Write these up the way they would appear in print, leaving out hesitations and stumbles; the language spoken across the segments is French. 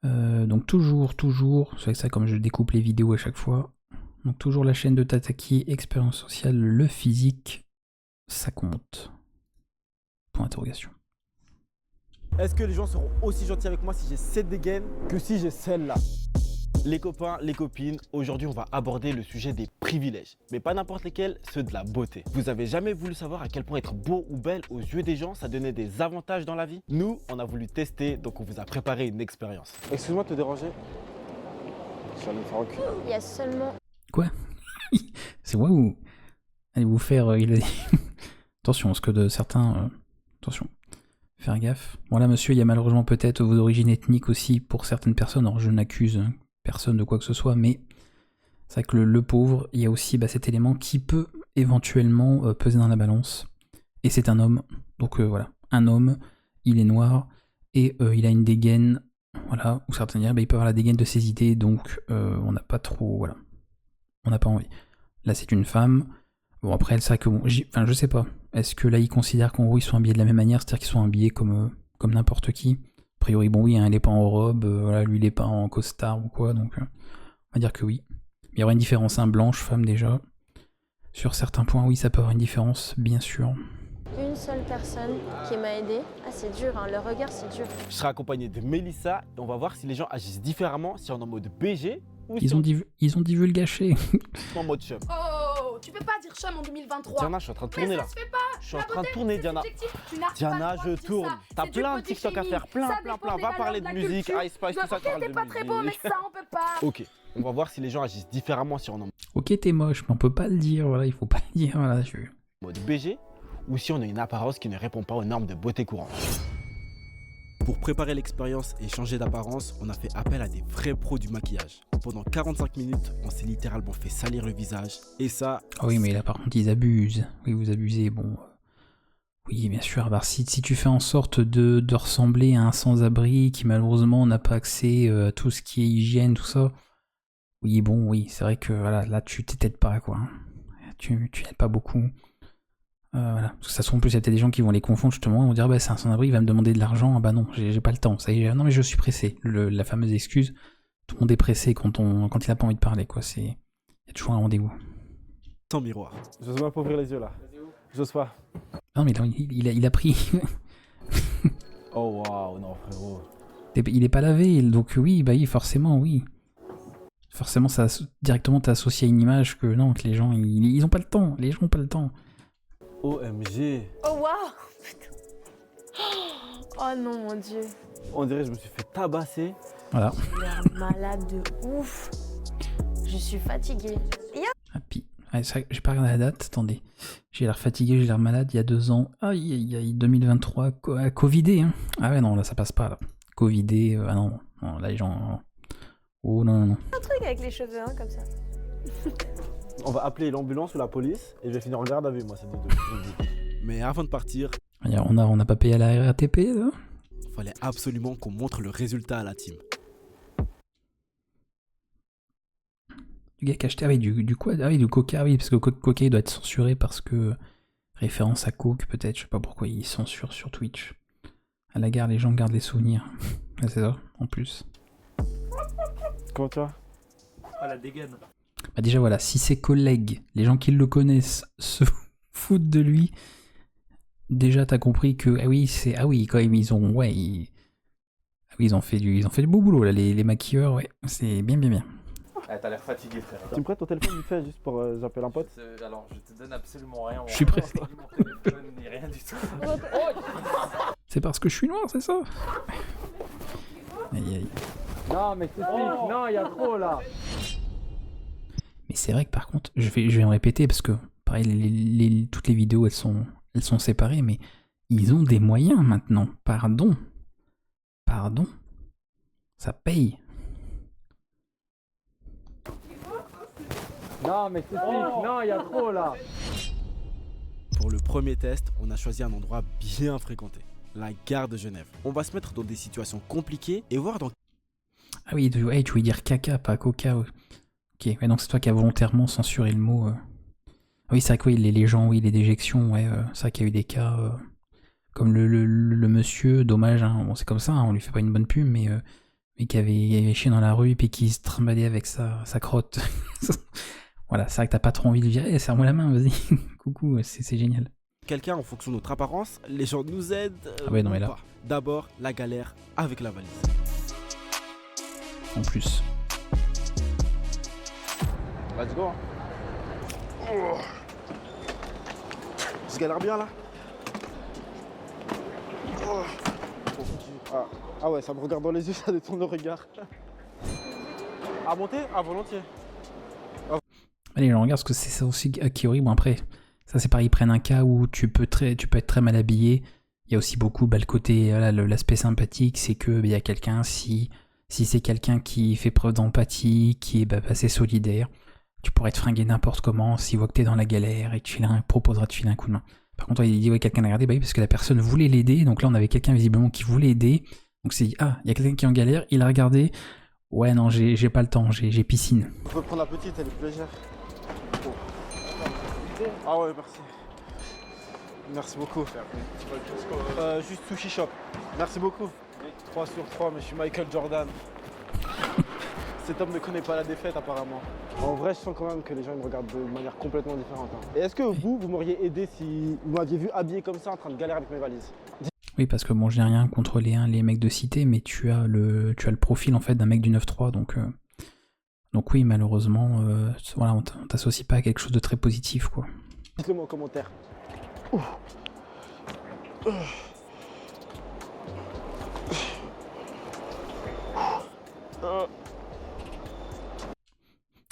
Donc toujours, c'est vrai que ça comme je découpe les vidéos à chaque fois. Donc toujours la chaîne de Tataki, expérience sociale, le physique, ça compte. Point d'interrogation. Est-ce que les gens seront aussi gentils avec moi si j'ai cette dégaine que si j'ai celle-là? Les copains, les copines, aujourd'hui on va aborder le sujet des privilèges. Mais pas n'importe lesquels, ceux de la beauté. Vous avez jamais voulu savoir à quel point être beau ou belle aux yeux des gens, ça donnait des avantages dans la vie? Nous, on a voulu tester, donc on vous a préparé une expérience. Excuse-moi de te déranger. Je vais me faire reculer. Il y a seulement... Quoi? C'est moi ou... Allez vous faire... il a dit... Attention, parce que de certains... Attention. Faire gaffe. Bon là monsieur, il y a malheureusement peut-être vos origines ethniques aussi pour certaines personnes. Alors je n'accuse personne de quoi que ce soit, mais c'est vrai que le pauvre, il y a aussi cet élément qui peut éventuellement peser dans la balance. Et c'est un homme. Donc voilà. Un homme, il est noir, et il a une dégaine, voilà, ou certains diraient, il peut avoir la dégaine de ses idées, donc on n'a pas trop, voilà. On n'a pas envie. Là c'est une femme. Bon après, c'est vrai que bon, enfin je sais pas. Est-ce que là ils considèrent qu'en gros ils sont habillés de la même manière, c'est-à-dire qu'ils sont habillés comme n'importe qui? A priori bon oui, hein, elle est pas en robe, voilà, lui il est pas en costard ou quoi, donc on va dire que oui. Il y aurait une différence, hein, blanche, femme déjà. Sur certains points, oui, ça peut avoir une différence, bien sûr. Une seule personne qui m'a aidée. Ah c'est dur, hein, le regard c'est dur. Je serai accompagné de Mélissa et on va voir si les gens agissent différemment, si on est en mode BG ou si Ils ont dit vulgacher. en mode chum. Oh, tu peux pas dire chum en 2023. Diana, je suis en train de tourner Mais là. ça se fait pas. Je suis en train de tourner, Diana. Diana, je tourne. T'as plein de TikTok à faire, plein. Va parler de musique, Ice Spice, tout ça, parle de T'es pas très beau, mais musique. ça on peut pas. Ok, on va voir si les gens agissent différemment si on est en Ok, t'es moche, mais on peut pas le dire, voilà, il faut pas le dire, voilà. mode BG ou si on a une apparence qui ne répond pas aux normes de beauté courantes. Pour préparer l'expérience et changer d'apparence, on a fait appel à des vrais pros du maquillage. Pendant 45 minutes, on s'est littéralement fait salir le visage. Et ça... Ah oui, mais là par contre ils abusent. Oui, vous abusez, bon... Oui, bien sûr, alors si tu fais en sorte de ressembler à un sans-abri qui malheureusement n'a pas accès à tout ce qui est hygiène, tout ça... Oui, bon, oui, c'est vrai que voilà, là tu t'aides pas, quoi. Tu n'aides pas beaucoup. Voilà. Parce que ça se trouve, en plus, il y a peut-être des gens qui vont les confondre justement, ils vont dire, c'est un sans-abri, il va me demander de l'argent, ah bah non, j'ai pas le temps, ça y est, non mais je suis pressé. La fameuse excuse, tout le monde est pressé quand il a pas envie de parler, quoi, il y a toujours un rendez-vous. Sans miroir. J'ose même pas ouvrir les yeux là. J'ose pas. Non mais là, il a pris... Oh waouh, non frérot. Il est pas lavé, donc oui, forcément, oui. Forcément, ça directement t'as associé à une image que non, que les gens, ils ont pas le temps, les gens ont pas le temps. OMG. Oh waouh. Oh non mon dieu. On dirait que je me suis fait tabasser. Voilà. J'ai l'air malade de ouf. Je suis fatiguée. Ah, puis, ouais, j'ai pas regardé la date, attendez. J'ai l'air fatigué, j'ai l'air malade, il y a 2 ans. Aïe, aïe, 2023, Covidé, hein. Ah ouais, non, là, ça passe pas, là. Covidé, ah non, là, les gens... Non. Oh non. Un truc avec les cheveux, hein, comme ça. On va appeler l'ambulance ou la police et je vais finir en garde à vue, moi, c'est des deux. Mais avant de partir, on n'a pas payé à la RATP, là. fallait absolument qu'on montre le résultat à la team. Du gars qui a acheté, du quoi? Ah oui, du coca, oui, parce que coca, il doit être censuré parce que... Référence à coke, peut-être, je sais pas pourquoi il censure sur Twitch. À la gare, les gens gardent les souvenirs. Ah, c'est ça, en plus. Comment tu vas? Ah la dégaine. Déjà voilà, si ses collègues, les gens qui le connaissent, se foutent de lui, déjà t'as compris que quand même ils ont ils ont fait du beau boulot là, les maquilleurs, ouais, c'est bien. Ah, t'as l'air fatigué frère. Tu me prêtes ton téléphone vite fait juste pour j'appelle un pote? Alors je te donne absolument rien. Je suis prêt. Mon téléphone ni rien du tout. C'est parce que je suis noir, c'est ça? Aïe. Non mais c'est non il y a trop là. Mais c'est vrai que par contre, je vais me répéter parce que pareil, toutes les vidéos elles sont séparées, mais ils ont des moyens maintenant. Pardon. Ça paye. Non mais c'est non il y a trop là. Pour le premier test, on a choisi un endroit bien fréquenté, la gare de Genève. On va se mettre dans des situations compliquées et voir dans... Ah oui, tu voulais dire caca, pas coca. Ok, ouais, donc c'est toi qui as volontairement censuré le mot. Oui, c'est vrai que oui, les gens, oui, les déjections, ouais, c'est vrai qu'il y a eu des cas comme le monsieur, dommage, hein, bon, c'est comme ça, hein, on lui fait pas une bonne pub, mais et qui avait chié dans la rue et puis qui se trimballait avec sa crotte. Voilà, c'est vrai que t'as pas trop envie de virer, eh, serre-moi la main, vas-y. Coucou, c'est génial. Quelqu'un en fonction de notre apparence, les gens nous aident. Ah ouais, non, ou mais là- pas. D'abord, la galère avec la valise. En plus. Let's go. Oh. Je galère bien là. Oh. Ah ouais, ça me regarde dans les yeux, ça détourne le regard. À monter? À volontiers. Allez, je regarde parce que c'est ça aussi qui est horrible. Bon, après, ça c'est pareil, ils prennent un cas où tu peux être très mal habillé. Il y a aussi beaucoup le côté, voilà, l'aspect sympathique, c'est que il y a quelqu'un, si c'est quelqu'un qui fait preuve d'empathie, qui est assez solidaire, tu pourrais te fringuer n'importe comment s'il voit que t'es dans la galère et proposera de filer un coup de main. Par contre, il dit ouais, quelqu'un a regardé, bah oui, parce que la personne voulait l'aider, donc là on avait quelqu'un visiblement qui voulait aider, donc c'est dit ah, il y a quelqu'un qui est en galère, il a regardé, ouais non, j'ai pas le temps, j'ai piscine. On peut prendre la petite, elle est plus légère. Oh. Ah ouais, merci. Merci beaucoup. Juste sushi shop. Merci beaucoup. 3 sur 3, mais je suis Michael Jordan. Cet homme ne connaît pas la défaite apparemment. En vrai, je sens quand même que les gens ils me regardent de manière complètement différente. Hein. Et est-ce que vous m'auriez aidé si vous m'aviez vu habillé comme ça en train de galérer avec mes valises? Oui, parce que bon, j'ai rien contre les mecs de cité, mais tu as le profil en fait d'un mec du 9-3, donc oui, malheureusement, voilà, on t'associe pas à quelque chose de très positif, quoi. Dites-le moi en commentaire.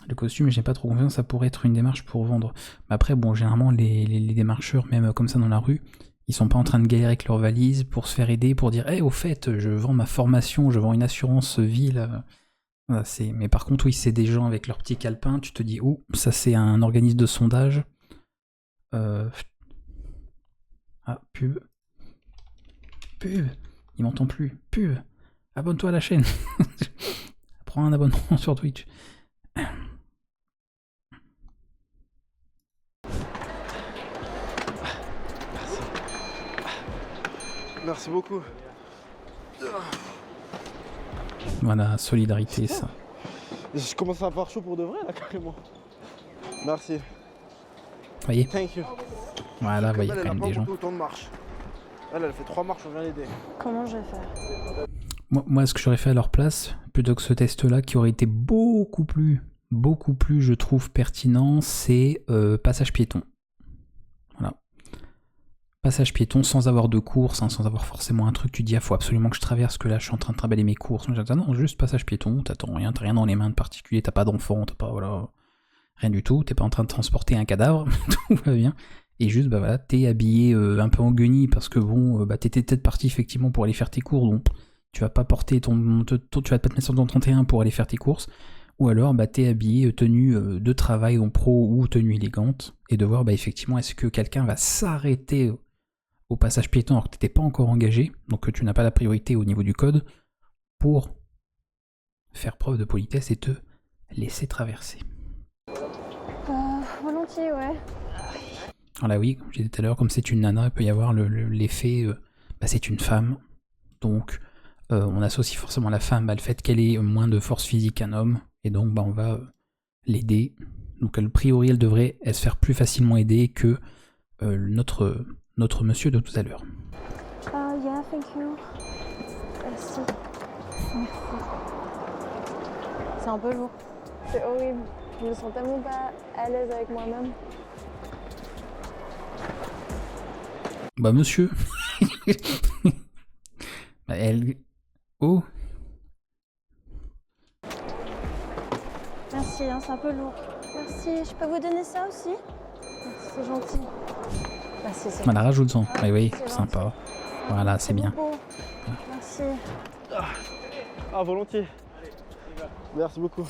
Le costume, j'ai pas trop confiance, ça pourrait être une démarche pour vendre. Mais après, bon, généralement, les démarcheurs, même comme ça dans la rue, ils sont pas en train de galérer avec leur valise pour se faire aider, pour dire, au fait, je vends ma formation, je vends une assurance vie, là. Voilà, mais par contre, oui, c'est des gens avec leur petit calepin, tu te dis, oh, ça c'est un organisme de sondage. Ah, pub. Pub. Il m'entend plus. Pub. Abonne-toi à la chaîne. Prends un abonnement sur Twitch. Merci beaucoup. Voilà, solidarité, ça. Je commence à avoir chaud pour de vrai là carrément. Merci. Voyez. Thank you. Voilà, voyez Elle quand a même pas des gens. autant de marches. Elle fait 3 marches, on vient l'aider. Comment je vais faire? Moi, ce que j'aurais fait à leur place, plutôt que ce test-là, qui aurait été beaucoup plus, je trouve, pertinent, c'est passage piéton. Voilà. Passage piéton sans avoir de course, hein, sans avoir forcément un truc, tu dis, faut absolument que je traverse, que là, je suis en train de trimballer mes courses. Non, juste passage piéton, t'attends rien, t'as rien dans les mains de particulier, t'as pas d'enfant, t'as pas, voilà, rien du tout, t'es pas en train de transporter un cadavre, tout va bien. Et juste, bah voilà, t'es habillé un peu en guenille parce que bon, t'étais peut-être parti effectivement pour aller faire tes cours, donc tu vas pas porter tu vas pas te mettre sur ton 31 pour aller faire tes courses, ou alors bah t'es habillé tenue de travail, donc pro ou tenue élégante, et de voir bah effectivement est-ce que quelqu'un va s'arrêter au passage piéton alors que t'étais pas encore engagé, donc que tu n'as pas la priorité au niveau du code, pour faire preuve de politesse et te laisser traverser. Volontiers, ouais. Alors là oui, comme je disais tout à l'heure, comme c'est une nana, il peut y avoir l'effet, c'est une femme, donc on associe forcément la femme à le fait qu'elle ait moins de force physique qu'un homme, et donc on va l'aider. Donc a priori elle devrait se faire plus facilement aider que notre monsieur de tout à l'heure. Yeah, thank you. Merci. Merci. C'est un peu lourd. C'est horrible. Je me sens tellement pas à l'aise avec moi-même. Bah monsieur. Bah, elle... Oh. Merci, hein, c'est un peu lourd. Merci, je peux vous donner ça aussi? Merci, c'est gentil. Merci, c'est Voilà, rajoute-en. Oui, oui, c'est sympa. Voilà, c'est bien. beau. Merci. Ah, volontiers. Merci beaucoup.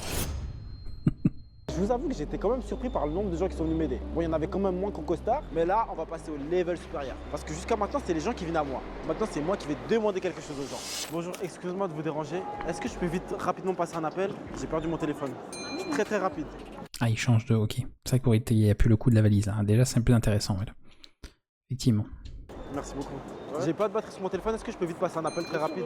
Je vous avoue que j'étais quand même surpris par le nombre de gens qui sont venus m'aider. Bon, il y en avait quand même moins qu'au costard, mais là, on va passer au level supérieur. Parce que jusqu'à maintenant, c'est les gens qui viennent à moi. Maintenant, c'est moi qui vais demander quelque chose aux gens. Bonjour, excusez-moi de vous déranger. Est-ce que je peux vite, rapidement passer un appel? J'ai perdu mon téléphone. Très très rapide. Ah, il change de... Ok. C'est vrai qu'il n'y a plus le coup de la valise, là. Déjà, c'est un peu intéressant, voilà. Effectivement. Merci beaucoup. J'ai pas de batterie sur mon téléphone, est-ce que je peux vite passer un appel très rapide?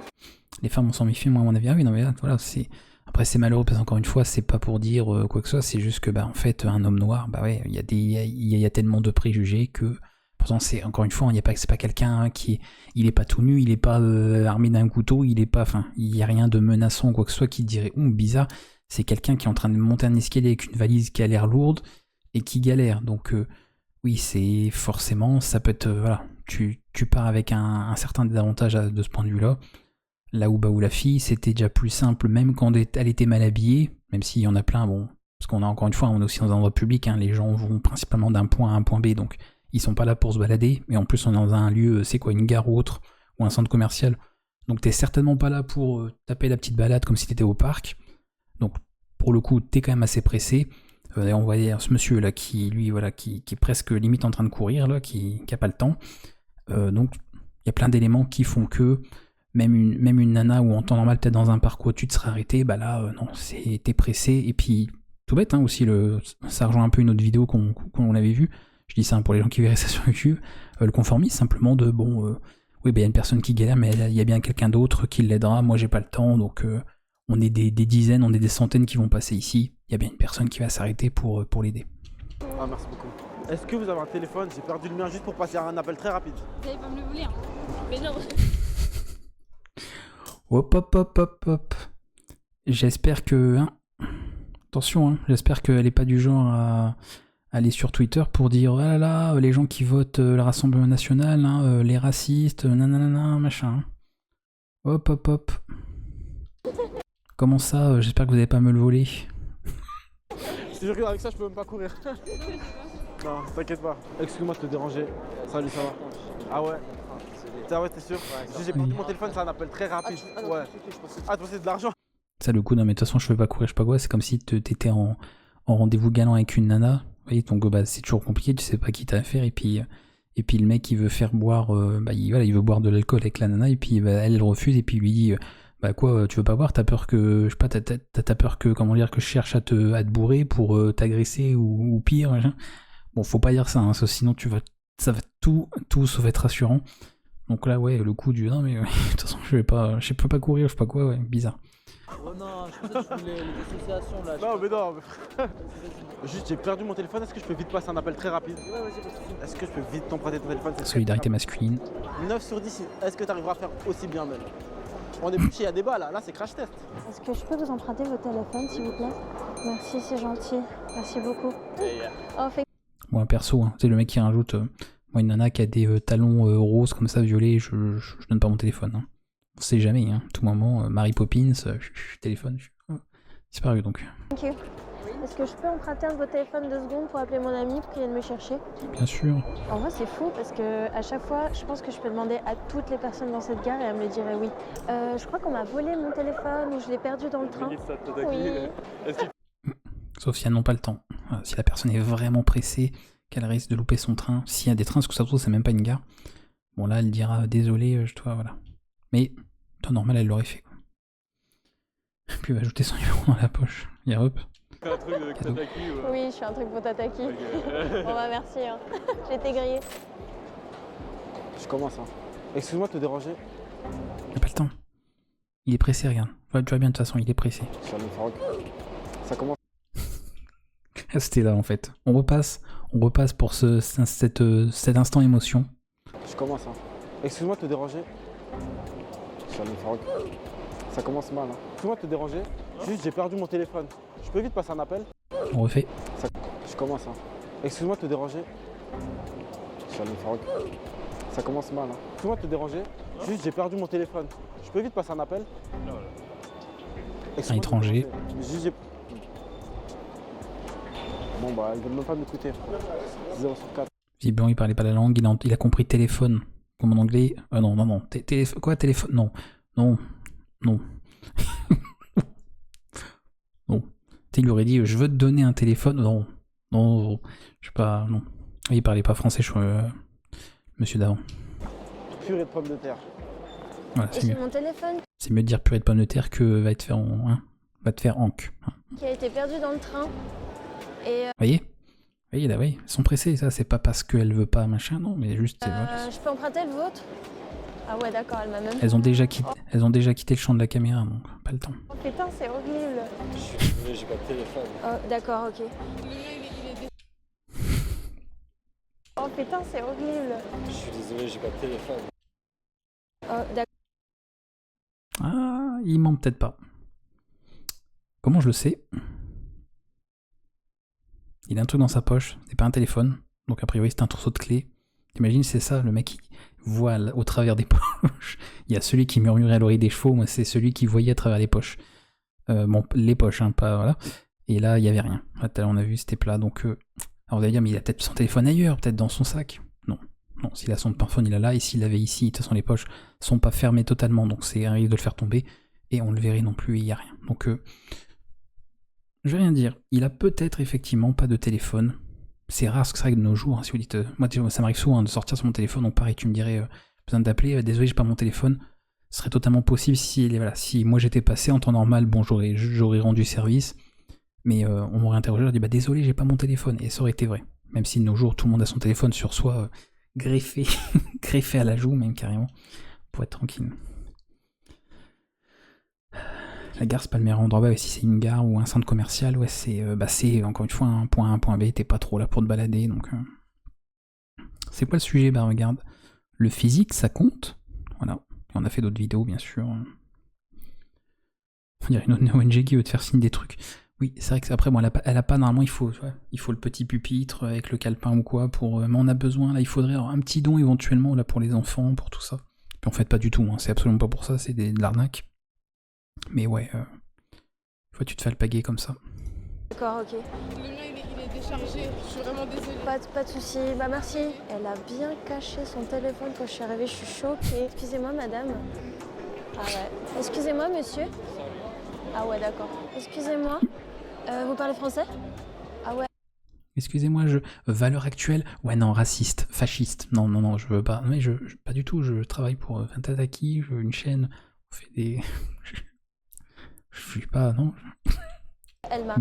Les femmes, on s'en méfie, moi, à mon avis. Ah oui, non, mais là, voilà, c'est. Après, c'est malheureux parce qu'encore une fois, c'est pas pour dire quoi que ce soit, c'est juste que, bah, en fait, un homme noir, bah ouais, il y a tellement de préjugés que. Pourtant, c'est encore une fois, c'est pas quelqu'un qui. Il est pas tout nu, il est pas armé d'un couteau, il est pas. Enfin, il y a rien de menaçant ou quoi que ce soit qui dirait, bizarre. C'est quelqu'un qui est en train de monter un escalier avec une valise qui a l'air lourde et qui galère. Donc, oui, c'est forcément, ça peut être. Voilà, tu pars avec un certain désavantage de ce point de vue-là. Là où, où la fille, c'était déjà plus simple, même quand elle était mal habillée, même s'il y en a plein, bon, parce qu'on a encore une fois, on est aussi dans un endroit public, hein, les gens vont principalement d'un point A à un point B, donc ils sont pas là pour se balader, mais en plus on est dans un lieu, c'est quoi, une gare ou autre, ou un centre commercial, donc t'es certainement pas là pour taper la petite balade comme si t'étais au parc, donc pour le coup, t'es quand même assez pressé. D'ailleurs, on voit ce monsieur là qui, lui, voilà, qui est presque limite en train de courir, là, qui a pas le temps, donc il y a plein d'éléments qui font que même une nana où en temps normal peut-être dans un parcours tu te serais arrêté, bah là non, t'es pressé, et puis tout bête hein, aussi, ça rejoint un peu une autre vidéo qu'on avait vue, je dis ça hein, pour les gens qui verraient ça sur YouTube, le conformisme simplement de oui bah y a une personne qui galère mais il y a bien quelqu'un d'autre qui l'aidera, moi j'ai pas le temps, donc on est des dizaines, on est des centaines qui vont passer ici, il y a bien une personne qui va s'arrêter pour l'aider. Ah merci beaucoup. Est-ce que vous avez un téléphone? J'ai perdu le mien juste pour passer un appel très rapide. Vous allez pas me le voler, hein. Mais non. Hop hop hop hop hop. J'espère que... Hein, attention, hein, j'espère qu'elle est pas du genre à aller sur Twitter pour dire oh là là, les gens qui votent le Rassemblement National, hein, les racistes, nanana, machin. Hop hop hop. Comment ça, j'espère que vous n'allez pas me le voler. Je te jure qu'avec ça je peux même pas courir. Non, t'inquiète pas. Excuse-moi de te déranger. Salut, ça va? Ah ouais? Ah ouais, t'es sûr? J'ai perdu mon téléphone, c'est un appel très rapide. Ouais. Ah, toi c'est de l'argent? Ça le coup, non mais de toute façon je peux pas courir, je sais pas quoi, c'est comme si t'étais en rendez-vous galant avec une nana. Vous voyez, donc bah, c'est toujours compliqué, tu sais pas qui t'as affaire, et puis le mec il veut faire boire, il veut boire de l'alcool avec la nana, et puis elle refuse, et puis il lui dit bah quoi, tu veux pas boire, t'as peur que, je sais pas, t'as peur que, comment dire, que je cherche à te bourrer pour t'agresser ou pire, machin. Bon, faut pas dire ça, hein, sinon ça va tout sauf être rassurant. Donc là, ouais, le coup du non, mais ouais, de toute façon, je peux pas courir, je sais pas quoi, ouais, bizarre. Oh non, je pensais que tu voulais les associations là. Non, mais non, mais... Juste, j'ai perdu mon téléphone, est-ce que je peux vite passer un appel très rapide? Ouais, vas-y, pas de soucis. Est-ce que je peux vite t'emprunter ton téléphone? Solidarité masculine. 9 sur 10, est-ce que tu arriveras à faire aussi bien même? On est petit, il y a des bas là c'est crash test. Est-ce que je peux vous emprunter votre téléphone, s'il vous plaît? Merci, c'est gentil. Merci beaucoup. Oh, fait... Bon, perso, hein, c'est le mec qui rajoute moi une nana qui a des talons roses comme ça, violets, je donne pas mon téléphone. Hein. On sait jamais, hein. Tout moment, Mary Poppins, téléphone, disparu donc. Thank you. Est-ce que je peux emprunter un de vos téléphones 2 secondes pour appeler mon ami pour qu'il vienne me chercher? Bien sûr. En vrai, c'est fou parce que à chaque fois, je pense que je peux demander à toutes les personnes dans cette gare et elles me diraient oui. Je crois qu'on m'a volé mon téléphone ou je l'ai perdu dans le train. Oui. Sauf si elles n'ont pas le temps. Si la personne est vraiment pressée, qu'elle risque de louper son train. S'il y a des trains, parce que ça se trouve, c'est même pas une gare. Bon, là, elle dira désolé, je dois, voilà. Mais, temps normal, elle l'aurait fait. Puis, elle va ajouter son numéro dans la poche. Et hop. Un truc avec Tataki ou... Oui, je suis un truc pour Tataki. Okay. Bon, bah merci. Hein. J'ai été grillée. Je commence. Hein. Excuse-moi de te déranger. Il n'a pas le temps. Il est pressé, regarde. Tu vois bien, de toute façon, il est pressé. Ça commence. C'était là, en fait. On repasse pour cet instant émotion. Je commence. Hein. Excuse-moi de te déranger. Ça commence mal. Hein. Excuse-moi de te déranger. Juste, j'ai perdu mon téléphone. Je peux vite passer un appel? On refait. Je commence. Hein. Excuse-moi de te déranger. Ça commence mal. Hein. Excuse-moi de te déranger. Juste, j'ai perdu mon téléphone. Je peux vite passer un appel? Un étranger. Juste, bon bah, il ne veut même pas m'écouter. 0 sur 4. Visiblement, il parlait pas la langue, il a compris téléphone. Comme en anglais. Non. Quoi, téléphone? Non. Non. Non. Il lui aurait dit je veux te donner un téléphone. Non. Je sais pas. Non. Il parlait pas français, monsieur d'avant. Purée de pommes de terre. Voilà, c'est mieux. Mon téléphone C'est mieux de dire purée de pommes de terre que va te faire hank. Hein. Qui a été perdu dans le train. Et voyez, là, oui, ils sont pressés, ça, c'est pas parce qu'elle veut pas, machin, non, mais juste, voilà. Je peux emprunter le vôtre? Ah ouais, d'accord, elle m'a même... Elles ont déjà quitté le champ de la caméra, donc pas le temps. Oh putain, c'est horrible. Je suis désolé, j'ai pas de téléphone. Oh, d'accord, ok. Oh putain, c'est horrible. Je suis désolé, j'ai pas de téléphone. Oh, d'accord. Ah, il ment peut-être pas. Comment je le sais? Il a un truc dans sa poche, c'est pas un téléphone, donc a priori c'est un trousseau de clés. T'imagines, c'est ça, le mec qui voit au travers des poches. Il y a celui qui murmurait à l'oreille des chevaux, moi c'est celui qui voyait à travers les poches. Bon, les poches, hein, pas voilà. Et là, il y avait rien. Là, tout à l'heure, on a vu, c'était plat, donc... alors vous allez dire, mais il a peut-être son téléphone ailleurs, peut-être dans son sac. Non, non, s'il a son smartphone, il a là, et s'il l'avait ici, de toute façon les poches sont pas fermées totalement, donc c'est un risque de le faire tomber, et on le verrait non plus, et il n'y a rien. Donc, je vais rien dire. Il a peut-être effectivement pas de téléphone. C'est rare, parce que c'est vrai que de nos jours, hein, si vous dites... moi, ça m'arrive souvent de sortir sur mon téléphone, donc pareil, tu me dirais, besoin d'appeler, désolé, j'ai pas mon téléphone. Ce serait totalement possible si, voilà, si moi j'étais passé en temps normal, bon, j'aurais rendu service, mais on m'aurait interrogé, j'aurais dit, bah désolé, j'ai pas mon téléphone, et ça aurait été vrai. Même si de nos jours, tout le monde a son téléphone sur soi, greffé, greffé à la joue, même carrément, pour être tranquille. La gare, c'est pas le meilleur endroit, bah, si c'est une gare ou un centre commercial, ouais, c'est encore une fois un point A, un point B, t'es pas trop là pour te balader, donc... C'est quoi le sujet? Bah regarde, le physique, ça compte, voilà. On a fait d'autres vidéos, bien sûr. On dirait une autre ONG qui veut te faire signer des trucs. Oui, c'est vrai que après, bon, elle a pas normalement, il faut le petit pupitre avec le calepin ou quoi, mais on a besoin, là, il faudrait un petit don éventuellement là pour les enfants, pour tout ça. Puis en fait, pas du tout, hein, c'est absolument pas pour ça, c'est de l'arnaque. Mais ouais, faut que tu te fais alpaguer comme ça. D'accord, ok. Le mien, il est déchargé. Je suis vraiment désolée. Pas de soucis. Bah merci. Elle a bien caché son téléphone quand je suis arrivée, je suis choquée. Excusez-moi, madame. Ah ouais. Excusez-moi, monsieur. Ah ouais, d'accord. Excusez-moi. Vous parlez français? Ah ouais. Excusez-moi, valeur actuelle? Ouais, non, raciste, fasciste. Non, non, non, je veux pas. Mais pas du tout, je travaille pour Fantataki, une chaîne, on fait des... je suis pas, non. Elle m'a...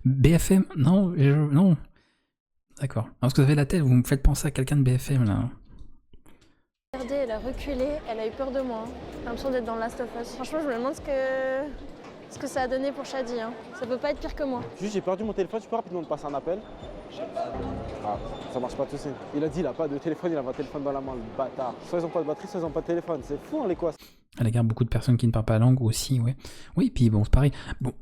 BFM? Non, non. D'accord. Parce que vous avez la tête, vous me faites penser à quelqu'un de BFM, là. regardé, elle a reculé, elle a eu peur de moi. J'ai l'impression d'être dans Last of Us. Franchement, je me demande ce que ça a donné pour Shadi. Hein. Ça peut pas être pire que moi. Juste, j'ai perdu mon téléphone, tu peux rapidement me passer un appel? Ah, ça marche pas tout seul. Il a dit, il a pas de téléphone, il a un téléphone dans la main, le bâtard. Soit ils ont pas de batterie, soit ils ont pas de téléphone. C'est fou, hein, les quoi. À la gare, beaucoup de personnes qui ne parlent pas la langue aussi, ouais. Oui, puis bon, c'est pareil. Bon,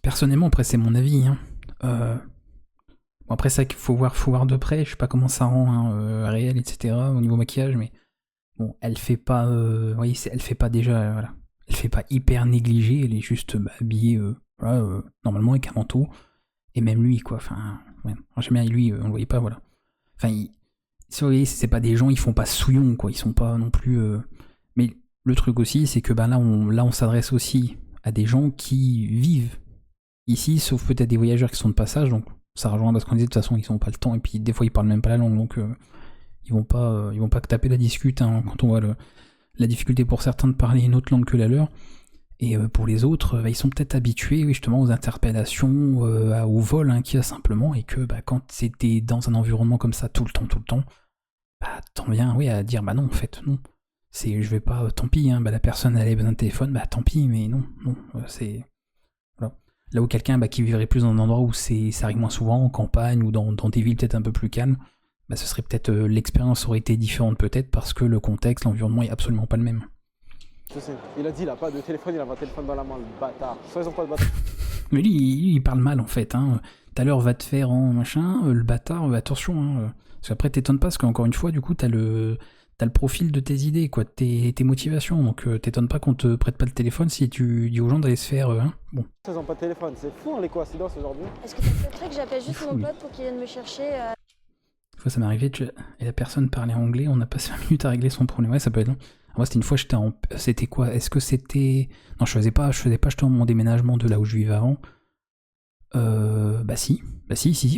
personnellement, après, c'est mon avis. Hein. Bon, après, ça qu'il faut voir de près. Je sais pas comment ça rend hein, réel, etc. Au niveau maquillage, mais bon, elle fait pas. Oui, elle fait pas déjà. Voilà. Elle fait pas hyper négligée. Elle est juste habillée voilà, normalement avec un manteau. Et même lui, quoi. Enfin, ouais. J'aime bien lui, on le voyait pas, voilà. Enfin, vous voyez, c'est pas des gens, ils font pas souillon, quoi. Ils sont pas non plus. Mais le truc aussi, c'est que là, on s'adresse aussi à des gens qui vivent ici, sauf peut-être des voyageurs qui sont de passage, donc ça rejoint parce qu'on disait de toute façon ils n'ont pas le temps et puis des fois ils parlent même pas la langue, donc ils vont pas taper la discute hein, quand on voit la difficulté pour certains de parler une autre langue que la leur. Et pour les autres, ils sont peut-être habitués oui, justement aux interpellations, au vol hein, qu'il y a simplement, et que quand c'était dans un environnement comme ça tout le temps, t'en viens oui, à dire non en fait non. Je vais pas, tant pis, hein, la personne elle a besoin de téléphone, tant pis, mais non, c'est... Voilà. Là où quelqu'un qui vivrait plus dans un endroit où ça arrive moins souvent, en campagne, ou dans des villes peut-être un peu plus calmes, ce serait peut-être, l'expérience aurait été différente peut-être, parce que le contexte, l'environnement est absolument pas le même. Il a dit, il a pas de téléphone, il a un téléphone dans la main, le bâtard. Soit ils ont pas de batterie. Mais lui, il parle mal en fait, hein. Tout à l'heure va te faire en machin, le bâtard, attention, hein. Parce qu'après t'étonnes pas, parce qu'encore une fois, du coup, t'as le profil de tes idées, quoi, tes motivations, donc t'étonnes pas qu'on te prête pas le téléphone si tu dis aux gens d'aller se faire, bon. Ils ont pas de téléphone, c'est fou hein, les coïncidences aujourd'hui. Est-ce que tu accepterais que j'appelle juste mon pote pour qu'il vienne me chercher Une fois ça m'est arrivé, et la personne parlait anglais, on a passé 5 minutes à régler son problème, ouais ça peut être long. Moi c'était une fois, c'était quoi? Est-ce que c'était... Non je faisais pas justement mon déménagement de là où je vivais avant. Si,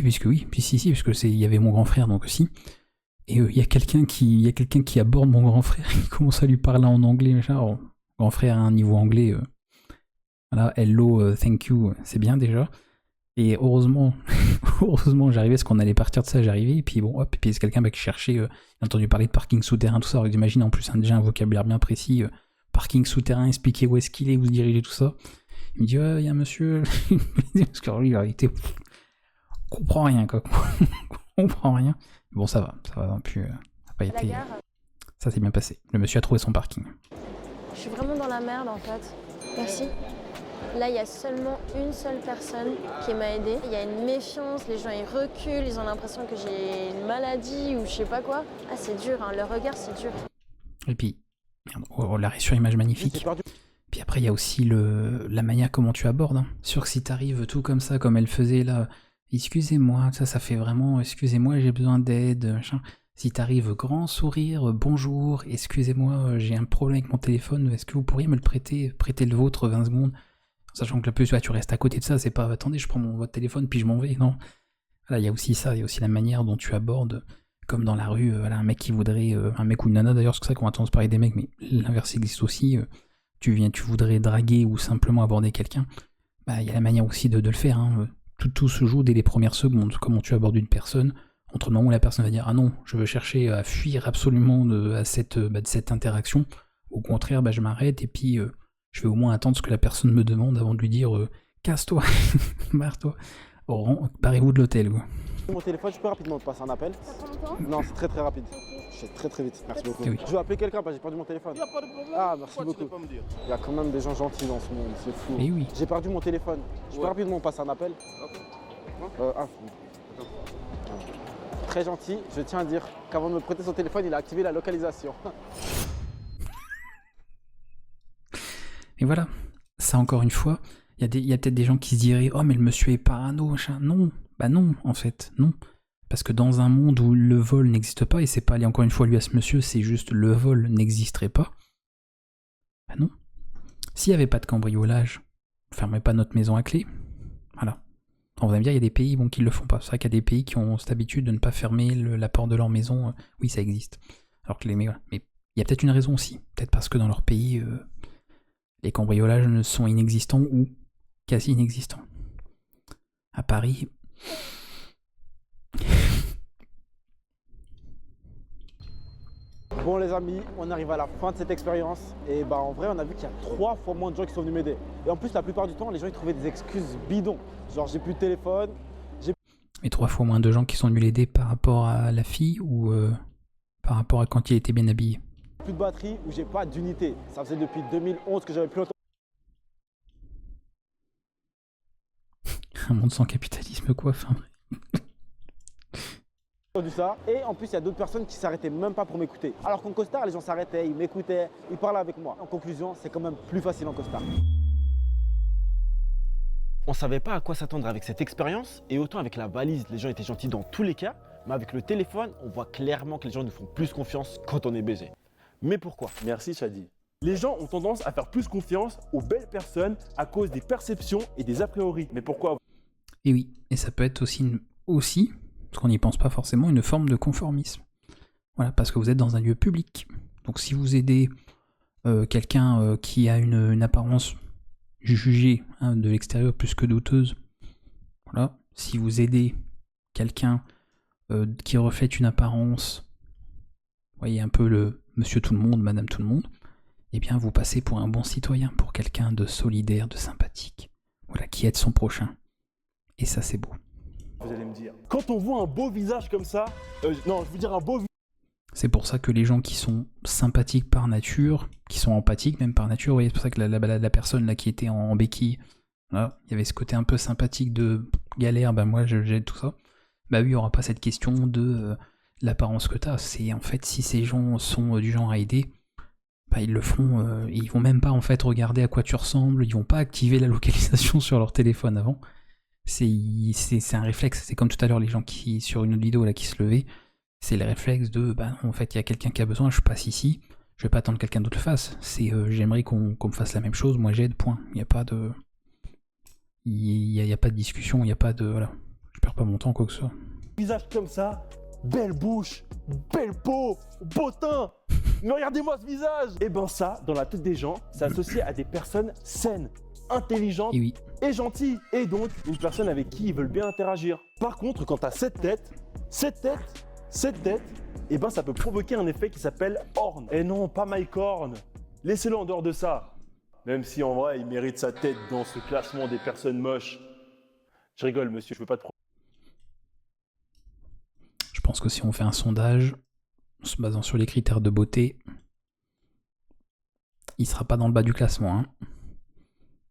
puisque oui, puisque il y avait mon grand frère, donc si. Et il y a quelqu'un qui aborde mon grand frère, il commence à lui parler en anglais, machin. Alors, grand frère a un niveau anglais, voilà, hello, thank you, c'est bien déjà. Et heureusement, heureusement j'arrivais, parce qu'on allait partir de ça, j'arrivais, et puis bon, hop, et puis c'est quelqu'un qui cherchait, j'ai entendu parler de parking souterrain, tout ça, alors j'imagine en plus déjà un vocabulaire bien précis, parking souterrain, expliquer où est-ce qu'il est, où se diriger, tout ça. Il me dit, il y a un monsieur, parce que lui, il était... On comprend rien, quoi, on comprend rien. Bon, ça va non plus, ça n'a pas été... Ça s'est bien passé, le monsieur a trouvé son parking. Je suis vraiment dans la merde en fait. Merci. Là, il y a seulement une seule personne qui m'a aidée. Il y a une méfiance, les gens ils reculent, ils ont l'impression que j'ai une maladie ou je sais pas quoi. Ah, c'est dur, hein. Le regard c'est dur. Et puis, merde, l'arrêt sur image magnifique. Puis après, il y a aussi la manière comment tu abordes. Hein. Sûr que si t'arrives tout comme ça, comme elle faisait là, excusez-moi, ça fait vraiment, excusez-moi, j'ai besoin d'aide, machin. Si t'arrives grand sourire, bonjour, excusez-moi, j'ai un problème avec mon téléphone, est-ce que vous pourriez me le prêter le vôtre 20 secondes? Sachant que la plus, tu restes à côté de ça, c'est pas attendez, je prends votre téléphone puis je m'en vais, non. Voilà, il y a aussi ça, il y a aussi la manière dont tu abordes, comme dans la rue, voilà, un mec qui voudrait, un mec ou une nana d'ailleurs, c'est ça qu'on a tendance à parler des mecs, mais l'inverse existe aussi, tu voudrais draguer ou simplement aborder quelqu'un, bah il y a la manière aussi de le faire, hein. Tout se joue dès les premières secondes, comment tu abordes une personne, entre le moment où la personne va dire « Ah non, je veux chercher à fuir absolument de cette interaction », au contraire, je m'arrête et puis je vais au moins attendre ce que la personne me demande avant de lui dire « Casse-toi, barre-toi, barrez-vous de l'hôtel. » Mon téléphone, je peux rapidement te passer un appel? Ça prend longtemps? Non, c'est très rapide. Je fais très vite, merci beaucoup. Oui. Je veux appeler quelqu'un parce que j'ai perdu mon téléphone. Il n'y a pas de problème. Ah, merci Pourquoi tu beaucoup. veux pas me dire? Il y a quand même des gens gentils dans ce monde, c'est fou. Et oui. J'ai perdu mon téléphone. Je peux Ouais. rapidement passer un appel? Très gentil, je tiens à dire qu'avant de me prêter son téléphone, il a activé la localisation. Et voilà, ça encore une fois, il y a peut-être des gens qui se diraient « Oh mais le monsieur est parano, machin. » Non, bah non, en fait, non. Parce que dans un monde où le vol n'existe pas, et c'est pas aller encore une fois lui à ce monsieur, c'est juste le vol n'existerait pas, bah non. S'il n'y avait pas de cambriolage, on ne fermerait pas notre maison à clé. Voilà. On va me dire, il y a des pays qui ne le font pas. C'est vrai qu'il y a des pays qui ont cette habitude de ne pas fermer la porte de leur maison. Oui, ça existe. Alors que mais il y a peut-être une raison aussi. Peut-être parce que dans leur pays, les cambriolages ne sont inexistants ou quasi inexistants. À Paris... Bon les amis, on arrive à la fin de cette expérience et en vrai on a vu qu'il y a 3 fois moins de gens qui sont venus m'aider. Et en plus la plupart du temps les gens ils trouvaient des excuses bidons. Genre j'ai plus de téléphone. Et 3 fois moins de gens qui sont venus l'aider par rapport à la fille ou par rapport à quand il était bien habillé. Plus de batterie ou j'ai pas d'unité. Ça faisait depuis 2011 que j'avais plus autant. Un monde sans capitalisme quoi, enfin... entendu ça. Et en plus, il y a d'autres personnes qui s'arrêtaient même pas pour m'écouter. Alors qu'en costard, les gens s'arrêtaient, ils m'écoutaient, ils parlaient avec moi. En conclusion, c'est quand même plus facile en costard. On savait pas à quoi s'attendre avec cette expérience et autant avec la valise, les gens étaient gentils dans tous les cas, mais avec le téléphone, on voit clairement que les gens nous font plus confiance quand on est baisé. Mais pourquoi? Merci Shadi. Les gens ont tendance à faire plus confiance aux belles personnes à cause des perceptions et des a priori. Mais pourquoi? Et oui, et ça peut être aussi, parce qu'on n'y pense pas forcément, une forme de conformisme. Voilà, parce que vous êtes dans un lieu public. Donc si vous aidez quelqu'un qui a une apparence jugée de l'extérieur plus que douteuse, voilà, si vous aidez quelqu'un qui reflète une apparence, vous voyez un peu le monsieur tout le monde, madame tout le monde, eh bien vous passez pour un bon citoyen, pour quelqu'un de solidaire, de sympathique, voilà, qui aide son prochain. Et ça c'est beau. Vous allez me dire, quand on voit un beau visage comme ça, non, je veux dire un beau visage. C'est pour ça que les gens qui sont sympathiques par nature, qui sont empathiques même par nature, vous voyez, c'est pour ça que la personne là qui était en béquille, là, il y avait ce côté un peu sympathique de galère, moi j'aide tout ça. Bah oui, il n'y aura pas cette question de l'apparence que tu as. C'est en fait, si ces gens sont du genre à aider, ils le feront, ils vont même pas en fait regarder à quoi tu ressembles, ils vont pas activer la localisation sur leur téléphone avant. C'est un réflexe, c'est comme tout à l'heure les gens qui, sur une autre vidéo là, qui se levaient, c'est le réflexe de, en fait il y a quelqu'un qui a besoin, je passe ici, je vais pas attendre que quelqu'un d'autre le fasse, c'est j'aimerais qu'on me fasse la même chose, moi j'aide, point. Il n'y a pas de... Il y a pas de discussion, il n'y a pas de... Voilà, je perds pas mon temps, quoi que ce soit. Visage comme ça, belle bouche, belle peau, beau teint. Mais regardez-moi ce visage. Et ça, dans la tête des gens, c'est associé à des personnes saines, intelligente Et oui. et gentille. Et donc, une personne avec qui ils veulent bien interagir. Par contre, quand tu as cette tête, eh ben ça peut provoquer un effet qui s'appelle Horn. Et non, pas Mike Horn. Laissez-le en dehors de ça. Même si en vrai, il mérite sa tête dans ce classement des personnes moches. Je rigole, monsieur, je veux pas te prendre. Je pense que si on fait un sondage, en se basant sur les critères de beauté, il sera pas dans le bas du classement. Hein.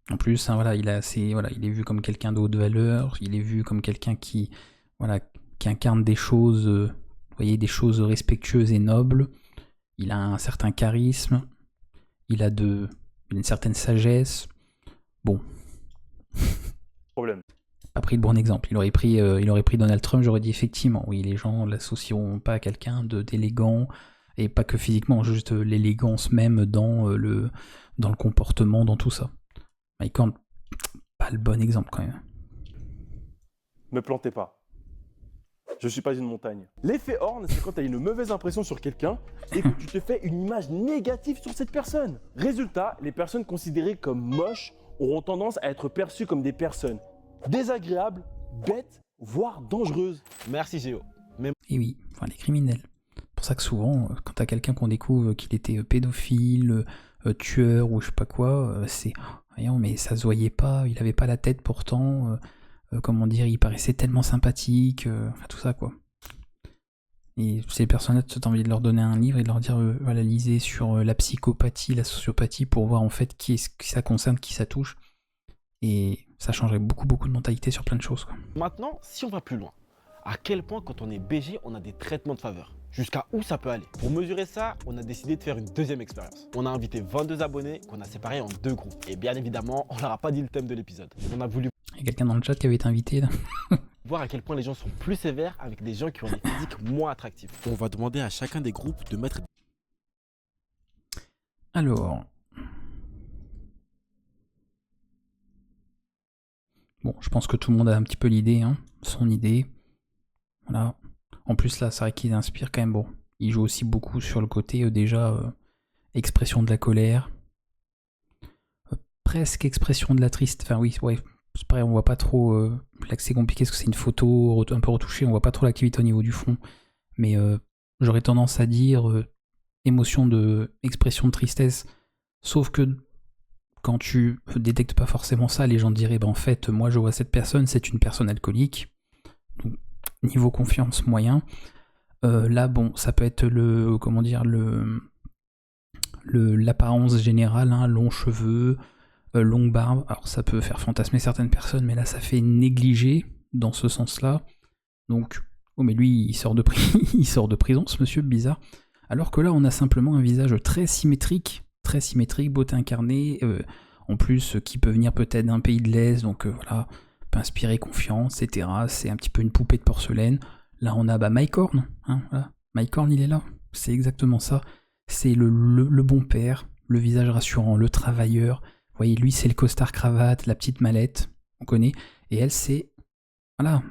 En plus, hein, voilà, il est vu comme quelqu'un de haute valeur, il est vu comme quelqu'un qui incarne des choses, des choses respectueuses et nobles. Il a un certain charisme, il a une certaine sagesse. Bon. Problème. Pas pris le bon exemple. Il aurait pris Donald Trump, j'aurais dit effectivement, oui, les gens l'associeront pas à quelqu'un d'élégant, et pas que physiquement, juste l'élégance même dans le comportement, dans tout ça. Mike Horn, pas le bon exemple quand même. Me plantez pas. Je suis pas une montagne. L'effet Horn, c'est quand tu as une mauvaise impression sur quelqu'un et que tu te fais une image négative sur cette personne. Résultat, les personnes considérées comme moches auront tendance à être perçues comme des personnes désagréables, bêtes, voire dangereuses. Merci Géo. Et oui, enfin les criminels. C'est pour ça que souvent, quand t'as quelqu'un qu'on découvre qu'il était pédophile, tueur ou je sais pas quoi, c'est... Voyons, mais ça se voyait pas, il avait pas la tête pourtant, il paraissait tellement sympathique, tout ça quoi. Et ces personnes-là, tu as envie de leur donner un livre et de leur dire, voilà, lisez sur la psychopathie, la sociopathie, pour voir en fait qui ça concerne, qui ça touche. Et ça changerait beaucoup de mentalité sur plein de choses, quoi. Maintenant, si on va plus loin, à quel point quand on est BG, on a des traitements de faveur? Jusqu'à où ça peut aller? Pour mesurer ça, on a décidé de faire une deuxième expérience. On a invité 22 abonnés qu'on a séparés en 2 groupes. Et bien évidemment, on leur a pas dit le thème de l'épisode. On a voulu Il y a quelqu'un dans le chat qui avait été invité là. voir à quel point les gens sont plus sévères avec des gens qui ont des physiques moins attractifs. On va demander à chacun des groupes de mettre... Alors... Bon, je pense que tout le monde a un petit peu l'idée, hein, son idée. Voilà. En plus là, c'est vrai qu'il inspire quand même, bon, il joue aussi beaucoup sur le côté expression de la colère, presque expression de la triste, enfin oui, ouais, c'est pareil, on voit pas trop, là que c'est compliqué parce que c'est une photo un peu retouchée, on voit pas trop l'activité au niveau du front, mais j'aurais tendance à dire expression de tristesse, sauf que quand tu détectes pas forcément ça, les gens te diraient, en fait, moi je vois cette personne, c'est une personne alcoolique, donc niveau confiance moyen. Là, bon, ça peut être l'apparence générale, hein, longs cheveux, longue barbe. Alors ça peut faire fantasmer certaines personnes, mais là ça fait négliger dans ce sens-là. Donc, oh mais lui il sort de prison, ce monsieur bizarre. Alors que là on a simplement un visage très symétrique, beauté incarnée, en plus qui peut venir peut-être d'un pays de l'Est, donc voilà, peut inspirer confiance, etc. C'est un petit peu une poupée de porcelaine. Là on a Mike Horn, hein, voilà. Mike Horn il est là, c'est exactement ça. C'est le bon père, le visage rassurant, le travailleur. Vous voyez, lui c'est le costard cravate, la petite mallette, on connaît. Et elle c'est, voilà,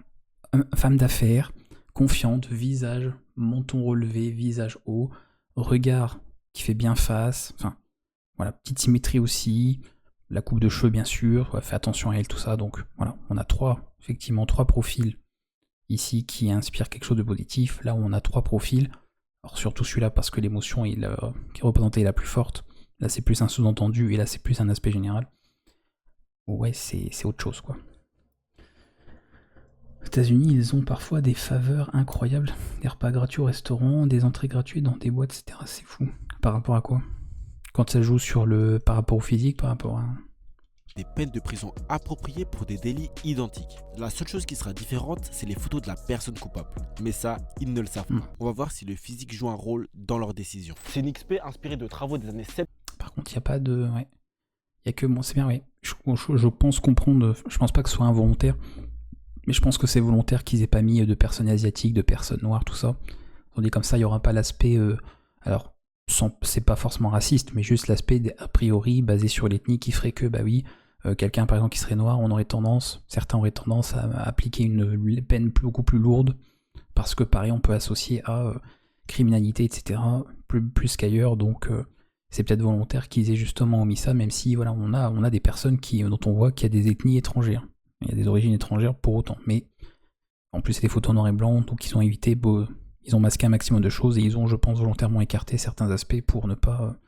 femme d'affaires, confiante, visage, menton relevé, visage haut, regard qui fait bien face, enfin, voilà, petite symétrie aussi, la coupe de cheveux bien sûr, ouais, fait attention à elle, tout ça. Donc voilà, on a effectivement trois profils ici qui inspirent quelque chose de positif. Là où on a 3 profils, alors surtout celui-là parce que l'émotion qui est représentée est la plus forte. Là c'est plus un sous-entendu et là c'est plus un aspect général. Ouais, c'est autre chose quoi. Aux États-Unis, ils ont parfois des faveurs incroyables, des repas gratuits au restaurant, des entrées gratuites dans des boîtes, etc. C'est fou. Par rapport à quoi? Quand ça joue par rapport au physique, par rapport à... Des peines de prison appropriées pour des délits identiques. La seule chose qui sera différente, c'est les photos de la personne coupable. Mais ça, ils ne le savent pas. On va voir si le physique joue un rôle dans leur décision. C'est une XP inspirée de travaux des années 70. Par contre, il n'y a pas de... Ouais. Il n'y a que... Bon, c'est bien, oui. Je pense comprendre... Je pense pas que ce soit involontaire. Mais je pense que c'est volontaire qu'ils aient pas mis de personnes asiatiques, de personnes noires, tout ça. On dit comme ça, il n'y aura pas l'aspect... Alors, c'est pas forcément raciste, mais juste l'aspect a priori basé sur l'ethnie qui ferait que, bah oui... quelqu'un par exemple qui serait noir, certains auraient tendance à appliquer une peine beaucoup plus lourde, parce que pareil on peut associer à criminalité, etc., plus qu'ailleurs, donc c'est peut-être volontaire qu'ils aient justement omis ça, même si voilà, on a des personnes dont on voit qu'il y a des ethnies étrangères. Il y a des origines étrangères pour autant. Mais en plus, c'est des photos noir et blanc, donc ils ont évité, ils ont masqué un maximum de choses et ils ont, je pense, volontairement écarté certains aspects pour ne pas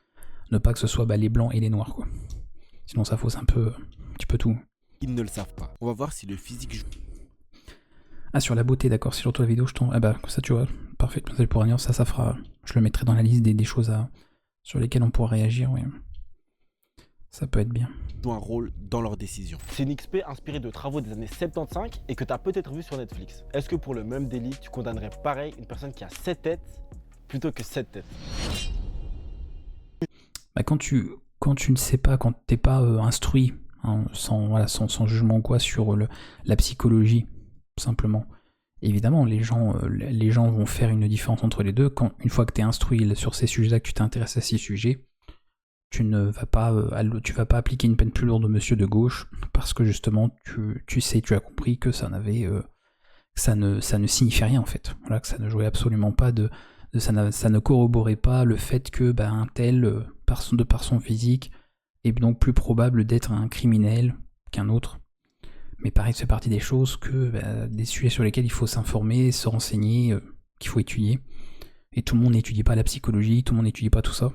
que ce soit les blancs et les noirs, quoi. Sinon, ça fausse un petit peu tout. Ils ne le savent pas. On va voir si le physique joue. Ah, sur la beauté, d'accord, si surtout la vidéo, je tombe. Ah bah, comme ça, tu vois, parfait. Comme ça, pour revenir, ça fera. Je le mettrai dans la liste des choses sur lesquelles on pourra réagir, oui. Ça peut être bien. Jouent un rôle dans leurs décisions. C'est une XP inspirée de travaux des années 75 et que tu as peut-être vu sur Netflix. Est-ce que pour le même délit, tu condamnerais pareil une personne qui a 7 têtes plutôt que 7 têtes? Bah, quand tu ne sais pas, quand t'es pas instruit, hein, sans jugement ou quoi, sur la psychologie, simplement. Évidemment, les gens vont faire une différence entre les deux. Une fois que tu es instruit sur ces sujets-là, que tu t'intéresses à ces sujets, tu vas pas appliquer une peine plus lourde au monsieur de gauche parce que justement tu as compris que ça ne signifiait rien en fait. Voilà, que ça ne jouait absolument pas ça ne corroborait pas le fait que un tel, de par son physique, est donc plus probable d'être un criminel qu'un autre. Mais pareil, c'est partie des choses des sujets sur lesquels il faut s'informer, se renseigner, qu'il faut étudier. Et tout le monde n'étudie pas la psychologie, tout le monde n'étudie pas tout ça.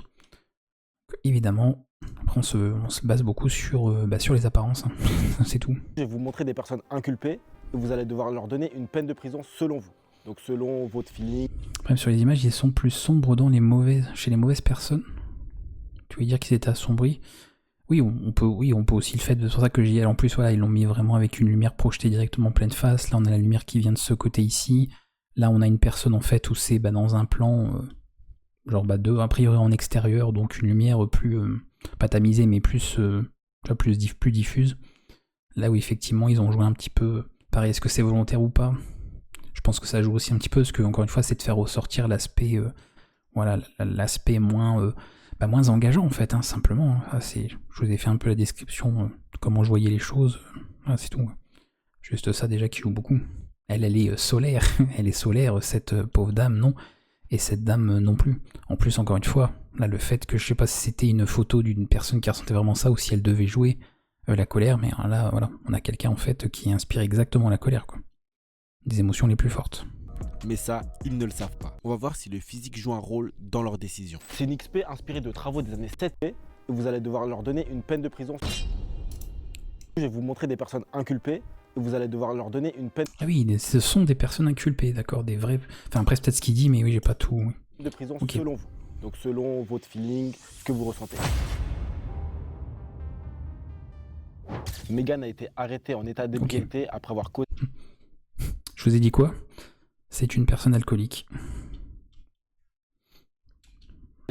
Évidemment, après on se base beaucoup sur les apparences, hein. C'est tout. Je vais vous montrer des personnes inculpées et vous allez devoir leur donner une peine de prison selon vous. Donc selon votre feeling. Même sur les images, ils sont plus sombres chez les mauvaises personnes. Tu veux dire qu'ils étaient assombris? Oui, on peut aussi le fait, c'est pour ça que j'y ai. En plus, voilà, ils l'ont mis vraiment avec une lumière projetée directement en pleine face. Là, on a la lumière qui vient de ce côté ici. Là, on a une personne en fait où c'est dans un plan, a priori en extérieur, donc une lumière plus, pas tamisée, mais plus diffuse. Là où effectivement, ils ont joué un petit peu. Pareil, est-ce que c'est volontaire ou pas? Je pense que ça joue aussi un petit peu, parce que encore une fois, c'est de faire ressortir l'aspect, l'aspect moins engageant en fait, hein, simplement. Je vous ai fait un peu la description de comment je voyais les choses. C'est tout. Juste ça déjà qui joue beaucoup. Elle est solaire. Elle est solaire, cette pauvre dame, non. Et cette dame non plus. En plus, encore une fois, là, le fait que je sais pas si c'était une photo d'une personne qui ressentait vraiment ça ou si elle devait jouer la colère, mais là, voilà, on a quelqu'un en fait qui inspire exactement la colère, quoi. Des émotions les plus fortes. Mais ça, ils ne le savent pas. On va voir si le physique joue un rôle dans leurs décisions. C'est une XP inspirée de travaux des années 7 et vous allez devoir leur donner une peine de prison. Je vais vous montrer des personnes inculpées et vous allez devoir leur donner une peine Ah oui, ce sont des personnes inculpées, d'accord, des vrais. Enfin, après, c'est peut-être ce qu'il dit, mais oui, j'ai pas tout. Oui. de prison Okay. selon vous. Donc selon votre feeling, ce que vous ressentez. Mégane a été arrêtée en état d'ébriété après avoir causé Je vous ai dit quoi? C'est une personne alcoolique.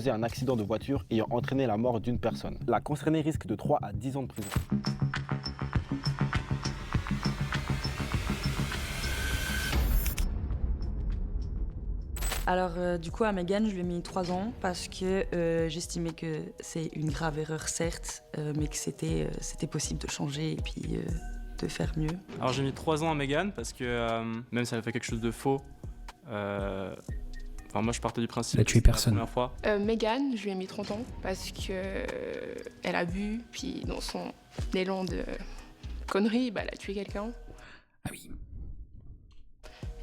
un accident de voiture ayant entraîné la mort d'une personne. La concernée risque de 3 à 10 ans de prison. Alors du coup à Mégane je lui ai mis 3 ans parce que j'estimais que c'est une grave erreur certes, mais que c'était possible de changer et puis de faire mieux. Alors j'ai mis 3 ans à Mégane parce que même si elle a fait quelque chose de faux, moi je partais du principe elle a tué personne. La première fois. Mégane, je lui ai mis 30 ans parce que elle a bu, puis dans son élan de conneries, elle a tué quelqu'un. Ah oui.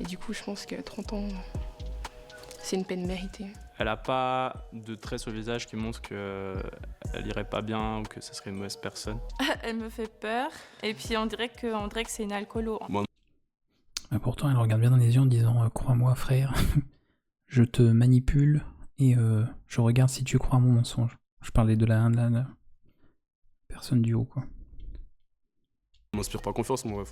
Et du coup je pense que 30 ans... c'est une peine méritée. Elle a pas de traits sur le visage qui montrent qu'elle irait pas bien ou que ce serait une mauvaise personne. Elle me fait peur et puis on dirait que c'est une alcoolo. Mais pourtant elle regarde bien dans les yeux en disant crois-moi frère, je te manipule et je regarde si tu crois à mon mensonge. Je parlais de la personne du haut quoi. Ça m'inspire pas confiance moi.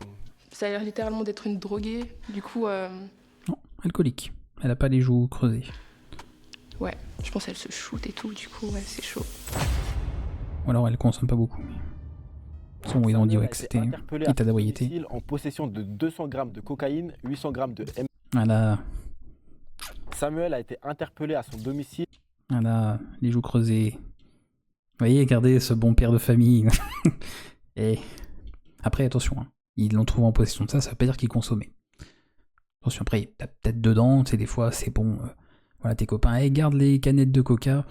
Ça a l'air littéralement d'être une droguée, du coup... Non, alcoolique. Elle a pas les joues creusées. Ouais, je pense qu'elle se shoot et tout, du coup, ouais, c'est chaud. Ou alors elle consomme pas beaucoup. Ils ont dit que c'était état d'ébriété. En possession de 200 grammes de cocaïne, 800 grammes de M. Voilà. Samuel a été interpellé à son domicile. Voilà, les joues creusées. Vous voyez, regardez ce bon père de famille. Et après, attention, hein, ils l'ont trouvé en possession de ça, ça veut pas dire qu'il consommait. Attention, après, t'as peut-être dedans, tu sais, des fois, c'est bon. Voilà, tes copains, hey, garde les canettes de coca.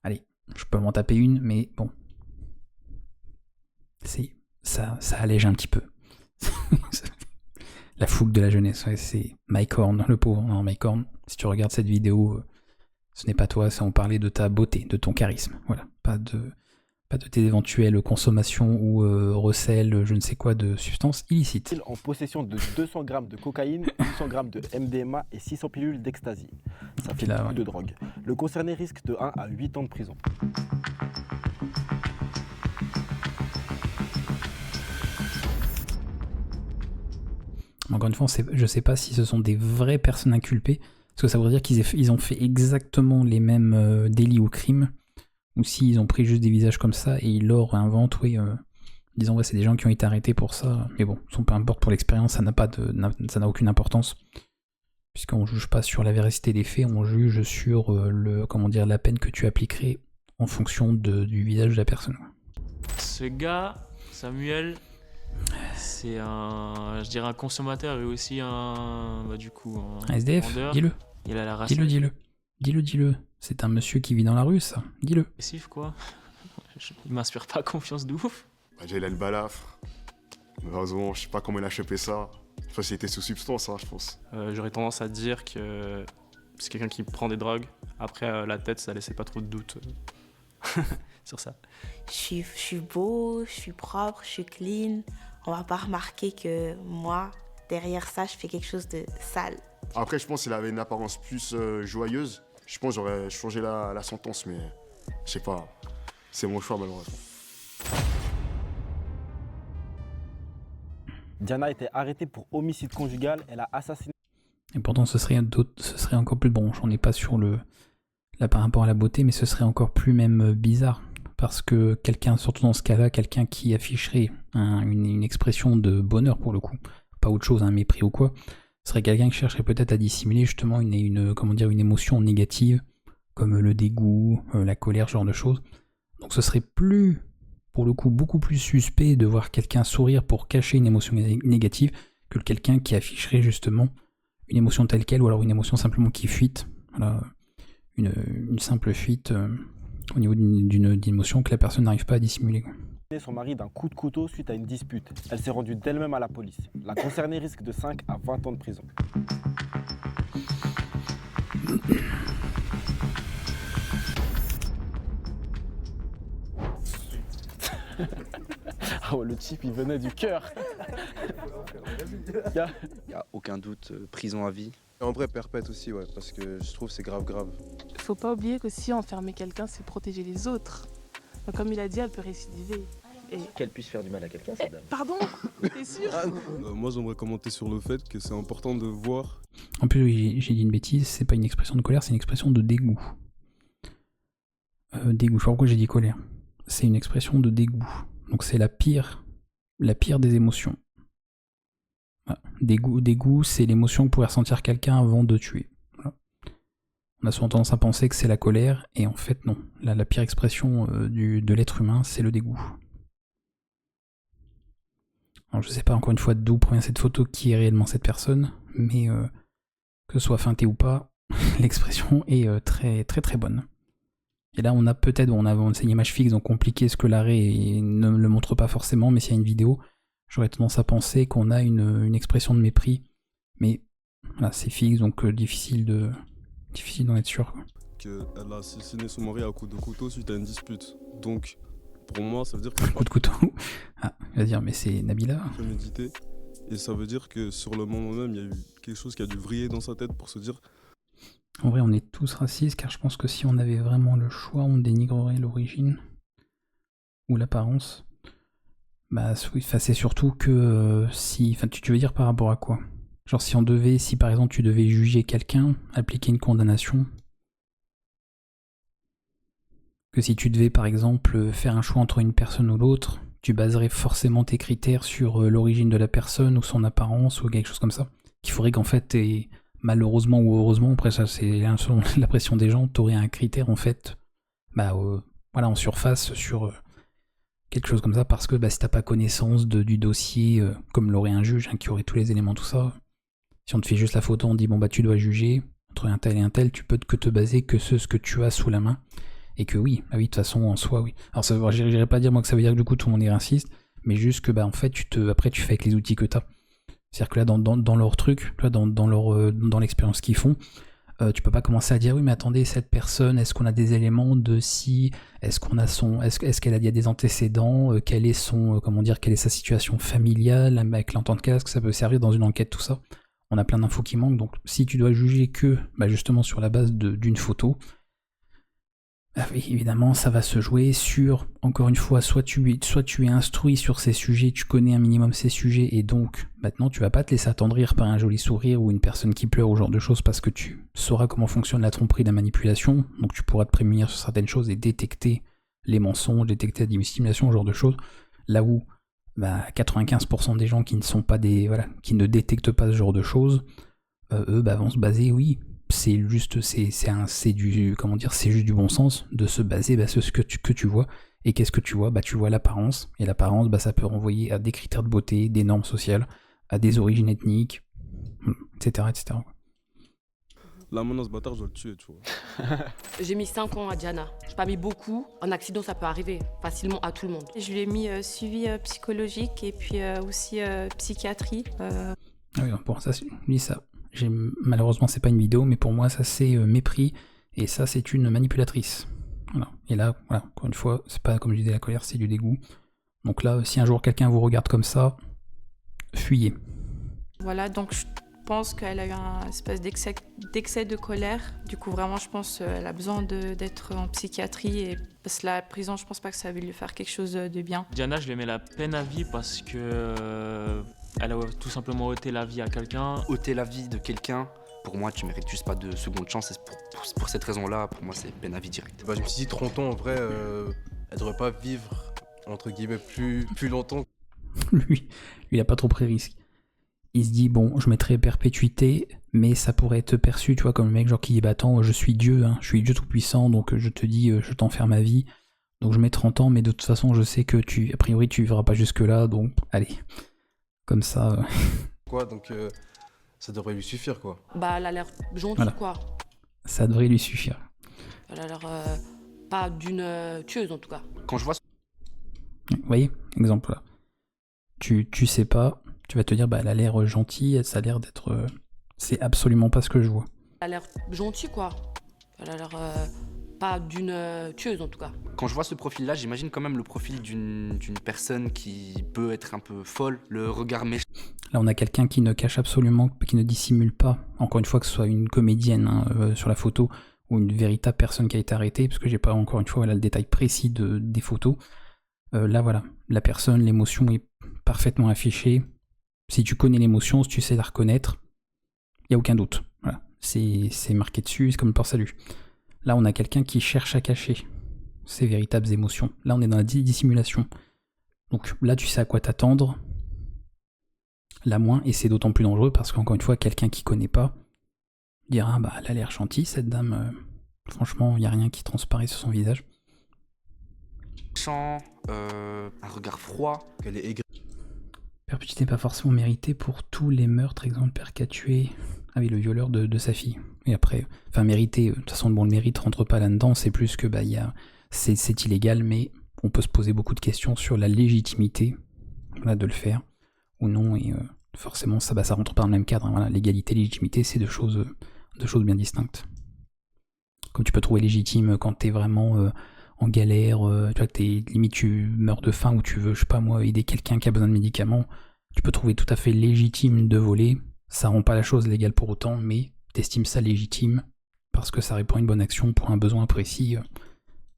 Allez, je peux m'en taper une, mais bon. Ça allège un petit peu. La fougue de la jeunesse, ouais, c'est Mike Horn, le pauvre. Non, Mike Horn, si tu regardes cette vidéo, ce n'est pas toi, c'est on parlait de ta beauté, de ton charisme. Voilà, pas de tes éventuelles consommations ou recel, je ne sais quoi, de substances illicites. En possession de 200 grammes de cocaïne, 800 grammes de MDMA et 600 pilules d'ecstasy. Ça fait beaucoup de drogue. Le concerné risque de 1 à 8 ans de prison. Encore une fois, je ne sais pas si ce sont des vraies personnes inculpées, parce que ça voudrait dire qu'ils ont fait exactement les mêmes délits ou crimes, ou s'ils ont pris juste des visages comme ça et ils leur inventent, disant ouais c'est des gens qui ont été arrêtés pour ça, mais bon, peu importe pour l'expérience, ça n'a aucune importance, puisqu'on ne juge pas sur la véracité des faits, on juge sur la peine que tu appliquerais en fonction du visage de la personne. Ce gars, Samuel, c'est un consommateur et aussi un SDF, vendeur. dis-le. Il a la race. Dis-le. C'est un monsieur qui vit dans la rue, ça. Dis-le. Agressif, quoi. Il m'inspire pas confiance de ouf. Déjà, il a le balafre. Malheureusement, je sais pas comment il a chopé ça. Enfin, s'il était sous substance, je pense. J'aurais tendance à dire que c'est quelqu'un qui prend des drogues. Après, la tête, ça laissait pas trop de doute sur ça. Je suis beau, je suis propre, je suis clean. On va pas remarquer que moi, derrière ça, je fais quelque chose de sale. Après, je pense qu'il avait une apparence plus joyeuse. Je pense que j'aurais changé la sentence, mais je sais pas. C'est mon choix, malheureusement. Diana a été arrêtée pour homicide conjugal. Elle a assassiné. Et pourtant, ce serait encore plus bon. J'en ai pas sur par rapport à la beauté, mais ce serait encore plus même bizarre. Parce que quelqu'un, surtout dans ce cas-là, quelqu'un qui afficherait une expression de bonheur pour le coup, pas autre chose, un mépris ou quoi, serait quelqu'un qui chercherait peut-être à dissimuler justement une émotion négative, comme le dégoût, la colère, ce genre de choses. Donc ce serait pour le coup, beaucoup plus suspect de voir quelqu'un sourire pour cacher une émotion négative que quelqu'un qui afficherait justement une émotion telle quelle, ou alors une émotion simplement qui fuite. Voilà, une simple fuite au niveau d'une émotion que la personne n'arrive pas à dissimuler. Son mari d'un coup de couteau suite à une dispute. Elle s'est rendue d'elle-même à la police. La concernée risque de 5 à 20 ans de prison. Ah ouais, le type il venait du cœur. Il n'y a aucun doute, prison à vie. En vrai, perpète aussi, ouais, parce que je trouve que c'est grave. Faut pas oublier que si enfermer quelqu'un, c'est protéger les autres. Donc, comme il a dit, elle peut récidiver. Et... Qu'elle puisse faire du mal à quelqu'un, cette dame. Pardon, t'es sûr? Moi, j'aimerais commenter sur le fait que c'est important de voir... En plus, oui, j'ai dit une bêtise, c'est pas une expression de colère, c'est une expression de dégoût. Dégoût, je sais pas pourquoi j'ai dit colère. C'est une expression de dégoût. Donc c'est la pire des émotions. Voilà. Dégoût, c'est l'émotion que pourrait ressentir quelqu'un avant de tuer. Voilà. On a souvent tendance à penser que c'est la colère, et en fait non. La pire expression de l'être humain, c'est le dégoût. Alors je sais pas encore une fois d'où provient cette photo, qui est réellement cette personne, mais que ce soit feinté ou pas, l'expression est très très très bonne. Et là on a une image fixe, donc compliqué ce que l'arrêt ne le montre pas forcément, mais s'il y a une vidéo, j'aurais tendance à penser qu'on a une expression de mépris, mais voilà, c'est fixe, donc difficile d'en être sûr. Qu'elle a assassiné son mari à coups de couteau suite à une dispute. Donc pour moi ça veut dire que... Coup de couteau. Ah, il va dire mais c'est Nabila. Prémédité. Et ça veut dire que sur le moment même, il y a eu quelque chose qui a dû vriller dans sa tête pour se dire... En vrai, on est tous racistes, car je pense que si on avait vraiment le choix, on dénigrerait l'origine ou l'apparence. Bah oui, c'est surtout que si... Enfin, tu veux dire par rapport à quoi? Genre si par exemple tu devais juger quelqu'un, appliquer une condamnation, que si tu devais par exemple faire un choix entre une personne ou l'autre, tu baserais forcément tes critères sur l'origine de la personne ou son apparence ou quelque chose comme ça. Qu'il faudrait qu'en fait, malheureusement ou heureusement, après ça c'est selon la pression des gens, t'aurais un critère en fait, voilà, en surface sur quelque chose comme ça, parce que si t'as pas connaissance du dossier, comme l'aurait un juge, qui aurait tous les éléments, tout ça, si on te fait juste la photo, on dit bon tu dois juger entre un tel et un tel, tu peux que te baser que ce que tu as sous la main, Et que oui, bah oui, de toute façon, en soi, oui. Alors, j'irai pas dire moi que ça veut dire que du coup tout le monde est raciste, mais juste que, bah, en fait, après, tu fais avec les outils que t'as. C'est-à-dire que là, dans leur truc, là, dans l'expérience qu'ils font, tu peux pas commencer à dire oui mais attendez, cette personne, est-ce qu'on a des éléments de si, est-ce qu'elle a des antécédents, quel est sa situation familiale avec l'entente casque, ça peut servir dans une enquête, tout ça. On a plein d'infos qui manquent, donc si tu dois juger que justement sur la base d'une photo, oui, évidemment, ça va se jouer sur, encore une fois, soit tu es instruit sur ces sujets, tu connais un minimum ces sujets, et donc, maintenant, tu vas pas te laisser attendrir par un joli sourire ou une personne qui pleure ou ce genre de choses, parce que tu sauras comment fonctionne la tromperie, la manipulation, donc tu pourras te prémunir sur certaines choses et détecter les mensonges, détecter la dissimulation, ce genre de choses, là où 95% des gens qui ne sont pas qui ne détectent pas ce genre de choses, eux vont se baser, oui, c'est juste du bon sens de se baser sur ce que tu vois. Et qu'est-ce que tu vois? Tu vois l'apparence, et l'apparence, ça peut renvoyer à des critères de beauté, des normes sociales, à des origines ethniques, etc. Là maintenant ce bâtard je dois le tuer, tu vois. J'ai mis 5 ans à Diana. J'ai pas mis beaucoup. Un accident ça peut arriver facilement à tout le monde. Je lui ai mis suivi psychologique et puis aussi psychiatrie. Ah oui, bon, ça, malheureusement c'est pas une vidéo, mais pour moi ça c'est mépris, et ça c'est une manipulatrice. Voilà. Et là, voilà, encore une fois, c'est pas comme je disais la colère, c'est du dégoût. Donc là, si un jour quelqu'un vous regarde comme ça, fuyez. Voilà, donc je pense qu'elle a eu un espèce d'excès de colère. Du coup, vraiment, je pense qu'elle a besoin d'être en psychiatrie, et parce que la prison, je pense pas que ça va lui faire quelque chose de bien. Diana, je lui mets la peine à vie parce que elle a tout simplement ôté la vie à quelqu'un. Ôter la vie de quelqu'un, pour moi, tu mérites juste pas de seconde chance. Et pour cette raison-là, pour moi, c'est peine à vie directe. Je me suis dit, 30 ans, en vrai, elle devrait pas vivre, entre guillemets, plus longtemps. Lui, il a pas trop pris risque. Il se dit, bon, je mettrai perpétuité, mais ça pourrait être perçu, tu vois, comme le mec genre qui dit, attends, je suis Dieu, hein, je suis Dieu tout-puissant, donc je te dis, je t'enferme à vie, donc je mets 30 ans, mais de toute façon, je sais que a priori, tu vivras pas jusque-là, donc allez, comme ça... Quoi, donc ça devrait lui suffire, quoi. Elle a l'air gentille, voilà. quoi. Ça devrait lui suffire. Elle a l'air pas d'une tueuse, en tout cas. Quand je vois... Vous voyez, exemple là. Tu sais pas, tu vas te dire, elle a l'air gentille, ça a l'air d'être... c'est absolument pas ce que je vois. Elle a l'air gentille, quoi. Elle a l'air pas d'une tueuse, en tout cas. Quand je vois ce profil-là, j'imagine quand même le profil d'une personne qui peut être un peu folle, le regard méchant. Là, on a quelqu'un qui ne cache absolument, qui ne dissimule pas, encore une fois, que ce soit une comédienne sur la photo, ou une véritable personne qui a été arrêtée, parce que j'ai pas, encore une fois, le détail précis des photos. Là, voilà, la personne, l'émotion est parfaitement affichée. Si tu connais l'émotion, si tu sais la reconnaître, il n'y a aucun doute. Voilà. C'est marqué dessus, c'est comme le port salut. Là, on a quelqu'un qui cherche à cacher ses véritables émotions. Là, on est dans la dissimulation. Donc là, tu sais à quoi t'attendre. Là, moins, et c'est d'autant plus dangereux parce qu'encore une fois, quelqu'un qui connaît pas dira, elle a l'air gentille, cette dame. Franchement, il n'y a rien qui transparaît sur son visage. Un regard froid. Qu'elle est aigrie. Perpétuité pas forcément méritée pour tous les meurtres, exemple, père qui a tué le violeur de sa fille. Et après, enfin mérité, de toute façon, le mérite rentre pas là-dedans, c'est plus que c'est illégal, mais on peut se poser beaucoup de questions sur la légitimité de le faire ou non, et forcément ça rentre pas dans le même cadre. Hein, voilà. L'égalité, légitimité, c'est deux choses bien distinctes. Comme tu peux trouver légitime quand t'es vraiment en galère, tu vois, limite tu meurs de faim ou tu veux, je sais pas moi, aider quelqu'un qui a besoin de médicaments, tu peux trouver tout à fait légitime de voler, ça rend pas la chose légale pour autant, mais t'estimes ça légitime parce que ça répond à une bonne action pour un besoin précis.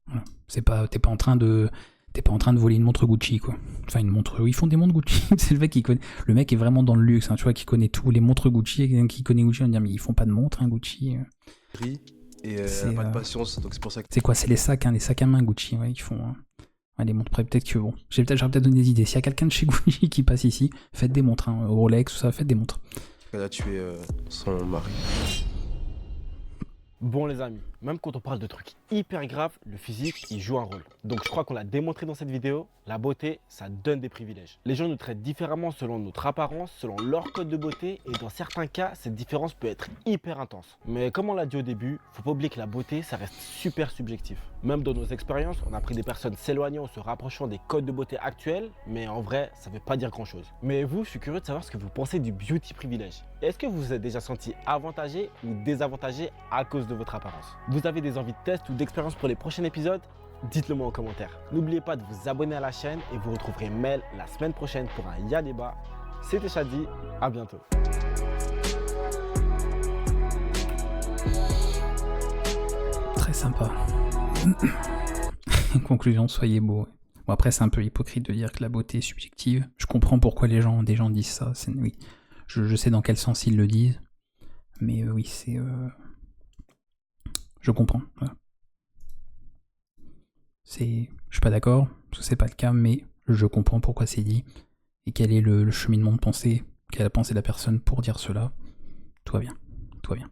Voilà. T'es pas en train de voler une montre Gucci, quoi. Enfin, une montre, ils font des montres Gucci. C'est le mec qui connaît. Le mec est vraiment dans le luxe, hein, tu vois, qui connaît tous les montres Gucci, et qui connaît Gucci, on va dire, mais ils font pas de montres, hein, Gucci. Et pas de patience, donc c'est pour ça que... C'est quoi? C'est les sacs, hein, les sacs à main Gucci, ouais, ils font... les montres près, peut-être que bon... J'aurais peut-être donné des idées. S'il y a quelqu'un de chez Gucci qui passe ici, faites des montres, hein, Rolex, tout ça, faites des montres. Elle a tué son mari. Bon les amis, même quand on parle de trucs hyper graves, le physique il joue un rôle. Donc je crois qu'on l'a démontré dans cette vidéo, la beauté ça donne des privilèges. Les gens nous traitent différemment selon notre apparence, selon leur code de beauté et dans certains cas cette différence peut être hyper intense. Mais comme on l'a dit au début, faut pas oublier que la beauté ça reste super subjectif. Même dans nos expériences, on a pris des personnes s'éloignant ou se rapprochant des codes de beauté actuels, mais en vrai ça veut pas dire grand chose. Mais vous, je suis curieux de savoir ce que vous pensez du beauty privilège. Est-ce que vous vous êtes déjà senti avantagé ou désavantagé à cause de votre apparence? Vous avez des envies de test ou d'expérience pour les prochains épisodes? Dites-le moi en commentaire. N'oubliez pas de vous abonner à la chaîne et vous retrouverez Mel la semaine prochaine pour un Ya Débat. C'était Shadi, à bientôt. Très sympa. Conclusion, soyez beaux. Bon, après, c'est un peu hypocrite de dire que la beauté est subjective. Je comprends pourquoi des gens disent ça. Oui. Je sais dans quel sens ils le disent. Mais oui, c'est... Je comprends. Voilà. Je suis pas d'accord, parce que c'est pas le cas, mais je comprends pourquoi c'est dit. Et quel est le cheminement de pensée qu'a pensé la personne pour dire cela. Tout va bien. Tout va bien.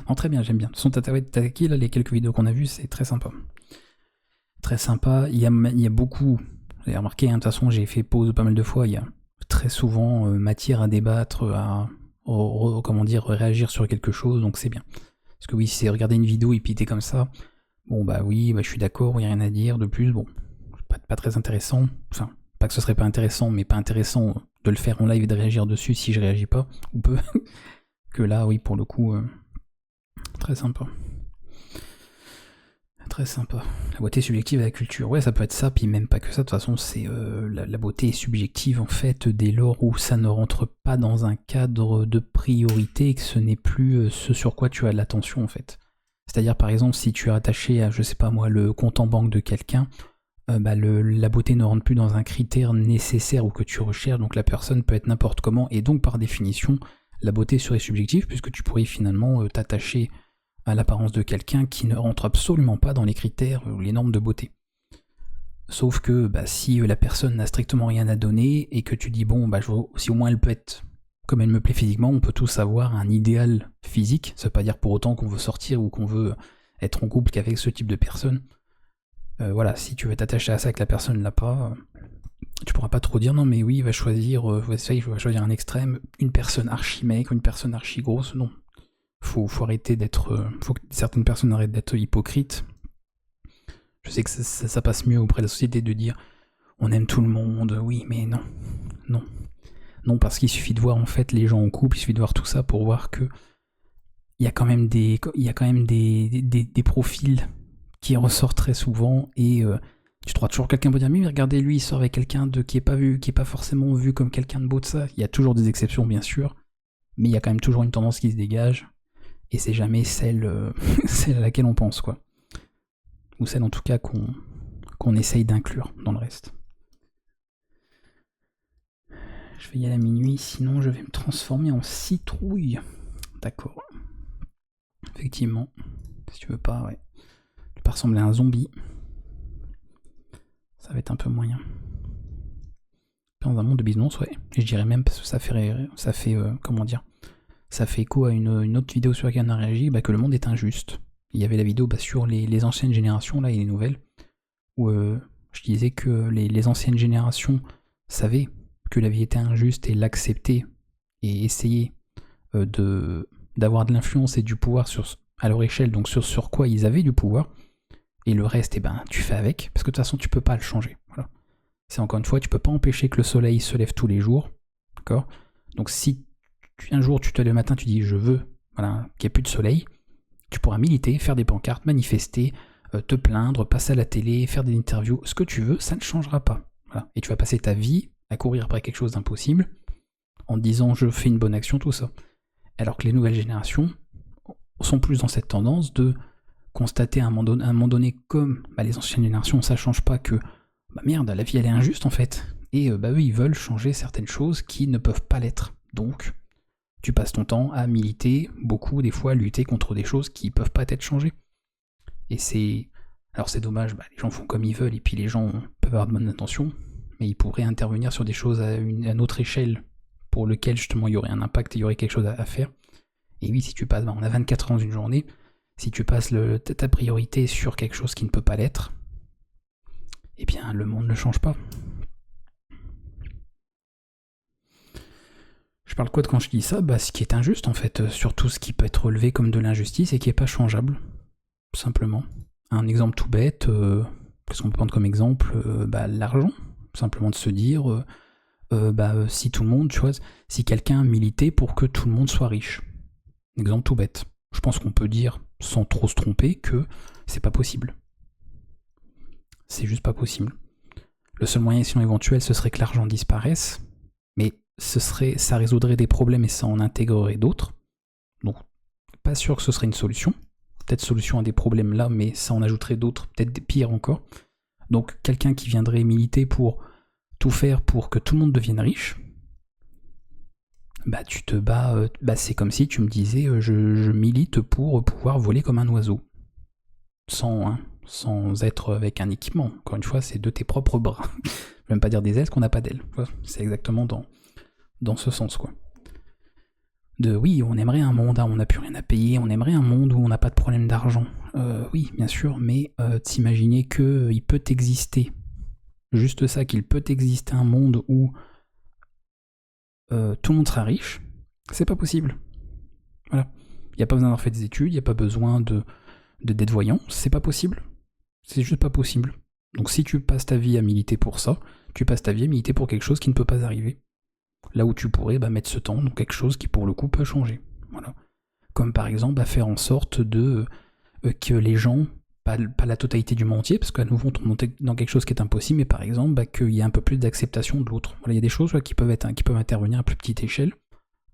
Non, très bien, j'aime bien. De toute façon, Tataki, là, les quelques vidéos qu'on a vues, c'est très sympa. Très sympa. Il y a beaucoup... Vous avez remarqué, hein, de toute façon, j'ai fait pause pas mal de fois. Il y a très souvent matière à débattre, à comment dire, réagir sur quelque chose, donc c'est bien. Parce que oui, si c'est regarder une vidéo et puis t'es comme ça, bon bah oui, bah, je suis d'accord, il n'y a rien à dire de plus, bon, pas très intéressant. Enfin, pas que ce serait pas intéressant, mais pas intéressant de le faire en live et de réagir dessus si je réagis pas, ou peu. Que là, oui, pour le coup, très sympa. Très sympa. La beauté subjective à la culture. Ouais, ça peut être ça, puis même pas que ça. De toute façon, c'est la beauté est subjective en fait dès lors où ça ne rentre pas dans un cadre de priorité et que ce n'est plus ce sur quoi tu as de l'attention en fait. C'est-à-dire par exemple si tu es attaché à, je sais pas moi, le compte en banque de quelqu'un, la beauté ne rentre plus dans un critère nécessaire ou que tu recherches, donc la personne peut être n'importe comment et donc par définition la beauté serait subjective puisque tu pourrais finalement t'attacher à l'apparence de quelqu'un qui ne rentre absolument pas dans les critères ou les normes de beauté. Sauf que si la personne n'a strictement rien à donner et que tu dis bon si au moins elle peut être comme elle me plaît physiquement, on peut tous avoir un idéal physique, ça veut pas dire pour autant qu'on veut sortir ou qu'on veut être en couple qu'avec ce type de personne. Voilà, si tu veux t'attacher à ça et que la personne l'a pas, tu pourras pas trop dire non mais oui, va choisir un extrême, une personne archi mec ou une personne archi grosse, non. Faut arrêter d'être... faut que certaines personnes arrêtent d'être hypocrites. Je sais que ça passe mieux auprès de la société de dire on aime tout le monde, oui, mais non. Non. Non, parce qu'il suffit de voir en fait les gens en couple, il suffit de voir tout ça pour voir que il y a quand même des profils qui ressortent très souvent et tu trouveras toujours quelqu'un pour dire mais regardez lui, il sort avec quelqu'un qui est pas forcément vu comme quelqu'un de beau de ça. Il y a toujours des exceptions bien sûr, mais il y a quand même toujours une tendance qui se dégage. Et c'est jamais celle à laquelle on pense, quoi. Ou celle en tout cas qu'on essaye d'inclure dans le reste. Je vais y aller à minuit, sinon je vais me transformer en citrouille. D'accord. Effectivement. Si tu veux pas, ouais. Je vais pas ressembler à un zombie. Ça va être un peu moyen. Dans un monde de bisounours, ouais. Et je dirais même parce que ça fait comment dire, ça fait écho à une autre vidéo sur laquelle on a réagi, que le monde est injuste. Il y avait la vidéo sur les anciennes générations, là, et les nouvelles, où je disais que les anciennes générations savaient que la vie était injuste et l'acceptaient, et essayaient d'avoir de l'influence et du pouvoir à leur échelle, donc sur quoi ils avaient du pouvoir, et le reste, tu fais avec, parce que de toute façon, tu peux pas le changer. Voilà. C'est encore une fois, tu peux pas empêcher que le soleil se lève tous les jours, d'accord? Donc si un jour tu te lèves le matin, tu dis je veux qu'il n'y ait plus de soleil, tu pourras militer, faire des pancartes, manifester, te plaindre, passer à la télé, faire des interviews, ce que tu veux, ça ne changera pas. Voilà. Et tu vas passer ta vie à courir après quelque chose d'impossible en te disant je fais une bonne action, tout ça. Alors que les nouvelles générations sont plus dans cette tendance de constater à un moment donné comme les anciennes générations, ça change pas que merde, la vie elle est injuste en fait. Et eux ils veulent changer certaines choses qui ne peuvent pas l'être. Donc tu passes ton temps à militer, beaucoup des fois à lutter contre des choses qui peuvent pas être changées. Et c'est dommage, les gens font comme ils veulent et puis les gens peuvent avoir de bonnes intentions, mais ils pourraient intervenir sur des choses à une autre échelle pour lequel justement il y aurait un impact et il y aurait quelque chose à faire. Et oui, si tu passes, on a 24 ans dans une journée, si tu passes ta priorité sur quelque chose qui ne peut pas l'être, eh bien le monde ne change pas. Je parle quoi quand je dis ça? Ce qui est injuste en fait, sur tout ce qui peut être relevé comme de l'injustice et qui n'est pas changeable, tout simplement. Un exemple tout bête, qu'est-ce qu'on peut prendre comme exemple? L'argent, simplement de se dire, si tout le monde, tu vois, si quelqu'un militait pour que tout le monde soit riche. Exemple tout bête. Je pense qu'on peut dire, sans trop se tromper, que c'est pas possible. C'est juste pas possible. Le seul moyen, sinon éventuel, ce serait que l'argent disparaisse, mais ça résoudrait des problèmes et ça en intégrerait d'autres. Donc, pas sûr que ce serait une solution. Peut-être solution à des problèmes là, mais ça en ajouterait d'autres, peut-être des pires encore. Donc, quelqu'un qui viendrait militer pour tout faire pour que tout le monde devienne riche, tu te bats, c'est comme si tu me disais je milite pour pouvoir voler comme un oiseau. Sans être avec un équipement. Encore une fois, c'est de tes propres bras. Je vais même pas dire des ailes, qu'on n'a pas d'ailes. C'est exactement dans ce sens, quoi. Oui, on aimerait un monde où on n'a plus rien à payer, on aimerait un monde où on n'a pas de problème d'argent. Oui, bien sûr, mais t'imaginer qu'il peut exister, juste ça, qu'il peut exister un monde où tout le monde sera riche, c'est pas possible. Voilà. Il n'y a pas besoin d'avoir fait des études, il n'y a pas besoin d'être voyant, c'est pas possible. C'est juste pas possible. Donc si tu passes ta vie à militer pour ça, tu passes ta vie à militer pour quelque chose qui ne peut pas arriver. Là où tu pourrais mettre ce temps dans quelque chose qui pour le coup peut changer. Voilà. Comme par exemple faire en sorte que les gens, pas la totalité du monde entier, parce qu'à nouveau on tombe dans quelque chose qui est impossible, mais par exemple qu'il y ait un peu plus d'acceptation de l'autre. Voilà, il y a des choses qui peuvent intervenir à plus petite échelle,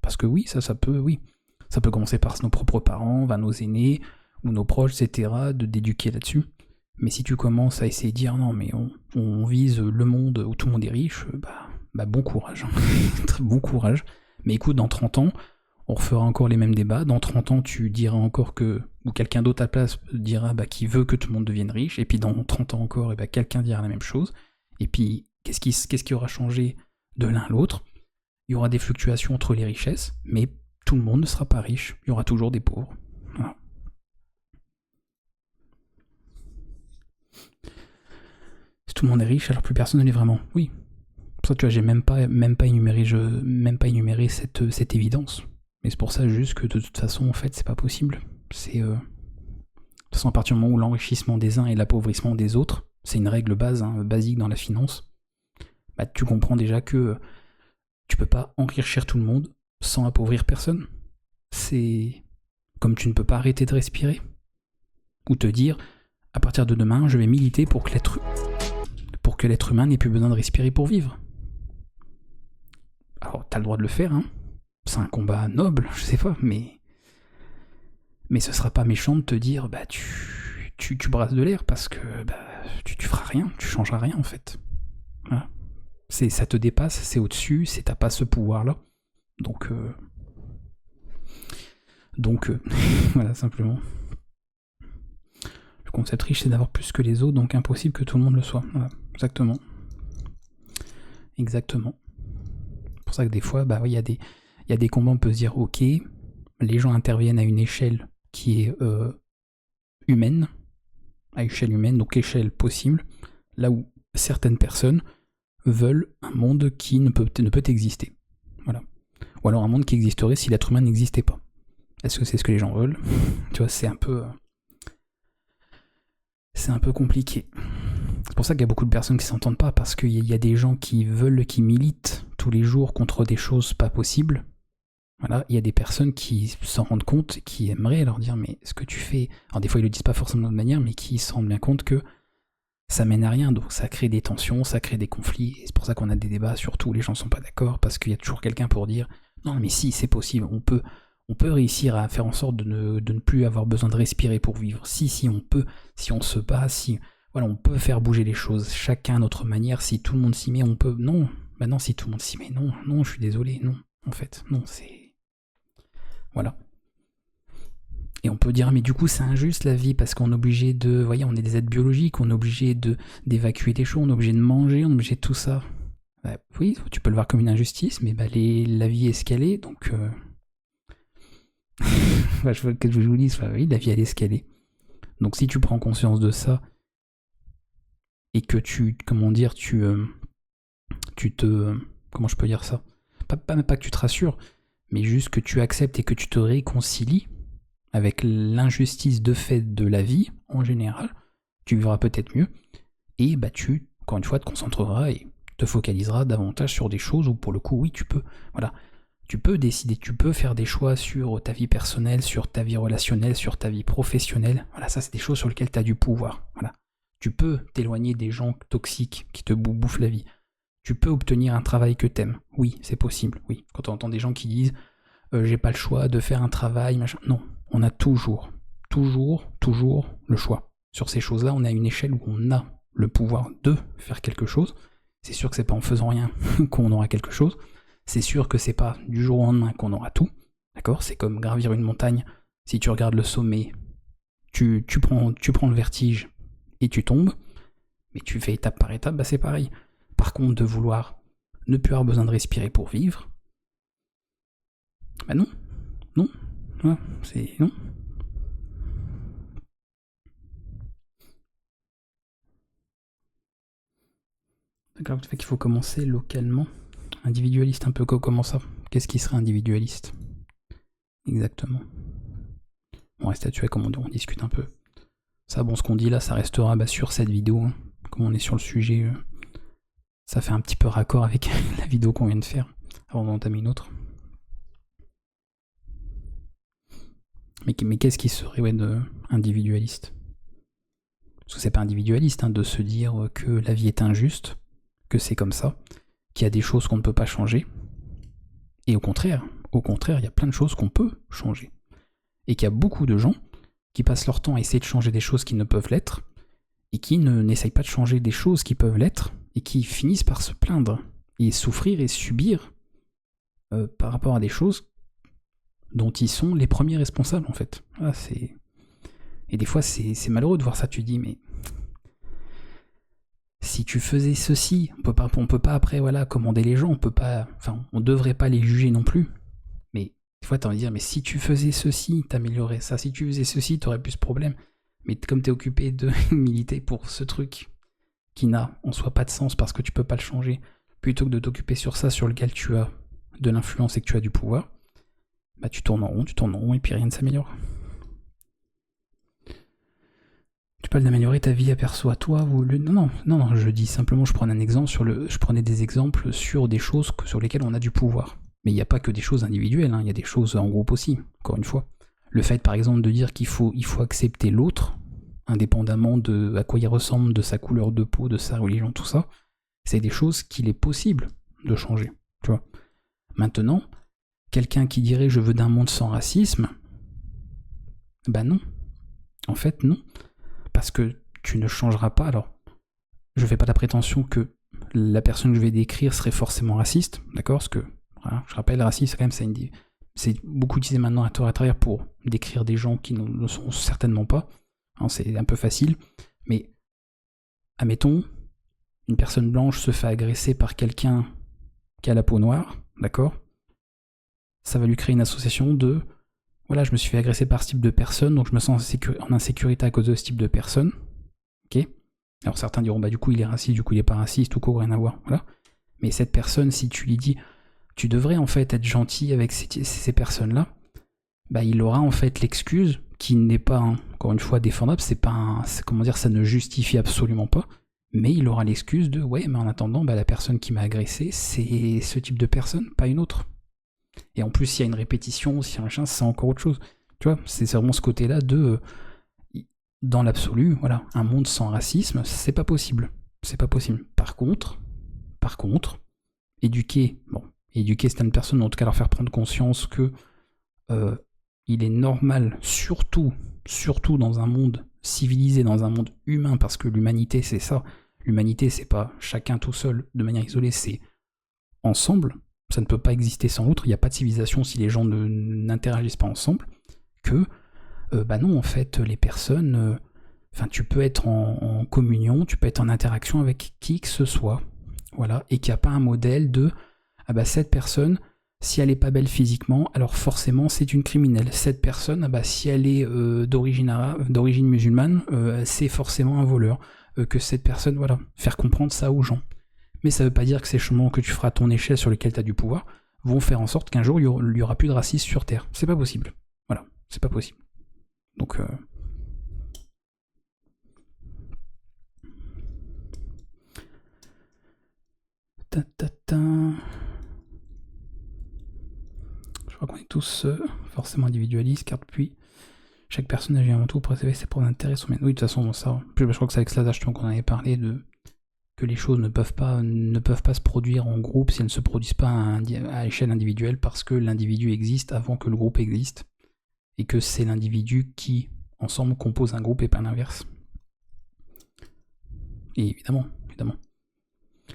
parce que oui, ça peut commencer par nos propres parents, nos aînés, ou nos proches, etc., d'éduquer là-dessus. Mais si tu commences à essayer de dire non, mais on vise le monde où tout le monde est riche, bon courage. Très bon courage. Mais écoute, dans 30 ans, on refera encore les mêmes débats. Dans 30 ans, tu diras encore ou quelqu'un d'autre à la place dira qu'il veut que tout le monde devienne riche. Et puis dans 30 ans encore, quelqu'un dira la même chose. Et puis, qu'est-ce qui aura changé de l'un à l'autre? Il y aura des fluctuations entre les richesses, mais tout le monde ne sera pas riche. Il y aura toujours des pauvres. Voilà. Si tout le monde est riche, alors plus personne ne l'est vraiment. Oui. Pour ça, tu vois, j'ai même pas énuméré cette évidence. Mais c'est pour ça juste que de toute façon, en fait, c'est pas possible. De toute façon, à partir du moment où l'enrichissement des uns et l'appauvrissement des autres, c'est une règle basique dans la finance, tu comprends déjà que tu peux pas enrichir tout le monde sans appauvrir personne. C'est comme tu ne peux pas arrêter de respirer. Ou te dire, à partir de demain, je vais militer pour que l'être humain n'ait plus besoin de respirer pour vivre. Alors, t'as le droit de le faire, hein. C'est un combat noble, je sais pas, mais ce sera pas méchant de te dire, tu brasses de l'air parce que tu feras rien, tu changeras rien en fait. Voilà. Ça te dépasse, c'est au-dessus, t'as pas ce pouvoir-là. Donc voilà, simplement. Le concept riche, c'est d'avoir plus que les autres, donc impossible que tout le monde le soit. Voilà, exactement. Exactement. C'est pour ça que des fois, il y a des combats, on peut se dire, ok, les gens interviennent à une échelle qui est humaine, à échelle humaine, donc échelle possible, là où certaines personnes veulent un monde qui ne peut exister. Voilà. Ou alors un monde qui existerait si l'être humain n'existait pas. Est-ce que c'est ce que les gens veulent? Tu vois, c'est un peu compliqué. C'est pour ça qu'il y a beaucoup de personnes qui s'entendent pas, parce qu'il y a des gens qui militent tous les jours contre des choses pas possibles. Voilà, il y a des personnes qui s'en rendent compte, qui aimeraient leur dire, mais ce que tu fais, alors des fois ils le disent pas forcément de manière, mais qui se rendent bien compte que ça mène à rien, donc ça crée des tensions, ça crée des conflits, et c'est pour ça qu'on a des débats, surtout les gens sont pas d'accord, parce qu'il y a toujours quelqu'un pour dire, non mais si, c'est possible, on peut réussir à faire en sorte de ne plus avoir besoin de respirer pour vivre, si on peut, si on se bat, voilà, on peut faire bouger les choses, chacun à notre manière, si tout le monde s'y met, on peut, non, maintenant si tout le monde s'y met, non, je suis désolé, non, en fait, non, c'est... Voilà. Et on peut dire, mais du coup c'est injuste la vie, parce qu'on est obligé de... Voyez, on est des êtres biologiques, on est obligé d'évacuer des choses, on est obligé de manger, on est obligé de tout ça. Oui, tu peux le voir comme une injustice, mais la vie est ce qu'elle est, donc... Enfin, je veux que je vous dise, enfin, oui, la vie elle est ce qu'elle est. Donc si tu prends conscience de ça et que tu, comment dire, tu te, comment je peux dire ça, même pas que tu te rassures, mais juste que tu acceptes et que tu te réconcilies avec l'injustice de fait de la vie en général, tu vivras peut-être mieux et bah tu, encore une fois, te concentreras et te focaliseras davantage sur des choses où pour le coup, oui, tu peux, voilà, tu peux décider, tu peux faire des choix sur ta vie personnelle, sur ta vie relationnelle, sur ta vie professionnelle. Voilà, ça c'est des choses sur lesquelles tu as du pouvoir. Voilà. Tu peux t'éloigner des gens toxiques qui te bouffent la vie. Tu peux obtenir un travail que t'aimes. Oui, c'est possible. Oui, quand on entend des gens qui disent j'ai pas le choix de faire un travail, machin. Non, on a toujours le choix. Sur ces choses-là, on est à une échelle où on a le pouvoir de faire quelque chose. C'est sûr que c'est pas en faisant rien qu'on aura quelque chose. C'est sûr que c'est pas du jour au lendemain qu'on aura tout. D'accord ? C'est comme gravir une montagne. Si tu regardes le sommet, tu prends le vertige et tu tombes, mais tu fais étape par étape, bah c'est pareil. Par contre, de vouloir ne plus avoir besoin de respirer pour vivre, bah non. Voilà, c'est non. D'accord, ça fait qu'il faut commencer localement. Individualiste un peu, comment ça ? Qu'est-ce qui serait individualiste ? Exactement. On reste là-dessus, comme on discute un peu. Ça, bon, ce qu'on dit là, ça restera sur cette vidéo. Hein. Comme on est sur le sujet, ça fait un petit peu raccord avec la vidéo qu'on vient de faire, avant d'en entamer une autre. Mais qu'est-ce qui serait individualiste ? Parce que c'est pas individualiste de se dire que la vie est injuste, que c'est comme ça, qu'il y a des choses qu'on ne peut pas changer. Et au contraire, il y a plein de choses qu'on peut changer. Et qu'il y a beaucoup de gens qui passent leur temps à essayer de changer des choses qui ne peuvent l'être, et qui n'essayent pas de changer des choses qui peuvent l'être, et qui finissent par se plaindre, et souffrir et subir par rapport à des choses dont ils sont les premiers responsables, en fait. Voilà, et des fois, c'est malheureux de voir ça, tu te dis, mais si tu faisais ceci, on peut pas après, voilà, commander les gens, on devrait pas les juger non plus, mais des fois, t'as envie de dire, mais si tu faisais ceci, t'améliorerais ça, si tu faisais ceci, t'aurais plus ce problème, mais comme t'es occupé de militer pour ce truc qui n'a en soi pas de sens parce que tu peux pas le changer, plutôt que de t'occuper sur ça, sur lequel tu as de l'influence et que tu as du pouvoir, bah tu tournes en rond, et puis rien ne s'améliore. Tu parles d'améliorer ta vie à perso à toi ou non, je dis simplement, je prenais des exemples sur des choses sur lesquelles on a du pouvoir. Mais il n'y a pas que des choses individuelles, il y a des choses en groupe aussi, encore une fois. Le fait par exemple de dire qu'il faut accepter l'autre, indépendamment de à quoi il ressemble, de sa couleur de peau, de sa religion, tout ça, c'est des choses qu'il est possible de changer, tu vois. Maintenant, quelqu'un qui dirait je veux d'un monde sans racisme, bah non. En fait, non. Parce que tu ne changeras pas. Alors, je fais pas la prétention que la personne que je vais décrire serait forcément raciste, d'accord ? Parce que, voilà, je rappelle, raciste, quand même, c'est beaucoup utilisé maintenant à travers pour décrire des gens qui ne le sont certainement pas. Hein, c'est un peu facile. Mais, admettons, une personne blanche se fait agresser par quelqu'un qui a la peau noire, d'accord ? Ça va lui créer une association de voilà, je me suis fait agresser par ce type de personne, donc je me sens en insécurité à cause de ce type de personne. Ok ? Alors certains diront, bah du coup il est raciste, du coup il est pas raciste, ou quoi, rien à voir, voilà. Mais cette personne, si tu lui dis, tu devrais en fait être gentil avec ces personnes-là, bah il aura en fait l'excuse, qui n'est pas, encore une fois, défendable, comment dire, ça ne justifie absolument pas, mais il aura l'excuse de, ouais, mais en attendant, bah la personne qui m'a agressé, c'est ce type de personne, pas une autre. Et en plus, s'il y a une répétition, s'il y a un machin, c'est encore autre chose. Tu vois, c'est vraiment ce côté-là de, dans l'absolu, voilà, un monde sans racisme, c'est pas possible. C'est pas possible. Par contre, éduquer certaines personnes, en tout cas leur faire prendre conscience que il est normal, surtout dans un monde civilisé, dans un monde humain, parce que l'humanité, c'est ça. L'humanité, c'est pas chacun tout seul, de manière isolée, c'est ensemble. Ça ne peut pas exister sans l'autre, il n'y a pas de civilisation si les gens n'interagissent pas ensemble, que, bah non, en fait, les personnes, tu peux être en communion, tu peux être en interaction avec qui que ce soit, voilà, et qu'il n'y a pas un modèle de, ah bah cette personne, Si elle est pas belle physiquement, alors forcément c'est une criminelle. Cette personne, si elle est d'origine arabe, d'origine musulmane, c'est forcément un voleur. Que cette personne, voilà, faire comprendre ça aux gens. Mais ça veut pas dire que ces chemins que tu feras à ton échelle sur lesquels tu as du pouvoir vont faire en sorte qu'un jour il y aura plus de racisme sur Terre. C'est pas possible. Voilà, c'est pas possible. Donc Je crois qu'on est tous forcément individualistes, car depuis chaque personne agit avant tout pour préserver ses propres intérêts. Oui, de toute façon, ça. Je crois que c'est avec Slash qu'on avait parlé de que les choses ne peuvent pas se produire en groupe si elles ne se produisent pas à échelle individuelle, parce que l'individu existe avant que le groupe existe, et que c'est l'individu qui, ensemble, compose un groupe et pas l'inverse. Et évidemment.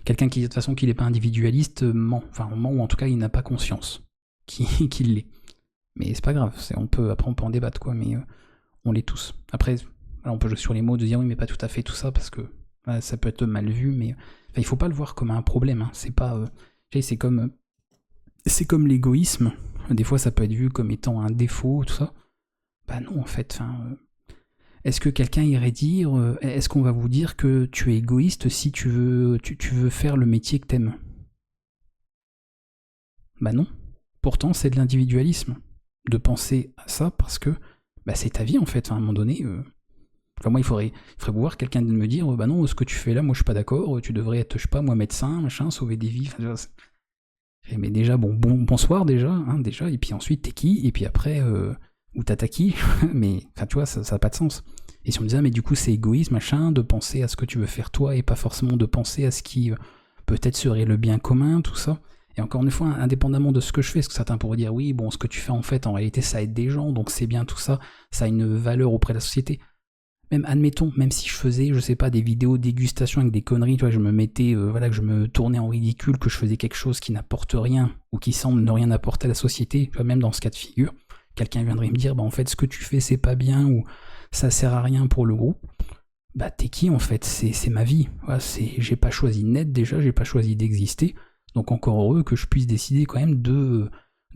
Quelqu'un qui dit de toute façon qu'il n'est pas individualiste ment, ou en tout cas il n'a pas conscience qu'il l'est. Mais c'est pas grave, après on peut en débattre, quoi, mais on l'est tous. Après, on peut jouer sur les mots de dire oui mais pas tout à fait tout ça, parce que ça peut être mal vu, mais il faut pas le voir comme un problème, hein. C'est pas... c'est comme l'égoïsme, des fois ça peut être vu comme étant un défaut, tout ça. Bah non, en fait, est-ce que quelqu'un irait dire, est-ce qu'on va vous dire que tu es égoïste si tu veux faire le métier que t'aimes? Bah non. Pourtant, c'est de l'individualisme de penser à ça, parce que c'est ta vie en fait. À un moment donné, moi il faudrait voir quelqu'un me dire bah non, ce que tu fais là, moi je suis pas d'accord, tu devrais être, je sais pas moi, médecin, machin, sauver des vies. Mais déjà, bonsoir déjà, hein, et puis ensuite t'es qui, et puis après, ou t'as qui, mais tu vois, ça n'a pas de sens. Et si on me disait mais du coup c'est égoïste, machin, de penser à ce que tu veux faire toi, et pas forcément de penser à ce qui peut-être serait le bien commun, tout ça. Et encore une fois, indépendamment de ce que je fais, parce que certains pourraient dire oui, bon, ce que tu fais en fait, en réalité, ça aide des gens, donc c'est bien tout ça, ça a une valeur auprès de la société. Même, admettons, même si je faisais, je sais pas, des vidéos dégustation avec des conneries, tu vois, je me mettais, que je me tournais en ridicule, que je faisais quelque chose qui n'apporte rien, ou qui semble ne rien apporter à la société, tu vois, même dans ce cas de figure, quelqu'un viendrait me dire, en fait, ce que tu fais, c'est pas bien, ou ça sert à rien pour le groupe. T'es qui, en fait? C'est ma vie. Voilà, j'ai pas choisi de naître, déjà, j'ai pas choisi d'exister. Donc encore heureux que je puisse décider quand même de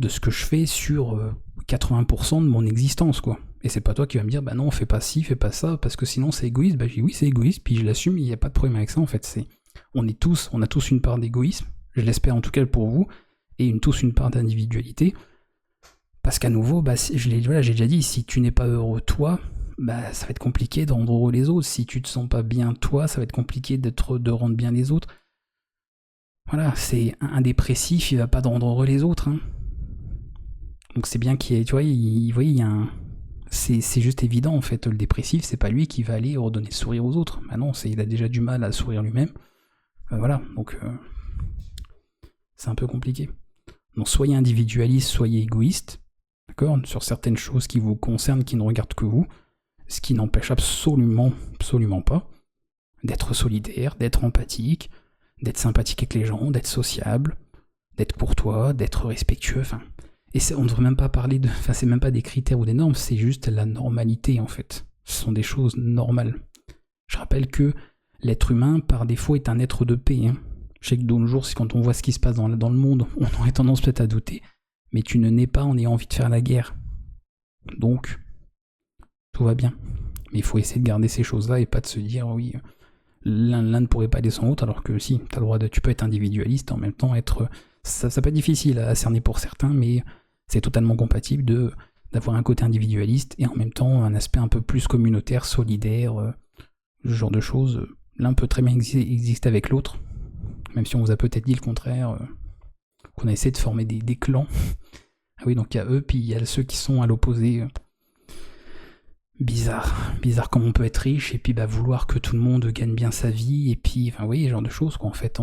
ce que je fais sur 80% de mon existence, quoi. Et c'est pas toi qui vas me dire, non, fais pas ci, fais pas ça, parce que sinon c'est égoïste. Je dis oui, c'est égoïste, puis je l'assume, il n'y a pas de problème avec ça, en fait. On a tous une part d'égoïsme, je l'espère en tout cas pour vous, et tous une part d'individualité. Parce qu'à nouveau, j'ai déjà dit, si tu n'es pas heureux toi, ça va être compliqué de rendre heureux les autres. Si tu te sens pas bien toi, ça va être compliqué de rendre bien les autres. Voilà, c'est un dépressif, il va pas rendre heureux les autres, hein. Donc c'est bien qu'il y ait, tu vois, il y a un... C'est juste évident, en fait, le dépressif, c'est pas lui qui va aller redonner le sourire aux autres. Non, il a déjà du mal à sourire lui-même. Voilà, donc c'est un peu compliqué. Donc soyez individualiste, soyez égoïste, d'accord, sur certaines choses qui vous concernent, qui ne regardent que vous, ce qui n'empêche absolument pas d'être solidaire, d'être empathique, d'être sympathique avec les gens, d'être sociable, d'être courtois, d'être respectueux, et on ne devrait même pas parler de... c'est même pas des critères ou des normes, c'est juste la normalité, en fait. Ce sont des choses normales. Je rappelle que l'être humain, par défaut, est un être de paix, hein. Je sais que de nos jours, quand on voit ce qui se passe dans le monde, on aurait tendance peut-être à douter, mais tu ne nais pas en ayant envie de faire la guerre. Donc, tout va bien. Mais il faut essayer de garder ces choses-là et pas de se dire, oui... L'un ne pourrait pas aller sans l'autre, alors que si, t'as le droit tu peux être individualiste, en même temps être... Ça peut être difficile à cerner pour certains, mais c'est totalement compatible d'avoir un côté individualiste et en même temps un aspect un peu plus communautaire, solidaire, ce genre de choses. L'un peut très bien exister avec l'autre, même si on vous a peut-être dit le contraire, qu'on a essayé de former des clans. Ah oui, donc il y a eux, puis il y a ceux qui sont à l'opposé. Bizarre comme on peut être riche et puis vouloir que tout le monde gagne bien sa vie, et puis vous voyez, ce genre de choses, quoi. En fait,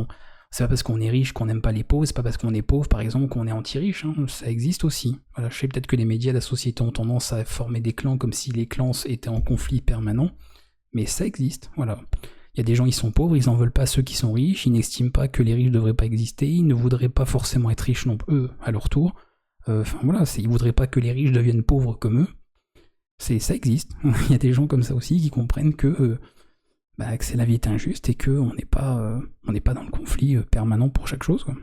c'est pas parce qu'on est riche qu'on n'aime pas les pauvres, c'est pas parce qu'on est pauvre par exemple qu'on est anti-riche, hein. Ça existe aussi. Voilà, je sais peut-être que les médias, la société ont tendance à former des clans comme si les clans étaient en conflit permanent, mais ça existe, voilà. Il y a des gens, ils sont pauvres, ils en veulent pas à ceux qui sont riches, ils n'estiment pas que les riches devraient pas exister, ils ne voudraient pas forcément être riches non eux à leur tour. Ils voudraient pas que les riches deviennent pauvres comme eux. Ça existe. Il y a des gens comme ça aussi qui comprennent que la vie est injuste et qu'on n'est pas dans le conflit permanent pour chaque chose, quoi.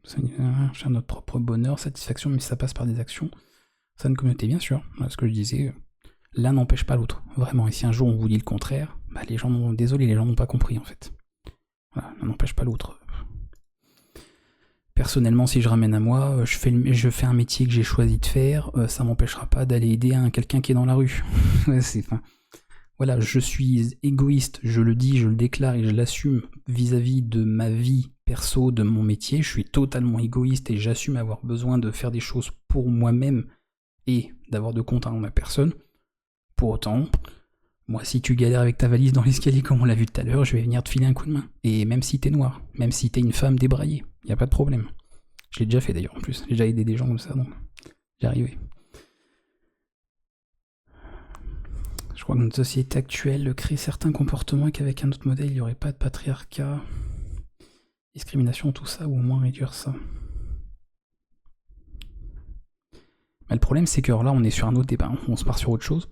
Chercher notre propre bonheur, satisfaction, mais ça passe par des actions. Ça, une communauté, bien sûr. Voilà ce que je disais. L'un n'empêche pas l'autre. Vraiment. Et si un jour on vous dit le contraire, bah les gens n'ont... Désolé, les gens n'ont pas compris en fait. Voilà, l'un n'empêche pas l'autre. Personnellement, si je ramène à moi, je fais un métier que j'ai choisi de faire, ça m'empêchera pas d'aller aider quelqu'un qui est dans la rue. Voilà, je suis égoïste, je le dis, je le déclare et je l'assume vis-à-vis de ma vie perso, de mon métier. Je suis totalement égoïste et j'assume avoir besoin de faire des choses pour moi-même et d'avoir de compte à ma personne. Pour autant, moi, si tu galères avec ta valise dans l'escalier comme on l'a vu tout à l'heure, je vais venir te filer un coup de main. Et même si t'es noir, même si t'es une femme débraillée, y a pas de problème. Je l'ai déjà fait d'ailleurs en plus, j'ai déjà aidé des gens comme ça, donc j'y arrivé. Je crois que notre société actuelle crée certains comportements et qu'avec un autre modèle, il n'y aurait pas de patriarcat, discrimination, tout ça, ou au moins réduire ça. Mais le problème, c'est que alors là, on est sur un autre débat, on se part sur autre chose.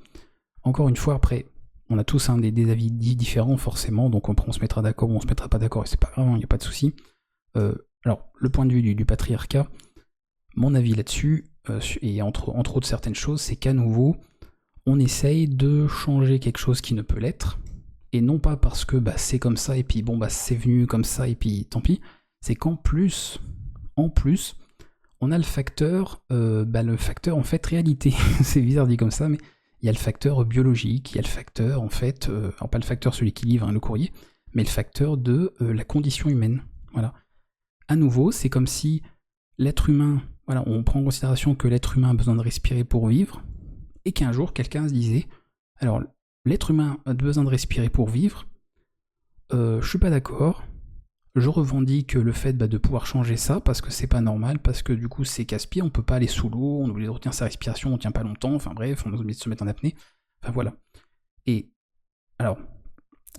Encore une fois, après, on a tous des avis différents, forcément, donc on se mettra d'accord ou on se mettra pas d'accord, et c'est pas grave, il n'y a pas de souci. Alors, le point de vue du patriarcat, mon avis là-dessus, et entre autres certaines choses, c'est qu'à nouveau, on essaye de changer quelque chose qui ne peut l'être, et non pas parce que c'est comme ça, et puis bon, c'est venu comme ça, et puis tant pis, c'est qu'en plus, on a le facteur en fait réalité. C'est bizarre dit comme ça, mais il y a le facteur biologique, il y a le facteur en fait, alors pas le facteur celui qui livre le courrier, mais le facteur de la condition humaine. Voilà. À nouveau, c'est comme si l'être humain, voilà, on prend en considération que l'être humain a besoin de respirer pour vivre, et qu'un jour quelqu'un se disait, alors l'être humain a besoin de respirer pour vivre, je suis pas d'accord. Je revendique le fait de pouvoir changer ça, parce que c'est pas normal, parce que du coup c'est casse-pied, on peut pas aller sous l'eau, on oublie de retenir sa respiration, on tient pas longtemps, enfin bref, on oublie de se mettre en apnée, enfin voilà. Et alors,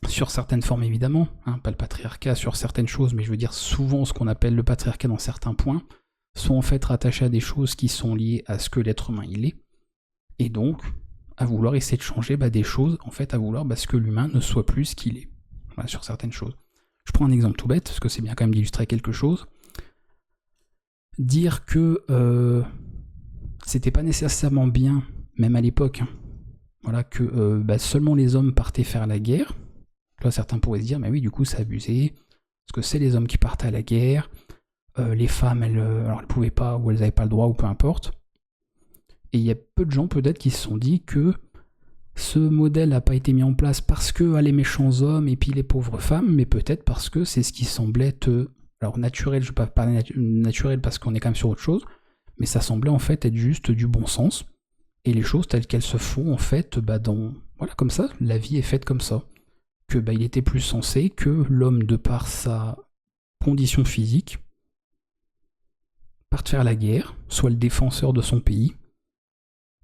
sur certaines formes évidemment, pas le patriarcat sur certaines choses, mais je veux dire souvent ce qu'on appelle le patriarcat dans certains points, sont en fait rattachés à des choses qui sont liées à ce que l'être humain il est, et donc à vouloir essayer de changer des choses, en fait à vouloir ce que l'humain ne soit plus ce qu'il est, voilà, sur certaines choses. Je prends un exemple tout bête, parce que c'est bien quand même d'illustrer quelque chose. Dire que c'était pas nécessairement bien, même à l'époque, voilà, que seulement les hommes partaient faire la guerre. Là, certains pourraient se dire, mais oui, du coup, c'est abusé, parce que c'est les hommes qui partaient à la guerre, les femmes, elles pouvaient pas, ou elles n'avaient pas le droit, ou peu importe. Et il y a peu de gens, peut-être, qui se sont dit que ce modèle n'a pas été mis en place parce que les méchants hommes et puis les pauvres femmes, mais peut-être parce que c'est ce qui semblait être, alors naturel, je ne vais pas parler naturel parce qu'on est quand même sur autre chose, mais ça semblait en fait être juste du bon sens, et les choses telles qu'elles se font en fait, voilà, comme ça, la vie est faite comme ça, que il était plus sensé que l'homme, de par sa condition physique, parte faire la guerre, soit le défenseur de son pays,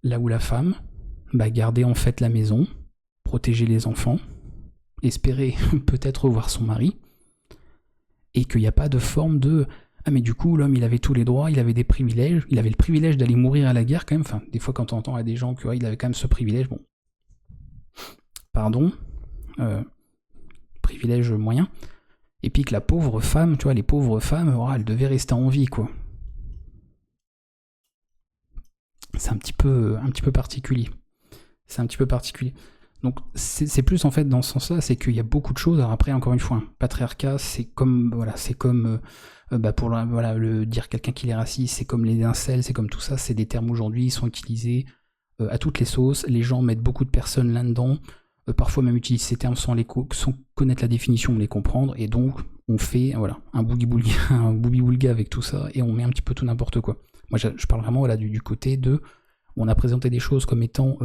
là où la femme, garder en fait la maison, protéger les enfants, espérer peut-être revoir son mari, et qu'il n'y a pas de forme de « Ah mais du coup l'homme il avait tous les droits, il avait des privilèges, il avait le privilège d'aller mourir à la guerre quand même », enfin des fois quand on entend à des gens qu'il avait quand même ce privilège, bon, pardon, privilège moyen, et puis que la pauvre femme, tu vois, les pauvres femmes, elles devaient rester en vie, quoi. C'est un petit peu particulier. C'est un petit peu particulier. Donc c'est plus en fait dans ce sens-là, c'est qu'il y a beaucoup de choses. Alors après, encore une fois, patriarcat, c'est comme pour le dire quelqu'un qui est raciste, c'est comme les incels, c'est comme tout ça, c'est des termes aujourd'hui, ils sont utilisés à toutes les sauces. Les gens mettent beaucoup de personnes là-dedans, parfois même utilisent ces termes sans connaître la définition, mais les comprendre, et donc on fait un boogie-boulga avec tout ça, et on met un petit peu tout n'importe quoi. Moi je parle vraiment du côté de, on a présenté des choses comme étant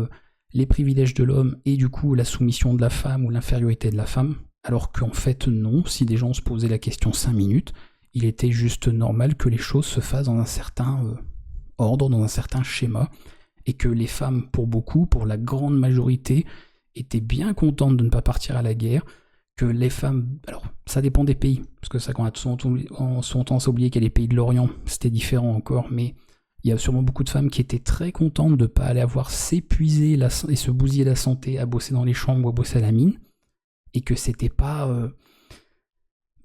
les privilèges de l'homme et du coup la soumission de la femme ou l'infériorité de la femme, alors qu'en fait non, si des gens se posaient la question 5 minutes, il était juste normal que les choses se fassent dans un certain ordre, dans un certain schéma, et que les femmes, pour la grande majorité, étaient bien contentes de ne pas partir à la guerre, que les femmes, alors ça dépend des pays, parce que ça, quand on a souvent tendance à oublier qu'il y a les pays de l'Orient, c'était différent encore, mais il y a sûrement beaucoup de femmes qui étaient très contentes de ne pas aller avoir s'épuiser et se bousiller la santé à bosser dans les champs ou à bosser à la mine, et que c'était pas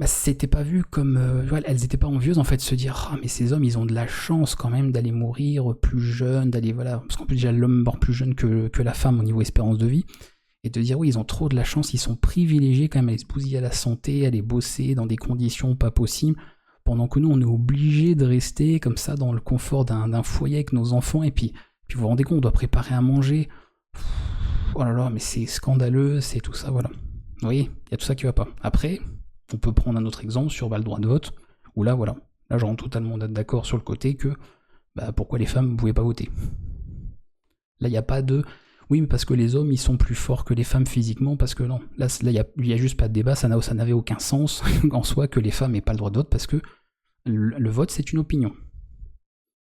c'était pas vu comme... voilà, elles étaient pas envieuses en fait de se dire « Ah mais ces hommes ils ont de la chance quand même d'aller mourir plus jeunes, d'aller... » voilà, parce qu'en plus déjà l'homme meurt plus jeune que la femme au niveau espérance de vie. Et de dire oui ils ont trop de la chance, ils sont privilégiés quand même à aller se bousiller à la santé, à aller bosser dans des conditions pas possibles, pendant que nous on est obligés de rester comme ça dans le confort d'un foyer avec nos enfants, et puis vous vous rendez compte, on doit préparer à manger. Oh là là, mais c'est scandaleux, c'est tout ça, voilà. Vous voyez, il y a tout ça qui va pas. Après, on peut prendre un autre exemple sur le droit de vote, où là, voilà, là je rentre totalement d'accord sur le côté que, pourquoi les femmes ne pouvaient pas voter. Là, il n'y a pas de... Oui, mais parce que les hommes, ils sont plus forts que les femmes physiquement, parce que non. Là, il y a juste pas de débat, ça n'avait aucun sens en soi que les femmes n'aient pas le droit de vote, parce que le vote, c'est une opinion.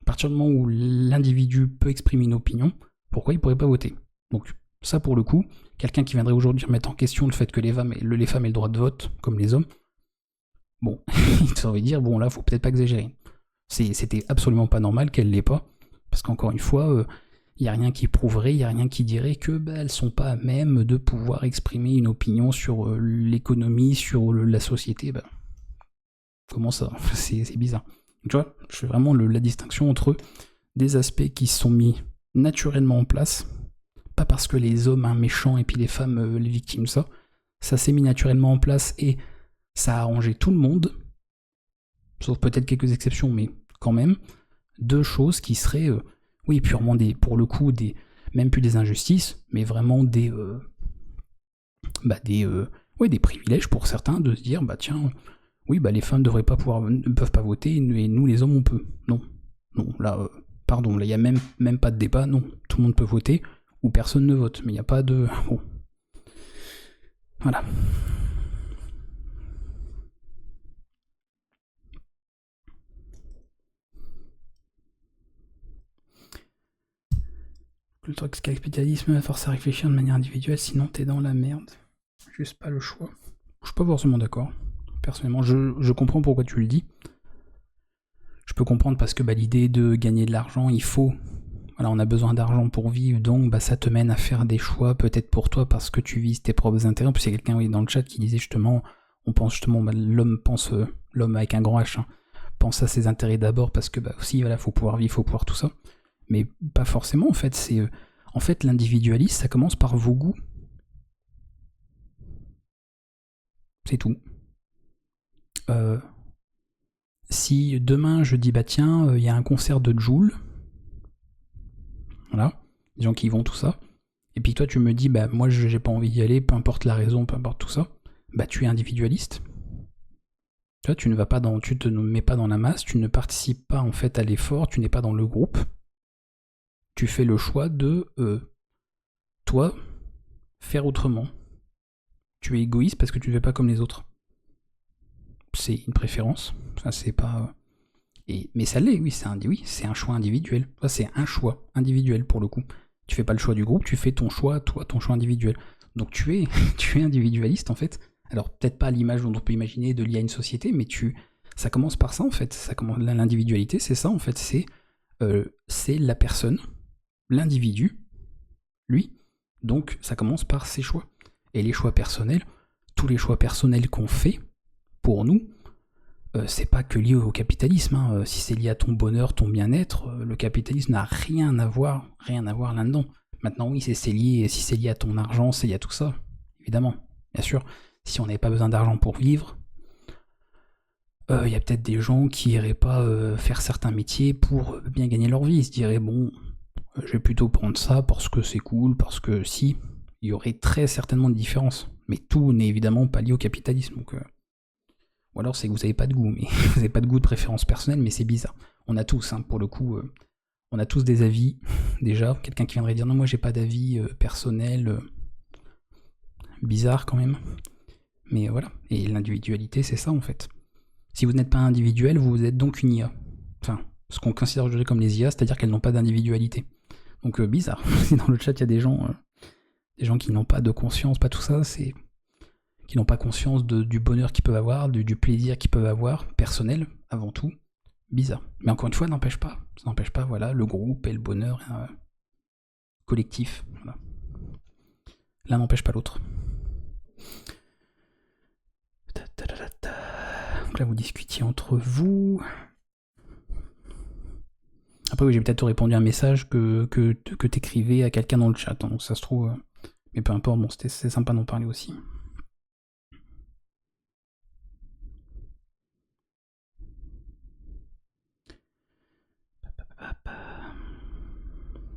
À partir du moment où l'individu peut exprimer une opinion, pourquoi il ne pourrait pas voter? Donc ça, pour le coup, quelqu'un qui viendrait aujourd'hui remettre en question le fait que les femmes aient le droit de vote, comme les hommes, bon, il saurait dire, bon là, faut peut-être pas exagérer. C'était absolument pas normal qu'elle l'ait pas, parce qu'encore une fois... il n'y a rien qui prouverait, il n'y a rien qui dirait que elles sont pas à même de pouvoir exprimer une opinion sur l'économie, sur la société. Comment ça? C'est bizarre. Donc, tu vois, je fais vraiment la distinction entre des aspects qui sont mis naturellement en place, pas parce que les hommes méchants et puis les femmes les victimes, ça s'est mis naturellement en place et ça a arrangé tout le monde, sauf peut-être quelques exceptions, mais quand même, deux choses qui seraient... oui, purement pour le coup, même plus des injustices, mais vraiment des privilèges pour certains de se dire, tiens, oui, les femmes ne peuvent pas voter, et nous, les hommes, on peut. Non, là, pardon, là, il n'y a même pas de débat, non, tout le monde peut voter, ou personne ne vote, mais il n'y a pas de... Bon. Voilà. Le truc, capitalisme force à réfléchir de manière individuelle, sinon t'es dans la merde. Juste pas le choix. Je suis pas forcément d'accord. Personnellement, je comprends pourquoi tu le dis. Je peux comprendre parce que l'idée de gagner de l'argent, il faut... Voilà, on a besoin d'argent pour vivre, donc ça te mène à faire des choix, peut-être pour toi, parce que tu vises tes propres intérêts. En plus, il y a quelqu'un dans le chat qui disait justement, on pense justement, l'homme avec un grand H, pense à ses intérêts d'abord, parce que aussi, voilà, faut pouvoir vivre, faut pouvoir tout ça. Mais pas forcément, en fait, l'individualisme, ça commence par vos goûts. C'est tout. Si demain je dis tiens, il y a un concert de Jul, voilà, des gens qui vont tout ça, et puis toi tu me dis moi j'ai pas envie d'y aller, peu importe la raison, peu importe tout ça, tu es individualiste. Toi tu te mets pas dans la masse, tu ne participes pas en fait à l'effort, tu n'es pas dans le groupe. Tu fais le choix de, toi, faire autrement. Tu es égoïste parce que tu ne fais pas comme les autres. C'est une préférence. Ça, c'est pas... mais ça l'est, oui, c'est un choix individuel. Ça, c'est un choix individuel, pour le coup. Tu fais pas le choix du groupe, tu fais ton choix, toi, ton choix individuel. Donc tu es individualiste, en fait. Alors, peut-être pas à l'image dont on peut imaginer de lier à une société, mais ça commence par ça, en fait. L'individualité, c'est ça, en fait. C'est la personne... l'individu, lui, donc ça commence par ses choix. Et les choix personnels, tous les choix personnels qu'on fait, pour nous, c'est pas que lié au capitalisme. Si c'est lié à ton bonheur, ton bien-être, le capitalisme n'a rien à voir là-dedans. Maintenant, oui, si c'est lié à ton argent, c'est lié à tout ça, évidemment, bien sûr. Si on n'avait pas besoin d'argent pour vivre, il y a peut-être des gens qui iraient pas faire certains métiers pour bien gagner leur vie. Ils se diraient, bon... je vais plutôt prendre ça parce que c'est cool, parce que si, il y aurait très certainement des différences. Mais tout n'est évidemment pas lié au capitalisme. Donc, ou alors c'est que vous n'avez pas de goût, mais vous n'avez pas de goût de préférence personnelle, mais c'est bizarre. On a tous, pour le coup, on a tous des avis, déjà. Quelqu'un qui viendrait dire non, moi j'ai pas d'avis personnel. Bizarre quand même. Mais voilà. Et l'individualité, c'est ça en fait. Si vous n'êtes pas individuel, vous êtes donc une IA. Enfin, ce qu'on considère aujourd'hui comme les IA, c'est-à-dire qu'elles n'ont pas d'individualité. Donc bizarre. Dans le chat, il y a des gens qui n'ont pas de conscience, pas tout ça, qui n'ont pas conscience du bonheur qu'ils peuvent avoir, du plaisir qu'ils peuvent avoir, personnel, avant tout. Bizarre. Mais encore une fois, ça n'empêche pas, voilà, le groupe et le bonheur collectif. Voilà. L'un n'empêche pas l'autre. Donc là, vous discutiez entre vous. Après, oui, j'ai peut-être répondu à un message que t'écrivais à quelqu'un dans le chat, hein, donc ça se trouve... Mais peu importe, bon, c'est sympa d'en parler aussi.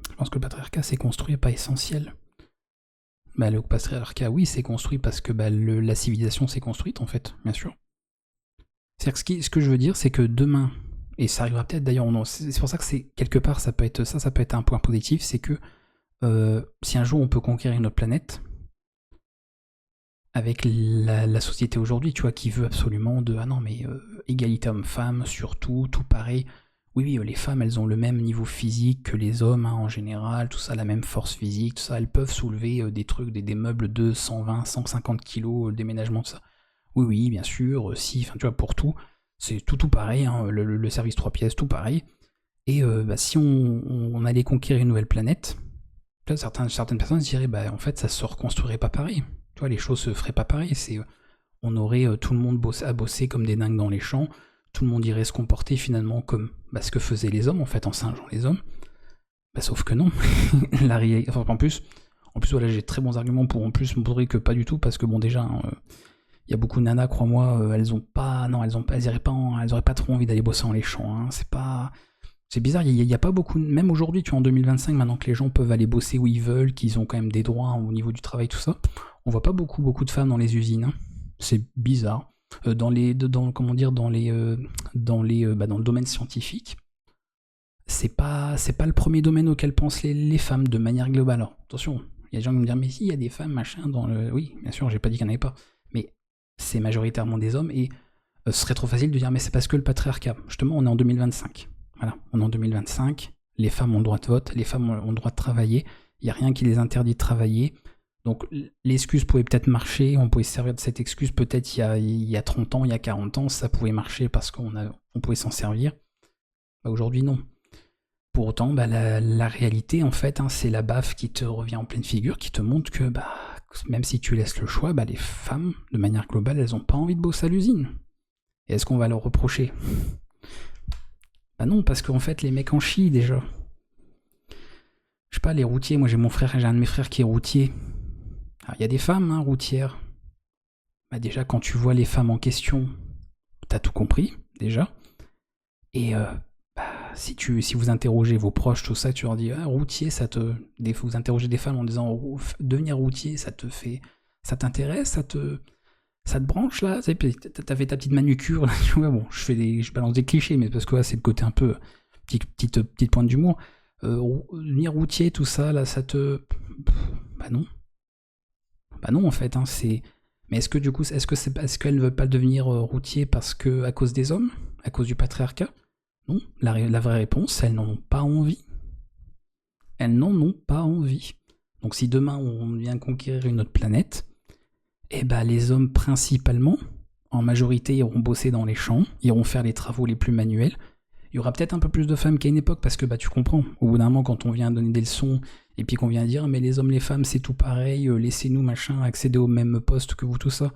Je pense que le patriarcat s'est construit, pas essentiel. Bah, le patriarcat, oui, c'est construit parce que bah, la civilisation s'est construite, en fait, bien sûr. C'est-à-dire que ce que je veux dire, c'est que demain, et ça arrivera peut-être d'ailleurs, c'est pour ça que c'est quelque part, ça peut être un point positif, c'est que si un jour on peut conquérir une autre planète, avec la société aujourd'hui, tu vois, qui veut absolument ah non, mais égalité homme-femme, surtout, tout pareil. Oui, les femmes, elles ont le même niveau physique que les hommes, hein, en général, tout ça, la même force physique, tout ça, elles peuvent soulever des trucs, des meubles de 120, 150 kilos, le déménagement, tout ça. Oui, bien sûr, si, enfin, tu vois, pour tout, c'est tout pareil, hein, le service 3 pièces, tout pareil. Et bah, si on allait conquérir une nouvelle planète, certaines personnes se diraient, bah, en fait, ça se reconstruirait pas pareil. Tu vois, les choses se feraient pas pareil. On aurait tout le monde à bosser comme des dingues dans les champs, tout le monde irait se comporter finalement comme ce que faisaient les hommes, en fait, en singeant les hommes. Bah, sauf que non. Enfin, en plus, voilà, j'ai de très bons arguments pour en plus montrer que pas du tout, parce que bon, déjà, y a beaucoup de nanas, crois-moi, elles auraient pas trop envie d'aller bosser dans les champs. Hein. C'est bizarre, il y a pas beaucoup, même aujourd'hui, tu vois, en 2025, maintenant que les gens peuvent aller bosser où ils veulent, qu'ils ont quand même des droits au niveau du travail, tout ça, on voit pas beaucoup de femmes dans les usines. Hein. C'est bizarre. Dans le domaine scientifique, c'est pas le premier domaine auquel pensent les femmes de manière globale. Alors, attention, il y a des gens qui me disent, mais si, il y a des femmes, machin, dans le... Oui, bien sûr, j'ai pas dit qu'il n'y en avait pas, mais c'est majoritairement des hommes, et ce serait trop facile de dire, mais c'est parce que le patriarcat. Justement, on est en 2025. Voilà, on est en 2025, les femmes ont le droit de vote, les femmes ont le droit de travailler, il n'y a rien qui les interdit de travailler. Donc l'excuse pouvait peut-être marcher, on pouvait se servir de cette excuse peut-être il y a 30 ans, il y a 40 ans, ça pouvait marcher parce qu'on pouvait s'en servir. Bah, aujourd'hui, non. Pour autant, bah, la réalité, en fait, hein, c'est la baffe qui te revient en pleine figure, qui te montre que bah, même si tu laisses le choix, bah, les femmes, de manière globale, elles n'ont pas envie de bosser à l'usine. Et est-ce qu'on va leur reprocher ? Bah non, parce qu'en fait, les mecs en chient déjà. Je sais pas, les routiers, moi j'ai un de mes frères qui est routier. Alors il y a des femmes, hein, routières. Bah déjà, quand tu vois les femmes en question, t'as tout compris, déjà. Et si vous interrogez vos proches, tout ça, tu leur dis, routier, vous interrogez des femmes en disant, devenir routier, ça t'intéresse, ça te branche là, t'as fait ta petite manucure, là, tu vois, bon, je balance des clichés, mais parce que là, c'est le côté un peu petite pointe d'humour. Devenir routier, tout ça, là, ça te... Bah non. Bah non, en fait, hein, c'est... Mais est-ce que du coup, est-ce qu'elle ne veut pas devenir routier à cause des hommes, à cause du patriarcat? Non, la vraie réponse, elles n'en ont pas envie. Elles n'en ont pas envie. Donc si demain on vient conquérir une autre planète, eh ben les hommes principalement, en majorité, iront bosser dans les champs, iront faire les travaux les plus manuels. Il y aura peut-être un peu plus de femmes qu'à une époque, parce que bah tu comprends, au bout d'un moment, quand on vient donner des leçons, et puis qu'on vient dire, mais les hommes, les femmes, c'est tout pareil, laissez-nous, machin, accéder au même poste que vous, tout ça.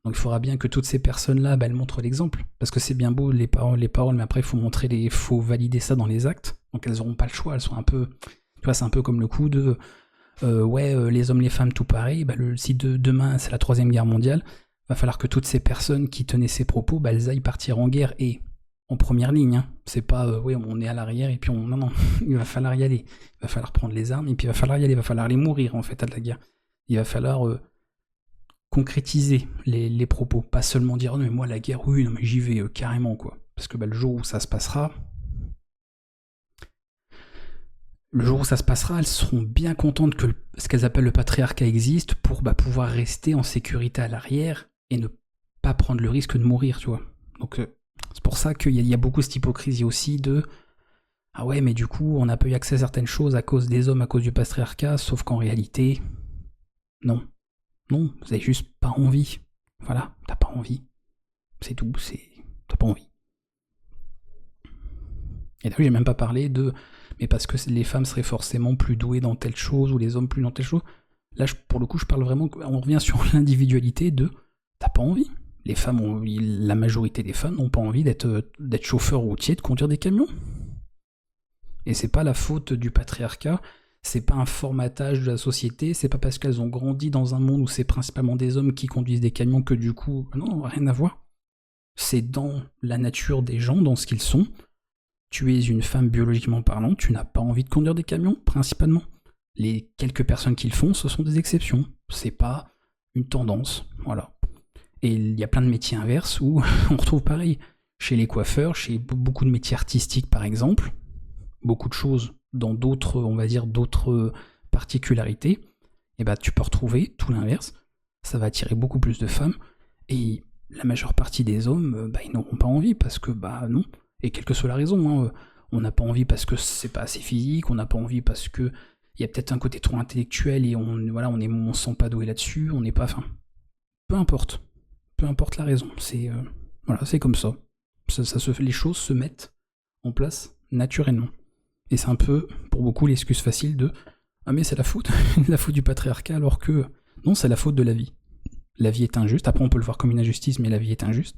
Donc il faudra bien que toutes ces personnes-là, bah, elles montrent l'exemple, parce que c'est bien beau les paroles, mais après, il faut valider ça dans les actes, donc elles n'auront pas le choix, elles sont un peu... Tu vois, c'est un peu comme le coup de... les hommes, les femmes, tout pareil, bah, si demain, c'est la 3e guerre mondiale, va falloir que toutes ces personnes qui tenaient ces propos, bah, elles aillent partir en guerre, et... en première ligne, hein. C'est pas on est à l'arrière et puis non, il va falloir y aller, il va falloir prendre les armes et puis il va falloir y aller, il va falloir aller mourir en fait à de la guerre. Il va falloir concrétiser les propos, pas seulement dire non mais moi la guerre, oui non mais j'y vais carrément quoi, parce que bah, le jour où ça se passera, elles seront bien contentes que ce qu'elles appellent le patriarcat existe pour pouvoir rester en sécurité à l'arrière et ne pas prendre le risque de mourir, tu vois. Donc c'est pour ça qu'il y a beaucoup cette hypocrisie aussi de « Ah ouais, mais du coup, on n'a pas eu accès à certaines choses à cause des hommes, à cause du patriarcat, sauf qu'en réalité, non. Non, vous avez juste pas envie. Voilà, t'as pas envie. C'est tout, t'as pas envie. » Et là, j'ai même pas parlé de « Mais parce que les femmes seraient forcément plus douées dans telle chose, ou les hommes plus dans telle chose. » Là, pour le coup, je parle vraiment, on revient sur l'individualité de « T'as pas envie. Les femmes la majorité des femmes n'ont pas envie d'être chauffeur routier, de conduire des camions. Et c'est pas la faute du patriarcat, c'est pas un formatage de la société, c'est pas parce qu'elles ont grandi dans un monde où c'est principalement des hommes qui conduisent des camions que du coup, non, rien à voir. C'est dans la nature des gens, dans ce qu'ils sont. Tu es une femme biologiquement parlant, tu n'as pas envie de conduire des camions, principalement. Les quelques personnes qui le font, ce sont des exceptions. C'est pas une tendance, voilà. Et il y a plein de métiers inverses où on retrouve pareil. Chez les coiffeurs, chez beaucoup de métiers artistiques par exemple, beaucoup de choses dans d'autres, on va dire, d'autres particularités, et bah tu peux retrouver tout l'inverse. Ça va attirer beaucoup plus de femmes, et la majeure partie des hommes, ils n'auront pas envie parce que, non. Et quelle que soit la raison, hein, on n'a pas envie parce que c'est pas assez physique, on n'a pas envie parce que il y a peut-être un côté trop intellectuel et on sent pas doué là-dessus, on n'est pas, peu importe la raison, c'est comme ça. Les choses se mettent en place naturellement. Et c'est un peu, pour beaucoup, l'excuse facile de « Ah mais c'est la faute du patriarcat », alors que non, c'est la faute de la vie. La vie est injuste, après on peut le voir comme une injustice, mais la vie est injuste.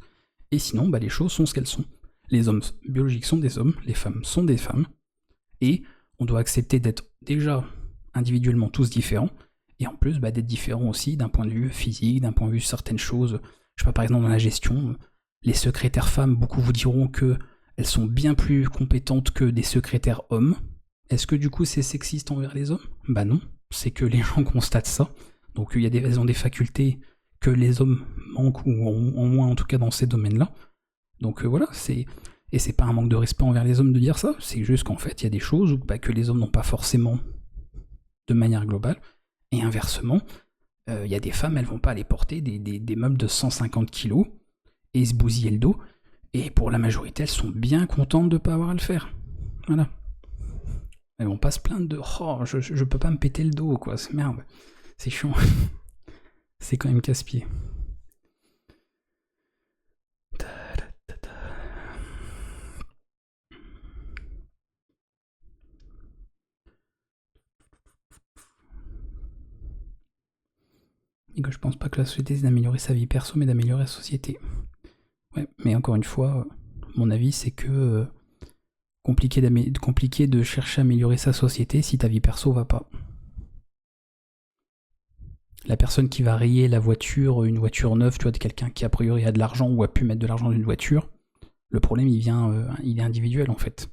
Et sinon, les choses sont ce qu'elles sont. Les hommes biologiques sont des hommes, les femmes sont des femmes, et on doit accepter d'être déjà individuellement tous différents, et en plus d'être différents aussi d'un point de vue physique, d'un point de vue certaines choses. Je sais pas, par exemple dans la gestion, les secrétaires femmes, beaucoup vous diront que elles sont bien plus compétentes que des secrétaires hommes. Est-ce que du coup c'est sexiste envers les hommes ? Bah non, c'est que les gens constatent ça. Donc elles ont des facultés que les hommes manquent, ou en moins en tout cas dans ces domaines-là. Donc voilà, et c'est pas un manque de respect envers les hommes de dire ça, c'est juste qu'en fait il y a des choses que les hommes n'ont pas forcément de manière globale, et inversement, il y a des femmes, elles vont pas aller porter des meubles de 150 kilos et se bousiller le dos, et pour la majorité, elles sont bien contentes de pas avoir à le faire. Voilà. Elles vont pas se plaindre de « Oh, je peux pas me péter le dos, quoi, c'est merde, c'est chiant. » C'est quand même casse-pied. Et que je pense pas que la société c'est d'améliorer sa vie perso, mais d'améliorer la société. Ouais, mais encore une fois, mon avis c'est que compliqué de chercher à améliorer sa société si ta vie perso va pas. La personne qui va rayer une voiture neuve, tu vois, de quelqu'un qui a priori a de l'argent ou a pu mettre de l'argent dans une voiture, le problème il est individuel en fait.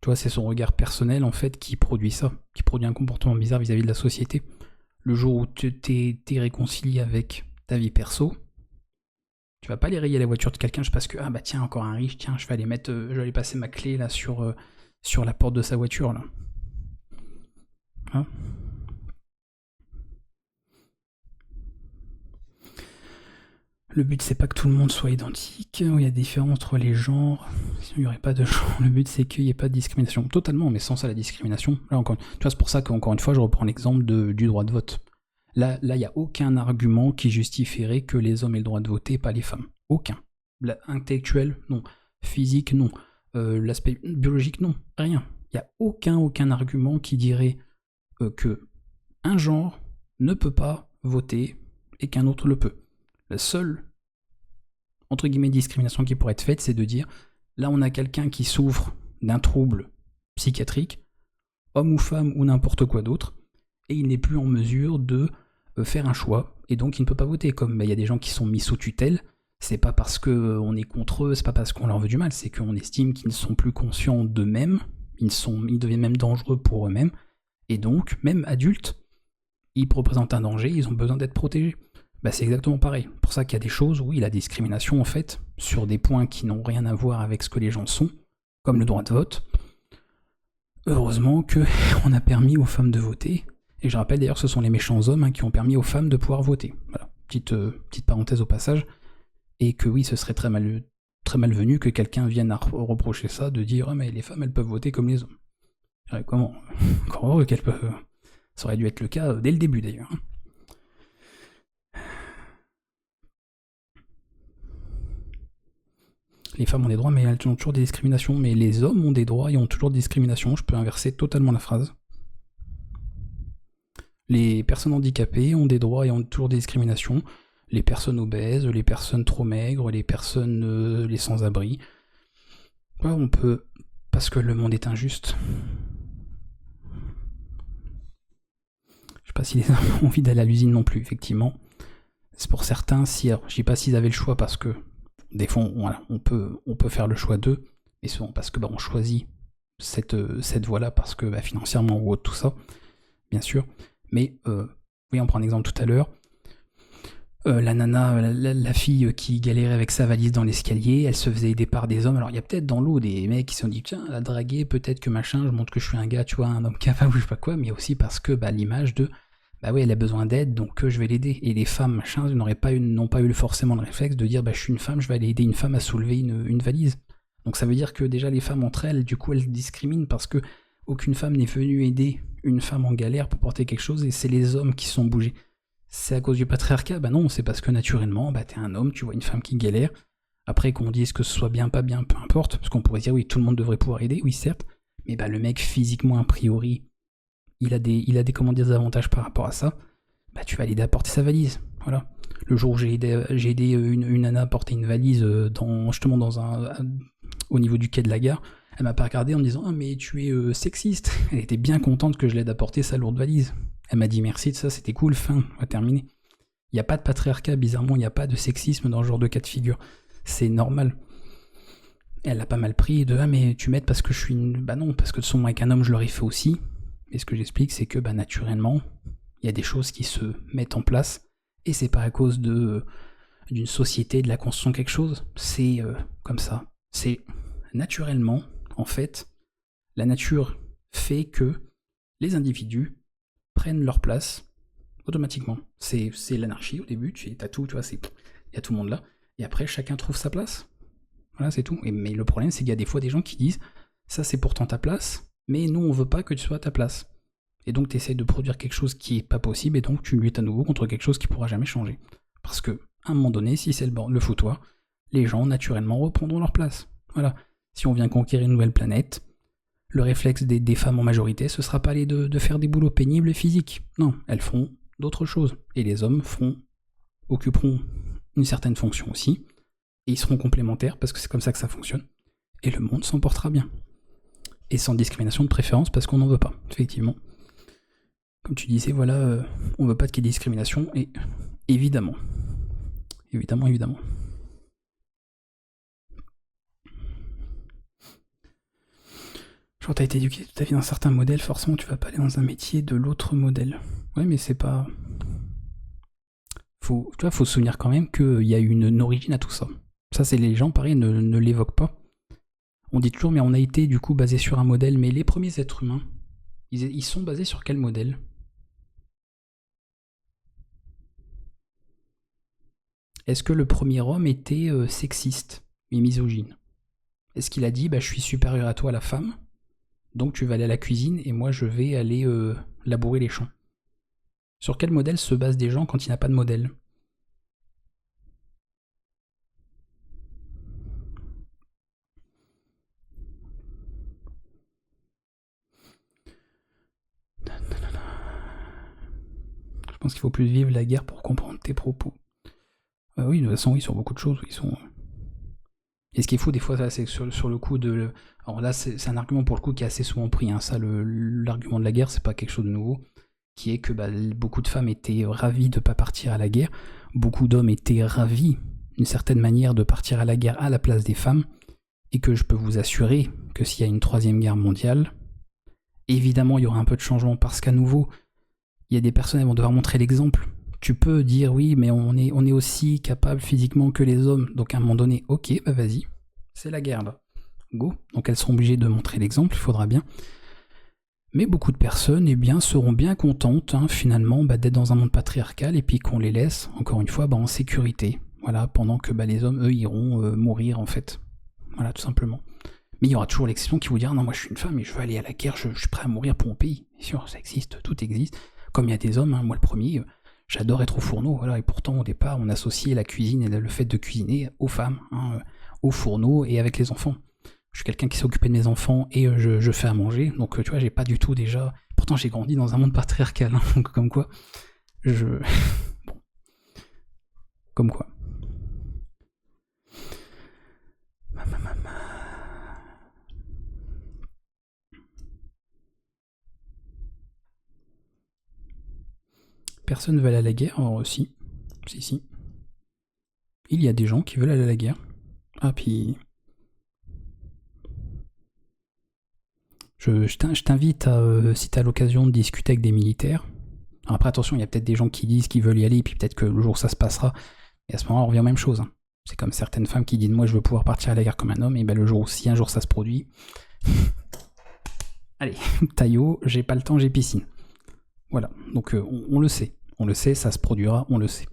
Tu vois, c'est son regard personnel en fait qui produit ça, qui produit un comportement bizarre vis-à-vis de la société. Le jour où t'es réconcilié avec ta vie perso, tu vas pas aller rayer la voiture de quelqu'un juste parce que tiens, encore un riche, tiens, je vais aller passer ma clé là sur la porte de sa voiture là. Hein ? Le but c'est pas que tout le monde soit identique, il y a des différences entre les genres, sinon il n'y aurait pas de genre, le but c'est qu'il n'y ait pas de discrimination. Totalement, mais sans ça la discrimination, là encore, tu vois, c'est pour ça qu'encore une fois je reprends l'exemple du droit de vote. Là il n'y a aucun argument qui justifierait que les hommes aient le droit de voter et pas les femmes. Aucun. Intellectuel, non. Physique, non. L'aspect biologique, non. Rien. Il n'y a aucun argument qui dirait que un genre ne peut pas voter et qu'un autre le peut. La seule, entre guillemets, discrimination qui pourrait être faite, c'est de dire, là on a quelqu'un qui souffre d'un trouble psychiatrique, homme ou femme ou n'importe quoi d'autre, et il n'est plus en mesure de faire un choix, et donc il ne peut pas voter. Comme il y a des gens qui sont mis sous tutelle, c'est pas parce qu'on est contre eux, c'est pas parce qu'on leur veut du mal, c'est qu'on estime qu'ils ne sont plus conscients d'eux-mêmes, ils deviennent même dangereux pour eux-mêmes, et donc, même adultes, ils représentent un danger, ils ont besoin d'être protégés. C'est exactement pareil. Pour ça qu'il y a des choses où la discrimination, en fait, sur des points qui n'ont rien à voir avec ce que les gens sont, comme le droit de vote. Heureusement qu'on a permis aux femmes de voter, et je rappelle d'ailleurs ce sont les méchants hommes qui ont permis aux femmes de pouvoir voter. Voilà, petite parenthèse au passage, et que oui, ce serait très malvenu que quelqu'un vienne à reprocher ça, de dire « mais les femmes, elles peuvent voter comme les hommes ». Comment ? Encore heureux qu'elles peuvent... Ça aurait dû être le cas dès le début d'ailleurs. Les femmes ont des droits, mais elles ont toujours des discriminations. Mais les hommes ont des droits et ont toujours des discriminations. Je peux inverser totalement la phrase. Les personnes handicapées ont des droits et ont toujours des discriminations. les personnes obèses, les personnes trop maigres, les personnes, les sans-abri. Ouais, on peut, parce que le monde est injuste. Je sais pas si les hommes ont envie d'aller à l'usine non plus, effectivement. C'est pour certains, si, alors, je dis pas s'ils avaient le choix, parce que des fois, voilà, on peut faire le choix d'eux, mais souvent parce que on choisit cette voie-là, parce que financièrement ou autre, tout ça, bien sûr. Mais, oui, on prend un exemple tout à l'heure. La nana, la fille qui galérait avec sa valise dans l'escalier, elle se faisait aider par des hommes. Alors il y a peut-être dans l'eau des mecs qui se sont dit tiens, elle a dragué, peut-être que machin, je montre que je suis un gars, tu vois, un homme capable ou je sais pas quoi, mais aussi parce que l'image de bah oui, elle a besoin d'aide, donc je vais l'aider. Et les femmes, machin, n'ont pas eu forcément le réflexe de dire je suis une femme, je vais aller aider une femme à soulever une valise. Donc ça veut dire que déjà les femmes entre elles, du coup elles discriminent parce que aucune femme n'est venue aider une femme en galère pour porter quelque chose et c'est les hommes qui sont bougés. C'est à cause du patriarcat? Bah non, c'est parce que naturellement, t'es un homme, tu vois une femme qui galère. Après qu'on dise que ce soit bien, pas bien, peu importe, parce qu'on pourrait dire oui, tout le monde devrait pouvoir aider, oui certes, mais le mec physiquement a priori, il a des avantages par rapport à ça. Tu vas l'aider à porter sa valise, voilà. Le jour où j'ai aidé une nana à porter une valise au niveau du quai de la gare, elle m'a pas regardé en me disant ah mais tu es sexiste. Elle était bien contente que je l'aide à porter sa lourde valise. Elle m'a dit merci de ça, c'était cool, fin, on va terminer. Il n'y a pas de patriarcat, bizarrement, il n'y a pas de sexisme dans ce genre de cas de figure. C'est normal. Elle l'a pas mal pris de ah mais tu m'aides parce que je suis une. Bah non, parce que de son avec un homme je l'aurais fait aussi. Et ce que j'explique, c'est que naturellement, il y a des choses qui se mettent en place, et c'est pas à cause d'une société, de la construction de quelque chose, c'est comme ça. C'est naturellement, en fait, la nature fait que les individus prennent leur place automatiquement. C'est l'anarchie au début, t'as tout, tu vois, il y a tout le monde là, et après chacun trouve sa place. Voilà, c'est tout. Mais le problème, c'est qu'il y a des fois des gens qui disent ça c'est pourtant ta place, mais nous on veut pas que tu sois à ta place. Et donc tu essaies de produire quelque chose qui est pas possible, et donc tu luttes à nouveau contre quelque chose qui pourra jamais changer. Parce que, à un moment donné, si c'est le foutoir, les gens naturellement reprendront leur place. Voilà. Si on vient conquérir une nouvelle planète, le réflexe des femmes en majorité, ce sera pas aller de faire des boulots pénibles et physiques. Non, elles feront d'autres choses. Et les hommes occuperont une certaine fonction aussi, et ils seront complémentaires, parce que c'est comme ça que ça fonctionne. Et le monde s'en portera bien. Et sans discrimination de préférence, parce qu'on n'en veut pas, effectivement. Comme tu disais, voilà, on veut pas qu'il y ait discrimination, et évidemment. Évidemment. Genre t'as été éduqué toute ta vie dans un certain modèle, forcément tu vas pas aller dans un métier de l'autre modèle. Ouais, mais c'est pas... Faut se souvenir quand même qu'il y a une origine à tout ça. Ça, c'est les gens, pareil, ne l'évoquent pas. On dit toujours, mais on a été du coup basé sur un modèle, mais les premiers êtres humains, ils sont basés sur quel modèle? Est-ce que le premier homme était sexiste et misogyne? Est-ce qu'il a dit, je suis supérieur à toi, la femme, donc tu vas aller à la cuisine et moi je vais aller labourer les champs? Sur quel modèle se basent des gens quand il n'y a pas de modèle? Je pense qu'il faut plus vivre la guerre pour comprendre tes propos. Oui, de toute façon, oui, sur beaucoup de choses, ils sont... Et ce qui est fou, des fois, ça, c'est sur le coup de... Alors là, c'est un argument, pour le coup, qui est assez souvent pris, hein. Ça, l'argument de la guerre, c'est pas quelque chose de nouveau, qui est que beaucoup de femmes étaient ravies de pas partir à la guerre, beaucoup d'hommes étaient ravis, d'une certaine manière, de partir à la guerre à la place des femmes, et que je peux vous assurer que s'il y a une 3e guerre mondiale, évidemment, il y aura un peu de changement, parce qu'à nouveau, il y a des personnes qui vont devoir montrer l'exemple. Tu peux dire oui, mais on est aussi capable physiquement que les hommes. Donc à un moment donné, ok, vas-y, c'est la guerre là. Go. Donc elles seront obligées de montrer l'exemple, il faudra bien. Mais beaucoup de personnes seront bien contentes finalement d'être dans un monde patriarcal et puis qu'on les laisse, encore une fois, en sécurité. Voilà, pendant que les hommes, eux, iront mourir en fait. Voilà, tout simplement. Mais il y aura toujours l'exception qui vous dira non, moi je suis une femme et je veux aller à la guerre, je suis prêt à mourir pour mon pays. Bien sûr, ça existe, tout existe. Comme il y a des hommes, moi le premier... J'adore être au fourneau, voilà, et pourtant au départ on associait la cuisine et le fait de cuisiner aux femmes, au fourneau et avec les enfants. Je suis quelqu'un qui s'est occupé de mes enfants et je fais à manger, donc tu vois, j'ai pas du tout déjà... Pourtant j'ai grandi dans un monde patriarcal, donc comme quoi, bon. Comme quoi. Personne veut aller à la guerre? Oh, si. Si. Il y a des gens qui veulent aller à la guerre. Ah, puis... Je t'invite à, si tu as l'occasion de discuter avec des militaires. Alors après, attention, il y a peut-être des gens qui disent qu'ils veulent y aller, et puis peut-être que le jour où ça se passera, et à ce moment-là, on revient aux mêmes choses. Hein. C'est comme certaines femmes qui disent « Moi, je veux pouvoir partir à la guerre comme un homme », et ben le jour où, si un jour ça se produit... Allez, taillot, j'ai pas le temps, j'ai piscine. Voilà, donc on le sait. On le sait, ça se produira, on le sait.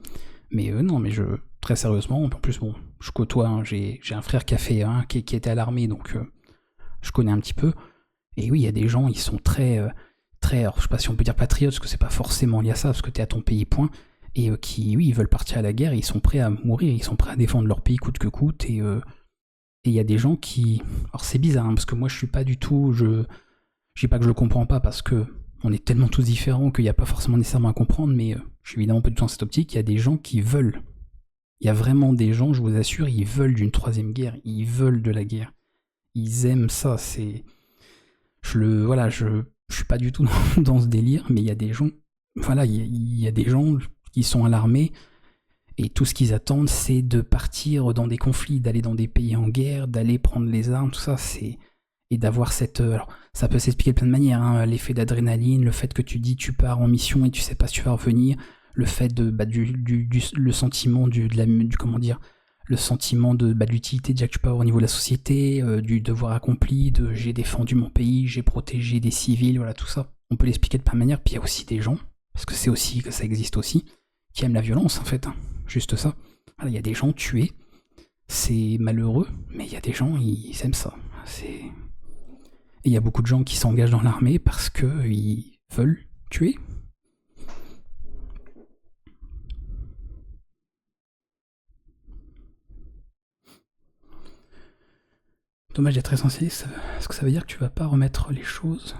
Mais non, mais très sérieusement, en plus, bon, je côtoie, hein, j'ai un frère qui a fait, qui était à l'armée, donc je connais un petit peu. Et oui, il y a des gens, ils sont très, alors je sais pas si on peut dire patriotes, parce que c'est pas forcément lié à ça, parce que t'es à ton pays, point, et qui, oui, ils veulent partir à la guerre, et ils sont prêts à mourir, ils sont prêts à défendre leur pays coûte que coûte, et il y a des gens qui... Alors c'est bizarre, hein, parce que moi je suis pas du tout... Je dis pas que je le comprends pas, parce que on est tellement tous différents qu'il n'y a pas forcément nécessairement à comprendre, mais je suis évidemment pas du tout dans cette optique, il y a des gens qui veulent. Il y a vraiment des gens, je vous assure, ils veulent d'une troisième guerre, ils veulent de la guerre. Ils aiment ça, c'est... Je suis pas du tout dans ce délire, mais il y a des gens, voilà, il y a des gens qui sont à l'armée, et tout ce qu'ils attendent, c'est de partir dans des conflits, d'aller dans des pays en guerre, d'aller prendre les armes, tout ça, c'est... Et d'avoir cette... Alors, ça peut s'expliquer de plein de manières, hein, l'effet d'adrénaline, le fait que tu dis tu pars en mission et tu sais pas si tu vas revenir, le fait de le sentiment comment dire, le sentiment de l'utilité déjà que tu peux avoir au niveau de la société, du devoir accompli, de j'ai défendu mon pays, j'ai protégé des civils, voilà tout ça. On peut l'expliquer de plein de manières, puis il y a aussi des gens, parce que c'est aussi que ça existe aussi, qui aiment la violence en fait, hein, juste ça. Voilà, il y a des gens tués, c'est malheureux, mais il y a des gens, ils aiment ça. Et il y a beaucoup de gens qui s'engagent dans l'armée parce qu'ils veulent tuer. Dommage d'être essentialiste, est-ce que ça veut dire que tu vas pas remettre les choses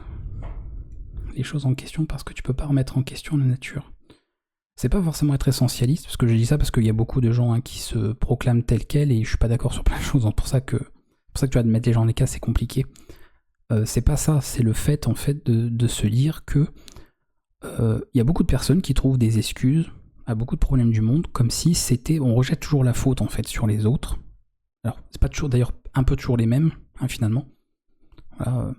en question parce que tu peux pas remettre en question la nature? C'est pas forcément être essentialiste, parce que je dis ça parce qu'il y a beaucoup de gens qui se proclament tels quels et je suis pas d'accord sur plein de choses, donc pour ça que tu vas te mettre les gens en écart, c'est compliqué. C'est pas ça, c'est le fait en fait de se dire que y a beaucoup de personnes qui trouvent des excuses à beaucoup de problèmes du monde, comme si on rejette toujours la faute en fait sur les autres. Alors c'est pas toujours, d'ailleurs un peu toujours les mêmes, hein, finalement. Voilà,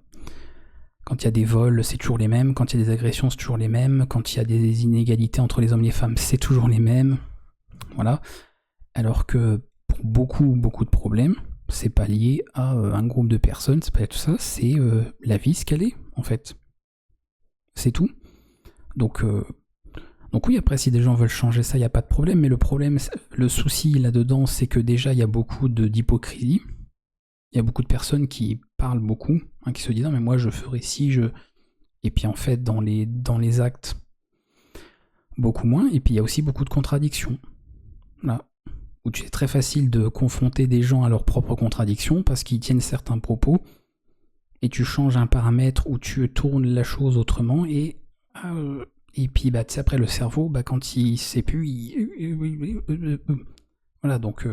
quand il y a des vols, c'est toujours les mêmes, quand il y a des agressions, c'est toujours les mêmes, quand il y a des inégalités entre les hommes et les femmes, c'est toujours les mêmes. Voilà. Alors que pour beaucoup de problèmes, c'est pas lié à un groupe de personnes, c'est pas lié à tout ça, c'est la vie, ce qu'elle est, en fait. C'est tout. Donc oui, après, si des gens veulent changer ça, il n'y a pas de problème, mais le souci là-dedans, c'est que déjà, il y a beaucoup d'hypocrisie. Il y a beaucoup de personnes qui parlent beaucoup, hein, qui se disent « Non, mais moi, je ferai ci, Et puis, en fait, dans les actes, beaucoup moins. Et puis, il y a aussi beaucoup de contradictions. Là. Où c'est très facile de confronter des gens à leurs propres contradictions parce qu'ils tiennent certains propos et tu changes un paramètre ou tu tournes la chose autrement et puis tu sais, après le cerveau, quand il sait plus, voilà, donc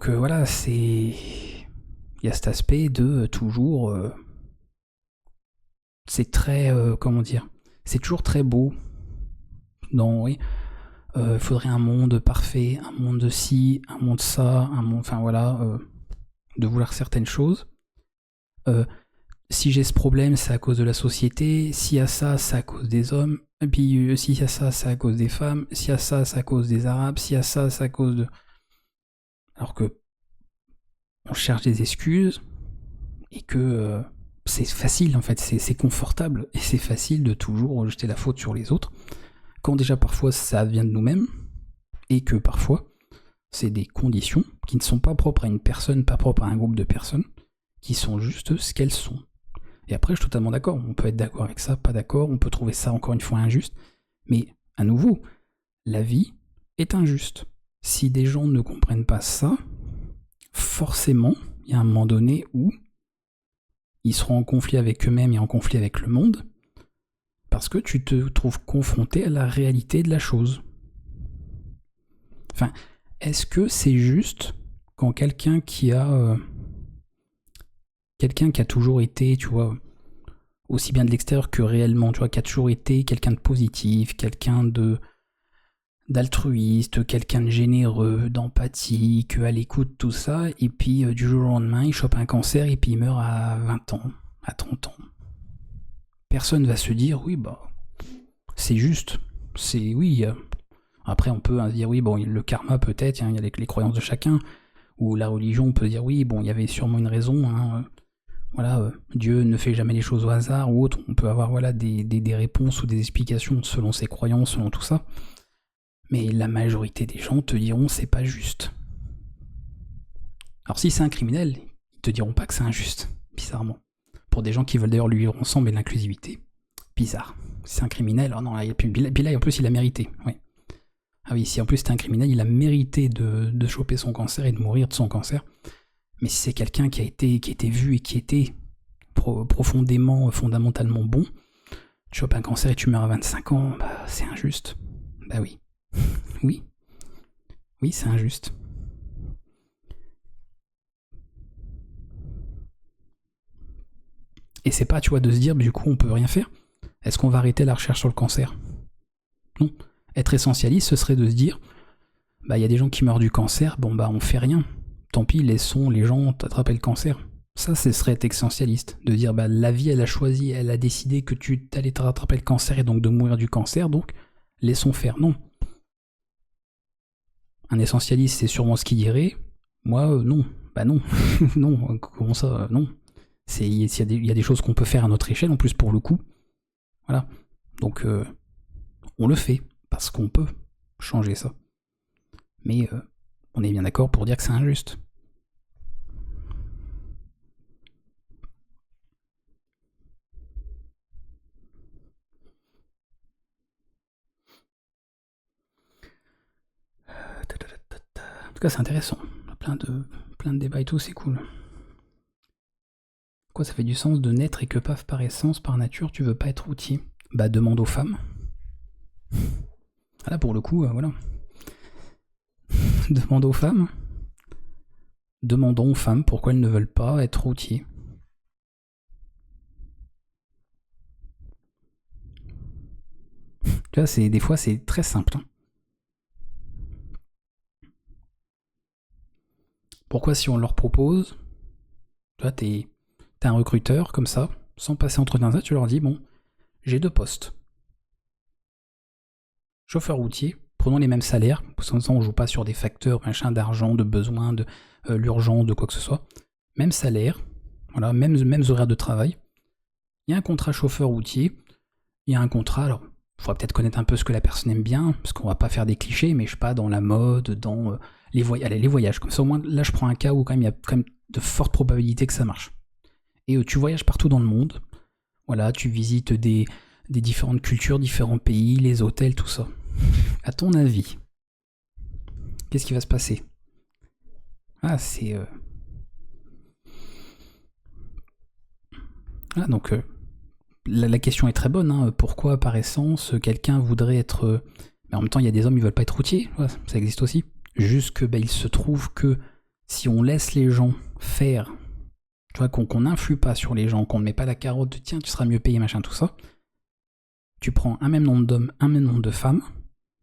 voilà, il y a cet aspect de toujours c'est très comment dire, c'est toujours très beau oui. Faudrait un monde parfait, un monde de ci, un monde ça, un monde, enfin voilà, de vouloir certaines choses. Si j'ai ce problème, c'est à cause de la société. S'il y a ça, c'est à cause des hommes. Et puis s'il y a ça, c'est à cause des femmes. S'il y a ça, c'est à cause des arabes. S'il y a ça, c'est à cause de... Alors que on cherche des excuses et que c'est facile en fait, c'est confortable et c'est facile de toujours jeter la faute sur les autres. Quand déjà parfois ça vient de nous-mêmes, et que parfois c'est des conditions qui ne sont pas propres à une personne, pas propres à un groupe de personnes, qui sont juste ce qu'elles sont. Et après je suis totalement d'accord, on peut être d'accord avec ça, pas d'accord, on peut trouver ça encore une fois injuste, mais à nouveau, la vie est injuste. Si des gens ne comprennent pas ça, forcément, il y a un moment donné où ils seront en conflit avec eux-mêmes et en conflit avec le monde, parce que tu te trouves confronté à la réalité de la chose. Enfin, est-ce que c'est juste quand quelqu'un qui a toujours été, tu vois, aussi bien de l'extérieur que réellement, tu vois, qui a toujours été quelqu'un de positif, quelqu'un d'altruiste, quelqu'un de généreux, d'empathique, à l'écoute, tout ça, et puis du jour au lendemain, il chope un cancer et puis il meurt à 20 ans, à 30 ans. Personne va se dire, oui, bah, c'est juste. C'est, oui. Après, on peut dire, oui, bon, le karma peut-être, il y a les croyances de chacun, ou la religion, on peut dire, oui, bon, il y avait sûrement une raison, hein, voilà, Dieu ne fait jamais les choses au hasard, ou autre. On peut avoir, voilà, des réponses ou des explications selon ses croyances, selon tout ça. Mais la majorité des gens te diront, c'est pas juste. Alors si c'est un criminel, ils te diront pas que c'est injuste, bizarrement. Pour des gens qui veulent d'ailleurs le vivre ensemble et l'inclusivité. Bizarre. Si c'est un criminel, oh non, là, puis là, en plus, il a mérité. Oui. Ah oui, si en plus c'est un criminel, il a mérité de choper son cancer et de mourir de son cancer. Mais si c'est quelqu'un qui a été vu et qui était profondément, fondamentalement bon, tu chopes un cancer et tu meurs à 25 ans, bah c'est injuste. Bah oui. Oui. Oui, c'est injuste. Et c'est pas, tu vois, de se dire, du coup, on peut rien faire. Est-ce qu'on va arrêter la recherche sur le cancer? Non. Être essentialiste, ce serait de se dire, bah, il y a des gens qui meurent du cancer, bon, bah, on fait rien. Tant pis, laissons les gens attraper le cancer. Ça, ce serait être essentialiste. De dire, bah, la vie, elle a choisi, elle a décidé que tu allais te rattraper le cancer et donc de mourir du cancer, donc laissons faire. Non. Un essentialiste, c'est sûrement ce qu'il dirait. Moi, non. Bah non. Non, comment ça? Non. Il y a des choses qu'on peut faire à notre échelle, en plus pour le coup. Voilà. Donc, on le fait, parce qu'on peut changer ça. Mais on est bien d'accord pour dire que c'est injuste. En tout cas, c'est intéressant. Plein de débats et tout, c'est cool. Quoi, ça fait du sens de naître et que paf, par essence, par nature, tu veux pas être routier? Bah, demande aux femmes. Là, pour le coup, voilà. Demande aux femmes. Demandons aux femmes pourquoi elles ne veulent pas être routiers. Tu vois, des fois, c'est très simple. Hein. Pourquoi, si on leur propose, tu vois, t'es un recruteur comme ça, sans passer entretien, ça, tu leur dis, bon, j'ai 2 postes. Chauffeur routier, prenons les mêmes salaires, parce que on joue pas sur des facteurs, machin, d'argent, de besoin, de l'urgence, de quoi que ce soit. Même salaire, voilà, mêmes horaires de travail. Il y a un contrat chauffeur routier, il y a un contrat, alors, il faudra peut-être connaître un peu ce que la personne aime bien, parce qu'on va pas faire des clichés, mais je sais pas, dans la mode, dans les voyages, comme ça au moins, là je prends un cas où quand même il y a quand même de fortes probabilités que ça marche. Et tu voyages partout dans le monde, voilà, tu visites des différentes cultures, différents pays, les hôtels, tout ça. À ton avis, qu'est-ce qui va se passer? Ah, c'est... Ah, donc, la question est très bonne. Hein. Pourquoi, par essence, quelqu'un voudrait être... Mais en même temps, il y a des hommes, ils veulent pas être routiers. Ouais, ça existe aussi. Juste que, il se trouve que si on laisse les gens faire, tu vois, qu'on n'influe pas sur les gens, qu'on ne met pas la carotte de tiens, tu seras mieux payé, machin, tout ça, tu prends un même nombre d'hommes, un même nombre de femmes,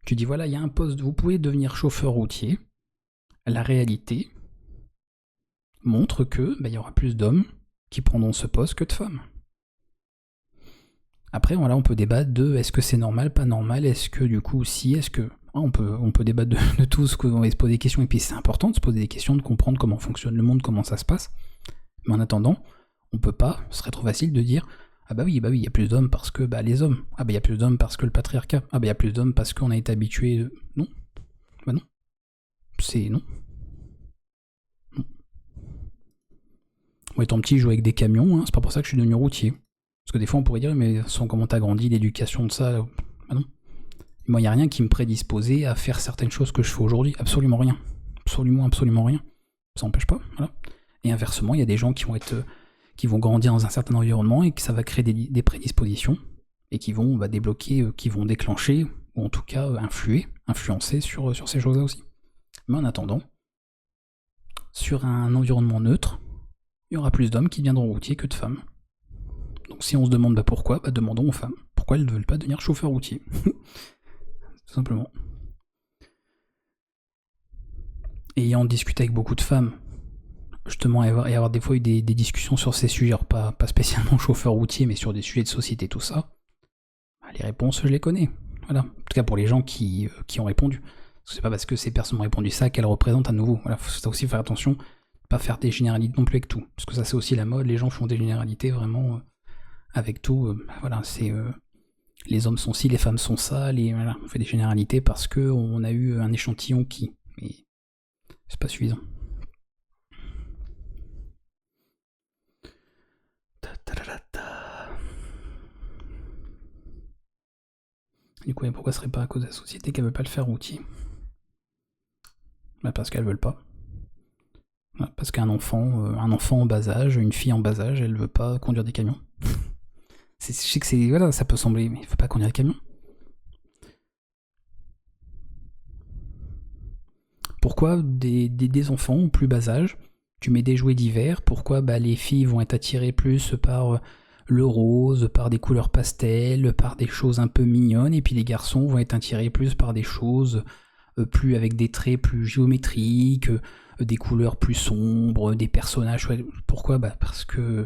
tu dis voilà, il y a un poste, vous pouvez devenir chauffeur routier. La réalité montre que il y aura plus d'hommes qui prendront ce poste que de femmes. Après, voilà, on peut débattre de est-ce que c'est normal, pas normal, est-ce que du coup, si, est-ce que... on peut débattre de tout ce qu'on va se poser des questions, et puis c'est important de se poser des questions, de comprendre comment fonctionne le monde, comment ça se passe. Mais en attendant, on peut pas, ce serait trop facile de dire ah bah oui, il y a plus d'hommes parce que les hommes, ah bah il y a plus d'hommes parce que le patriarcat, ah bah il y a plus d'hommes parce qu'on a été habitué... Non. Bah non. C'est non. Non. Moi étant petit, je jouais avec des camions, hein, c'est pas pour ça que je suis devenu routier. Parce que des fois on pourrait dire mais sans comment t'as grandi, l'éducation de ça... Bah non. Moi il n'y a rien qui me prédisposait à faire certaines choses que je fais aujourd'hui, absolument rien. Absolument rien. Ça n'empêche pas, voilà. Et inversement, il y a des gens qui vont grandir dans un certain environnement et que ça va créer des prédispositions et qui vont débloquer, qui vont déclencher, ou en tout cas influencer sur ces choses-là aussi. Mais en attendant, sur un environnement neutre, il y aura plus d'hommes qui deviendront routiers que de femmes. Donc si on se demande pourquoi, demandons aux femmes. Pourquoi elles ne veulent pas devenir chauffeurs routiers? Tout simplement. Et ayant discuté avec beaucoup de femmes, justement, et avoir des fois eu des discussions sur ces sujets, alors pas spécialement chauffeurs routiers, mais sur des sujets de société, tout ça, les réponses, je les connais. Voilà. En tout cas pour les gens qui ont répondu. C'est pas parce que ces personnes ont répondu ça qu'elles représentent à nouveau. Voilà, faut aussi faire attention, pas faire des généralités non plus avec tout. Parce que ça c'est aussi la mode, les gens font des généralités vraiment avec tout. Voilà, c'est les hommes sont ci, les femmes sont ça, voilà, on fait des généralités parce qu'on a eu un échantillon qui. Mais c'est pas suffisant. Du coup, pourquoi ce serait pas à cause de la société qu'elle veut pas le faire routier? Parce qu'elle veulent pas. Parce qu'un enfant en bas âge, une fille en bas âge, elle veut pas conduire des camions. Je sais que c'est. Voilà, ça peut sembler, mais il faut pas conduire des camions. Pourquoi des enfants au plus bas âge, tu mets des jouets d'hiver, pourquoi les filles vont être attirées plus par le rose, par des couleurs pastel, par des choses un peu mignonnes, et puis les garçons vont être attirés plus par des choses plus avec des traits plus géométriques, des couleurs plus sombres, des personnages. Pourquoi? Parce que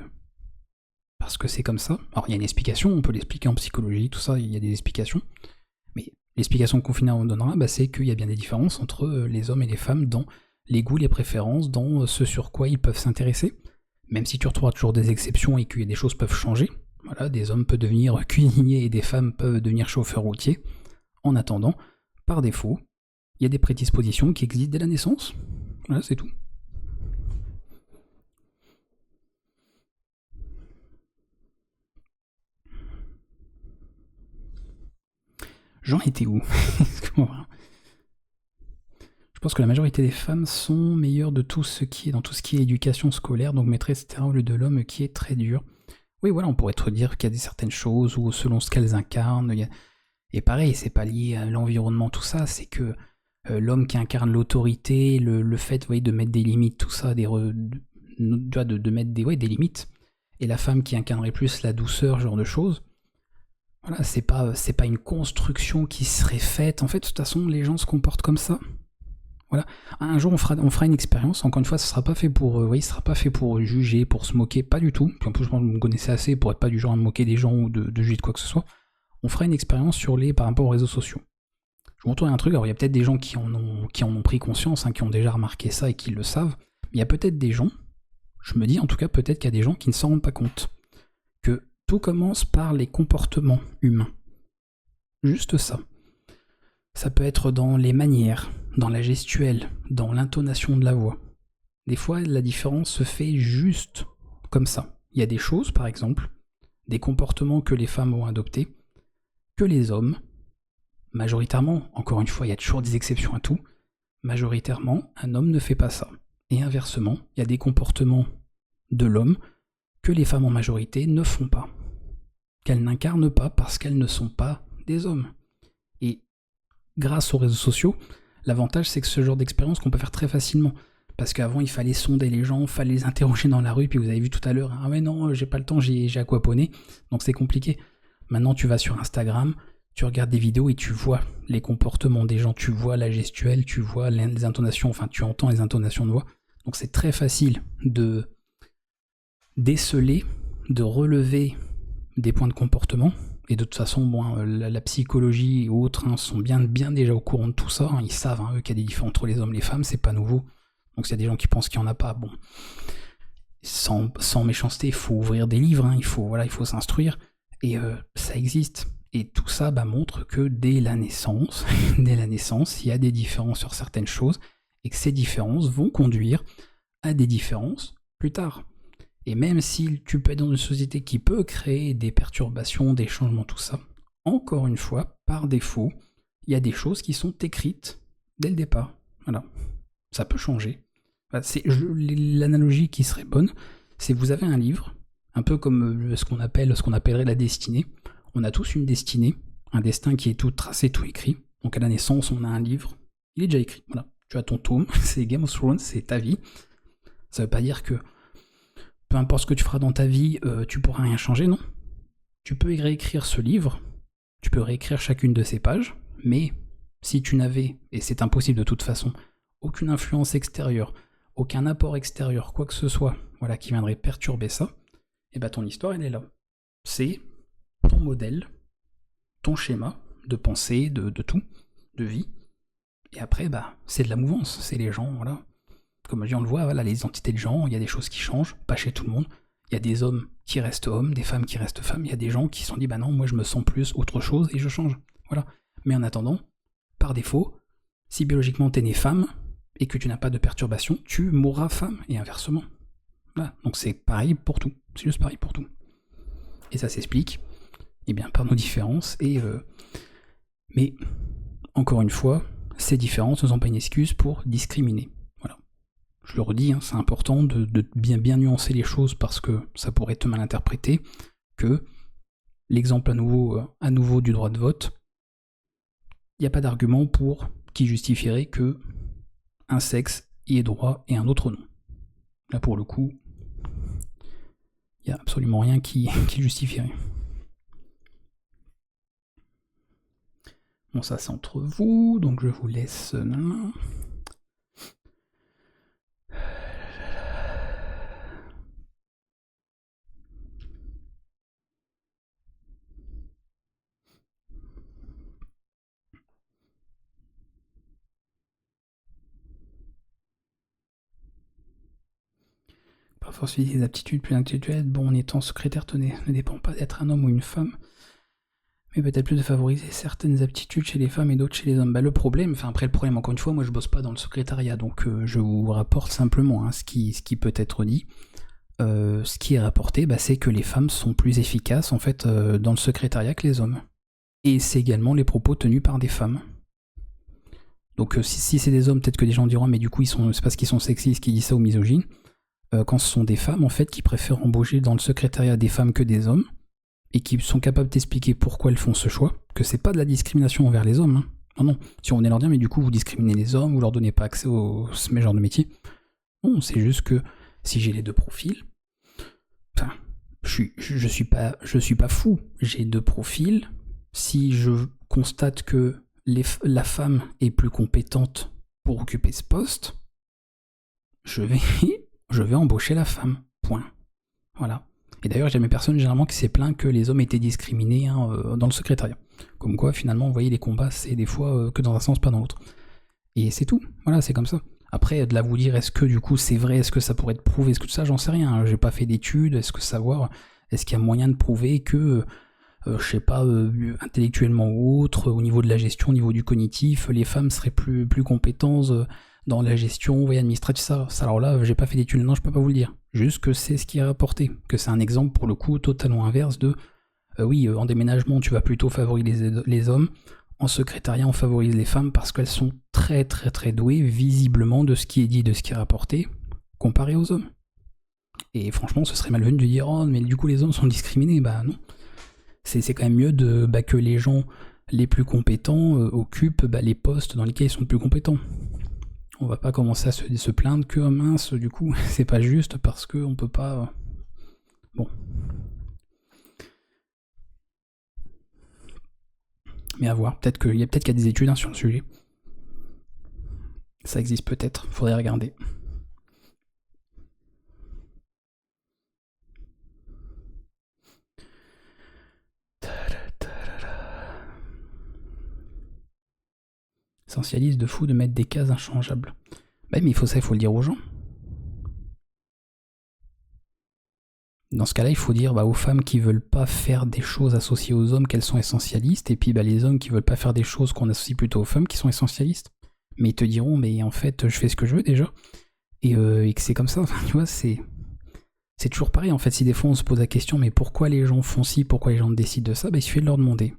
c'est comme ça. Alors il y a une explication, on peut l'expliquer en psychologie, tout ça, il y a des explications. Mais l'explication qu'on finalement donnera, c'est qu'il y a bien des différences entre les hommes et les femmes dans les goûts, les préférences, dans ce sur quoi ils peuvent s'intéresser. Même si tu retrouveras toujours des exceptions et que des choses peuvent changer. Voilà, des hommes peuvent devenir cuisiniers et des femmes peuvent devenir chauffeurs routiers. En attendant, par défaut, il y a des prédispositions qui existent dès la naissance. Voilà, c'est tout. J'en étais où? Je pense que la majorité des femmes sont meilleures de tout ce qui est dans tout ce qui est éducation scolaire, donc maîtresse, etc., au lieu de l'homme qui est très dur. Oui, voilà, on pourrait te dire qu'il y a certaines choses où selon ce qu'elles incarnent, et pareil, c'est pas lié à l'environnement, tout ça, c'est que l'homme qui incarne l'autorité, le fait de mettre des limites, tout ça, de mettre des limites, et la femme qui incarnerait plus la douceur, ce genre de choses. Voilà, c'est pas une construction qui serait faite. En fait, de toute façon, les gens se comportent comme ça. Voilà. Un jour, on fera une expérience. Encore une fois, ce sera pas fait pour, ce sera pas fait pour juger, pour se moquer, pas du tout. Puis en plus, je pense que vous me connaissez assez pour être pas du genre à me moquer des gens ou de juger de quoi que ce soit. On fera une expérience par rapport aux réseaux sociaux. Je vous montre un truc. Alors, il y a peut-être des gens qui en ont pris conscience, qui ont déjà remarqué ça et qui le savent. Mais il y a peut-être des gens. Je me dis, en tout cas, peut-être qu'il y a des gens qui ne s'en rendent pas compte. Que tout commence par les comportements humains. Juste ça. Ça peut être dans les manières, dans la gestuelle, dans l'intonation de la voix. Des fois, la différence se fait juste comme ça. Il y a des choses, par exemple, des comportements que les femmes vont adopter, que les hommes, majoritairement, encore une fois, il y a toujours des exceptions à tout, majoritairement, un homme ne fait pas ça. Et inversement, il y a des comportements de l'homme que les femmes en majorité ne font pas, qu'elles n'incarnent pas parce qu'elles ne sont pas des hommes. Et grâce aux réseaux sociaux, l'avantage c'est que ce genre d'expérience qu'on peut faire très facilement, parce qu'avant il fallait sonder les gens, il fallait les interroger dans la rue, puis vous avez vu tout à l'heure, ah ouais non, j'ai pas le temps, j'ai aquaponé, donc c'est compliqué. Maintenant tu vas sur Instagram, tu regardes des vidéos et tu vois les comportements des gens, tu vois la gestuelle, tu vois les intonations, enfin tu entends les intonations de voix, donc c'est très facile de déceler, de relever des points de comportement, et de toute façon, la psychologie et autres sont bien déjà au courant de tout ça, ils savent, eux, qu'il y a des différences entre les hommes et les femmes, c'est pas nouveau, donc s'il y a des gens qui pensent qu'il n'y en a pas, sans méchanceté, il faut ouvrir des livres, il faut s'instruire, et ça existe, et tout ça montre que dès la naissance, il y a des différences sur certaines choses, et que ces différences vont conduire à des différences plus tard. Et même si tu peux être dans une société qui peut créer des perturbations, des changements, tout ça, encore une fois, par défaut, il y a des choses qui sont écrites dès le départ. Voilà. Ça peut changer. L'analogie qui serait bonne, c'est vous avez un livre, un peu comme ce qu'on appellerait la destinée. On a tous une destinée, un destin qui est tout tracé, tout écrit. Donc à la naissance, on a un livre, il est déjà écrit. Voilà. Tu as ton tome, c'est Game of Thrones, c'est ta vie. Ça veut pas dire que peu importe ce que tu feras dans ta vie, tu pourras rien changer, non. Tu peux réécrire ce livre, tu peux réécrire chacune de ces pages, mais si tu n'avais, et c'est impossible de toute façon, aucune influence extérieure, aucun apport extérieur, quoi que ce soit, voilà, qui viendrait perturber ça, et bah ton histoire, elle est là. C'est ton modèle, ton schéma de pensée, de tout, de vie. Et après, bah, c'est de la mouvance, c'est les gens, voilà. Comme on le voit, voilà, les identités de gens, il y a des choses qui changent, pas chez tout le monde. Il y a des hommes qui restent hommes, des femmes qui restent femmes. Il y a des gens qui se sont dit, bah non, moi je me sens plus autre chose et je change. Voilà. Mais en attendant, par défaut, si biologiquement t'es né femme et que tu n'as pas de perturbation, tu mourras femme et inversement. Voilà. Donc c'est pareil pour tout. C'est juste pareil pour tout. Et ça s'explique, eh bien, par nos différences. Mais encore une fois, ces différences ne sont pas une excuse pour discriminer. Voilà. Je le redis, hein, c'est important de bien nuancer les choses parce que ça pourrait être mal interprété, que l'exemple à nouveau du droit de vote, il n'y a pas d'argument qui justifierait que un sexe y ait droit et un autre non. Là pour le coup, il n'y a absolument rien qui justifierait. Bon, ça c'est entre vous, donc je vous laisse... Parfois, suivi des aptitudes plus intellectuelles, bon, en étant secrétaire, ne dépend pas d'être un homme ou une femme, mais peut-être plus de favoriser certaines aptitudes chez les femmes et d'autres chez les hommes. Bah, le problème, encore une fois, moi je bosse pas dans le secrétariat, donc je vous rapporte simplement ce qui peut être dit. Ce qui est rapporté, bah, c'est que les femmes sont plus efficaces en fait dans le secrétariat que les hommes. Et c'est également les propos tenus par des femmes. Donc si c'est des hommes, peut-être que des gens diront mais du coup c'est parce qu'ils sont sexistes qu'ils disent ça ou misogynes. Quand ce sont des femmes en fait qui préfèrent embaucher dans le secrétariat des femmes que des hommes et qui sont capables d'expliquer pourquoi elles font ce choix, que c'est pas de la discrimination envers les hommes. Hein. Non, si on venait leur dire mais du coup vous discriminez les hommes, vous leur donnez pas accès au ce genre de métier. Non, c'est juste que si j'ai les deux profils, enfin, je suis pas fou. J'ai deux profils. Si je constate que la femme est plus compétente pour occuper ce poste, je vais embaucher la femme. Point. Voilà. Et d'ailleurs, j'ai jamais personne généralement qui s'est plaint que les hommes étaient discriminés dans le secrétariat. Comme quoi, finalement, vous voyez, les combats, c'est des fois que dans un sens, pas dans l'autre. Et c'est tout. Voilà, c'est comme ça. Après, de là vous dire, est-ce que du coup c'est vrai, est-ce que ça pourrait être prouvé, est-ce que tout ça, j'en sais rien. J'ai pas fait d'études, est-ce qu'il y a moyen de prouver que, je sais pas, intellectuellement ou autre, au niveau de la gestion, au niveau du cognitif, les femmes seraient plus compétentes dans la gestion, administrative, ça. Alors là, j'ai pas fait d'études, non, je peux pas vous le dire. Juste que c'est ce qui est rapporté, que c'est un exemple pour le coup totalement inverse de, oui, en déménagement, tu vas plutôt favoriser les hommes. En secrétariat, on favorise les femmes parce qu'elles sont très très très douées, visiblement, de ce qui est dit, de ce qui est rapporté, comparé aux hommes. Et franchement, ce serait malvenu de dire « Oh, mais du coup les hommes sont discriminés ». Bah non. C'est quand même mieux que les gens les plus compétents occupent les postes dans lesquels ils sont les plus compétents. On va pas commencer à se plaindre que, oh mince, du coup, c'est pas juste parce qu'on peut pas... Bon. Mais à voir, peut-être qu'il y a des études sur le sujet. Ça existe peut-être, faudrait regarder. Essentialiste de fou de mettre des cases inchangeables. Bah mais il faut le dire aux gens. Dans ce cas-là, il faut dire aux femmes qui veulent pas faire des choses associées aux hommes qu'elles sont essentialistes, et puis les hommes qui veulent pas faire des choses qu'on associe plutôt aux femmes qui sont essentialistes. Mais ils te diront, mais en fait, je fais ce que je veux déjà, et que c'est comme ça. Enfin, tu vois, c'est toujours pareil. En fait, si des fois on se pose la question, mais pourquoi les gens font ci, pourquoi les gens décident de ça, il suffit de leur demander.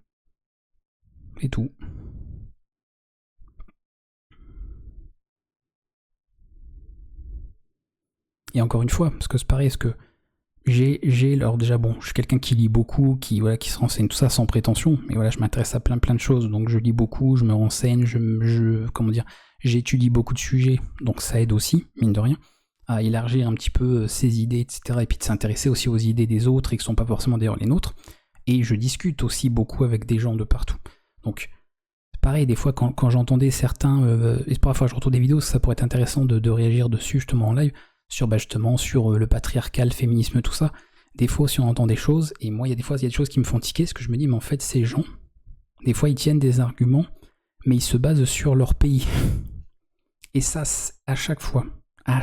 Et tout. Et encore une fois, parce que c'est pareil, est-ce que alors déjà bon, je suis quelqu'un qui lit beaucoup, qui se renseigne tout ça sans prétention, mais voilà, je m'intéresse à plein de choses, donc je lis beaucoup, je me renseigne, j'étudie beaucoup de sujets, donc ça aide aussi, mine de rien, à élargir un petit peu ses idées, etc., et puis de s'intéresser aussi aux idées des autres, et qui sont pas forcément d'ailleurs les nôtres, et je discute aussi beaucoup avec des gens de partout. Donc, pareil, des fois, quand j'entendais certains, et parfois je retrouve des vidéos, ça pourrait être intéressant de réagir dessus, justement, en live, sur le patriarcat, le féminisme, tout ça. Des fois, si on entend des choses, et moi, il y a des choses qui me font tiquer, parce que je me dis, mais en fait, ces gens, des fois, ils tiennent des arguments, mais ils se basent sur leur pays. Et ça, à chaque fois, t'as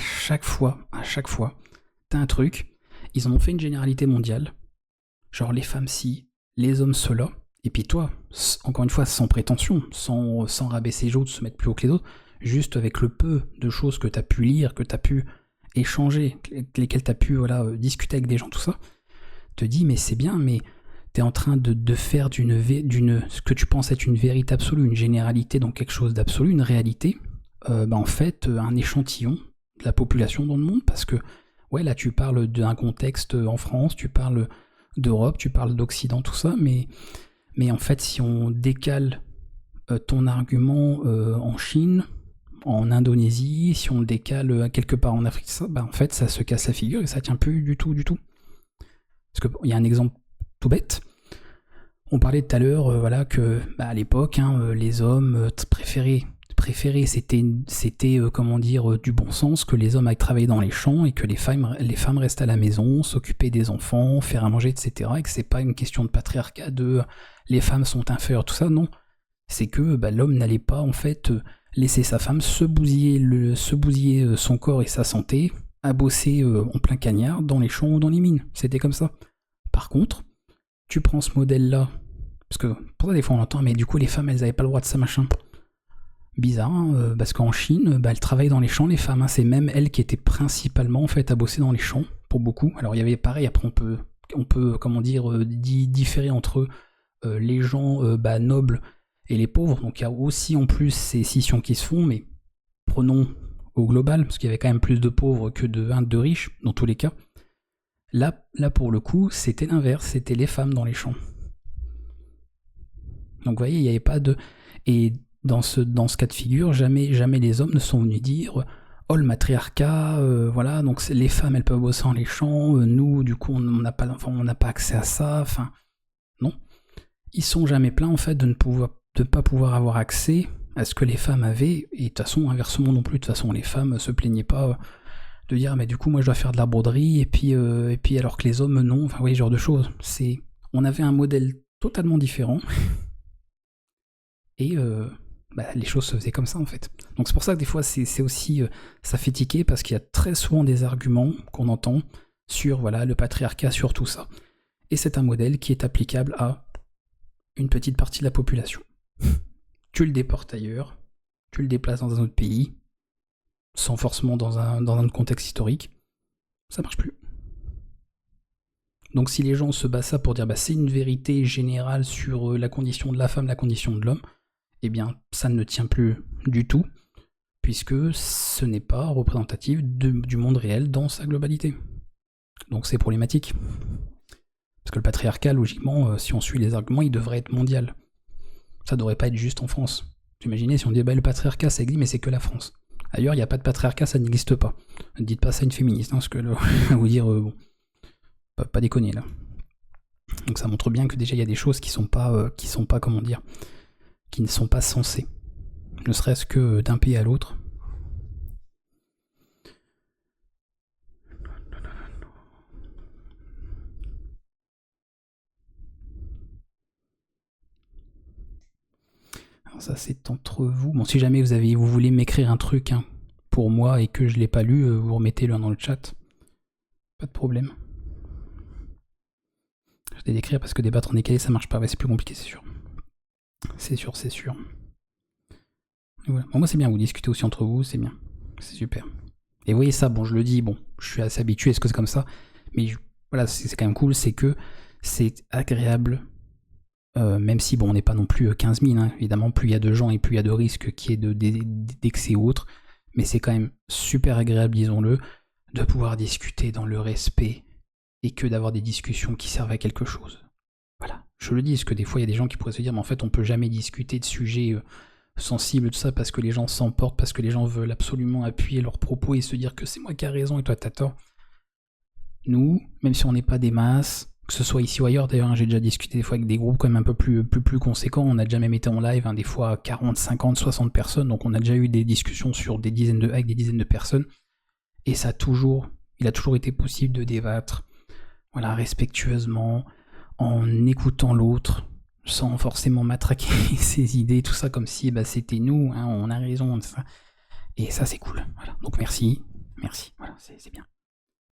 un truc, ils en ont fait une généralité mondiale, genre les femmes ci, les hommes cela, et puis toi, encore une fois, sans prétention, sans rabaisser les autres, se mettre plus haut que les autres, juste avec le peu de choses que t'as pu lire, que t'as pu échanger, lesquels t'as pu discuter avec des gens, tout ça, te dis mais c'est bien, mais t'es en train de faire d'une ce que tu penses être une vérité absolue, une généralité, donc quelque chose d'absolu, une réalité, en fait un échantillon de la population dans le monde, parce que ouais, là tu parles d'un contexte en France, tu parles d'Europe, tu parles d'Occident, tout ça, mais en fait si on décale ton argument en Chine, en Indonésie, si on le décale quelque part en Afrique, ça, en fait ça se casse la figure et ça tient plus du tout. Parce qu'il y a un exemple tout bête, on parlait tout à l'heure que à l'époque les hommes préféraient c'était comment dire du bon sens, que les hommes aillent travailler dans les champs et que les femmes restent à la maison, s'occuper des enfants, faire à manger, etc. Et que c'est pas une question de patriarcat, de les femmes sont inférieures, tout ça, non. C'est que l'homme n'allait pas en fait laisser sa femme se bousiller son corps et sa santé à bosser en plein cagnard dans les champs ou dans les mines. C'était comme ça. Par contre, tu prends ce modèle-là, parce que pour ça des fois on entend, mais du coup les femmes elles avaient pas le droit de ça machin. Bizarre, parce qu'en Chine, elles travaillent dans les champs, les femmes, c'est même elles qui étaient principalement en fait à bosser dans les champs, pour beaucoup. Alors il y avait pareil, après on peut comment dire, différer entre les gens nobles et les pauvres, donc il y a aussi en plus ces scissions qui se font, mais prenons au global, parce qu'il y avait quand même plus de pauvres que de riches, dans tous les cas. Là pour le coup, c'était l'inverse, c'était les femmes dans les champs. Donc vous voyez, il n'y avait pas de... Et dans ce cas de figure, jamais les hommes ne sont venus dire « Oh, le matriarcat, donc les femmes, elles peuvent bosser dans les champs, nous, du coup, on n'a pas accès à ça. » Enfin, non. Ils sont jamais plaints, en fait, de ne pas pouvoir avoir accès à ce que les femmes avaient. Et de toute façon, inversement non plus. De toute façon, les femmes se plaignaient pas de dire « Mais du coup, moi, je dois faire de la broderie. » Et puis alors que les hommes, non. Enfin, oui, ce genre de choses. On avait un modèle totalement différent. Et... les choses se faisaient comme ça en fait. Donc c'est pour ça que des fois c'est aussi ça fait tiquer, parce qu'il y a très souvent des arguments qu'on entend sur le patriarcat, sur tout ça. Et c'est un modèle qui est applicable à une petite partie de la population. Tu le déportes ailleurs, tu le déplaces dans un autre pays, sans forcément dans un autre contexte historique, ça marche plus. Donc si les gens se basent ça pour dire c'est une vérité générale sur la condition de la femme, la condition de l'homme, eh bien, ça ne tient plus du tout, puisque ce n'est pas représentatif du monde réel dans sa globalité. Donc c'est problématique. Parce que le patriarcat, logiquement, si on suit les arguments, il devrait être mondial. Ça devrait pas être juste en France. Vous imaginez si on dit le patriarcat ça existe, mais c'est que la France. Ailleurs, il n'y a pas de patriarcat, ça n'existe pas. Ne dites pas ça à une féministe, parce que là, à vous dire, pas déconner là. Donc ça montre bien que déjà il y a des choses qui sont pas comment dire, qui ne sont pas censés, ne serait-ce que d'un pays à l'autre. Alors ça c'est entre vous. Bon, si jamais vous voulez m'écrire un truc pour moi et que je l'ai pas lu, vous remettez-le dans le chat. Pas de problème. Je vais l'écrire parce que débattre en décalé ça marche pas, c'est plus compliqué, c'est sûr. C'est sûr. Voilà. Bon, moi c'est bien, vous discutez aussi entre vous, c'est bien. C'est super. Et vous voyez ça, je le dis, je suis assez habitué, est-ce que c'est comme ça, mais voilà, c'est quand même cool, c'est que c'est agréable, même si on n'est pas non plus 15 000, évidemment, plus il y a de gens et plus il y a de risques qu'il y ait d'excès ou autre, mais c'est quand même super agréable, disons-le, de pouvoir discuter dans le respect et que d'avoir des discussions qui servent à quelque chose. Voilà, je le dis, parce que des fois il y a des gens qui pourraient se dire mais en fait on peut jamais discuter de sujets sensibles, tout ça, parce que les gens s'emportent, parce que les gens veulent absolument appuyer leurs propos et se dire que c'est moi qui ai raison et toi t'as tort. Nous, même si on n'est pas des masses, que ce soit ici ou ailleurs, d'ailleurs, j'ai déjà discuté des fois avec des groupes quand même un peu plus conséquents, on a déjà même été en live, des fois 40, 50, 60 personnes, donc on a déjà eu des discussions sur avec des dizaines de personnes, et il a toujours été possible de débattre, voilà, respectueusement, en écoutant l'autre, sans forcément matraquer ses idées, tout ça, comme si c'était nous, on a raison, ça. Et ça c'est cool, voilà. Donc merci, voilà, c'est bien.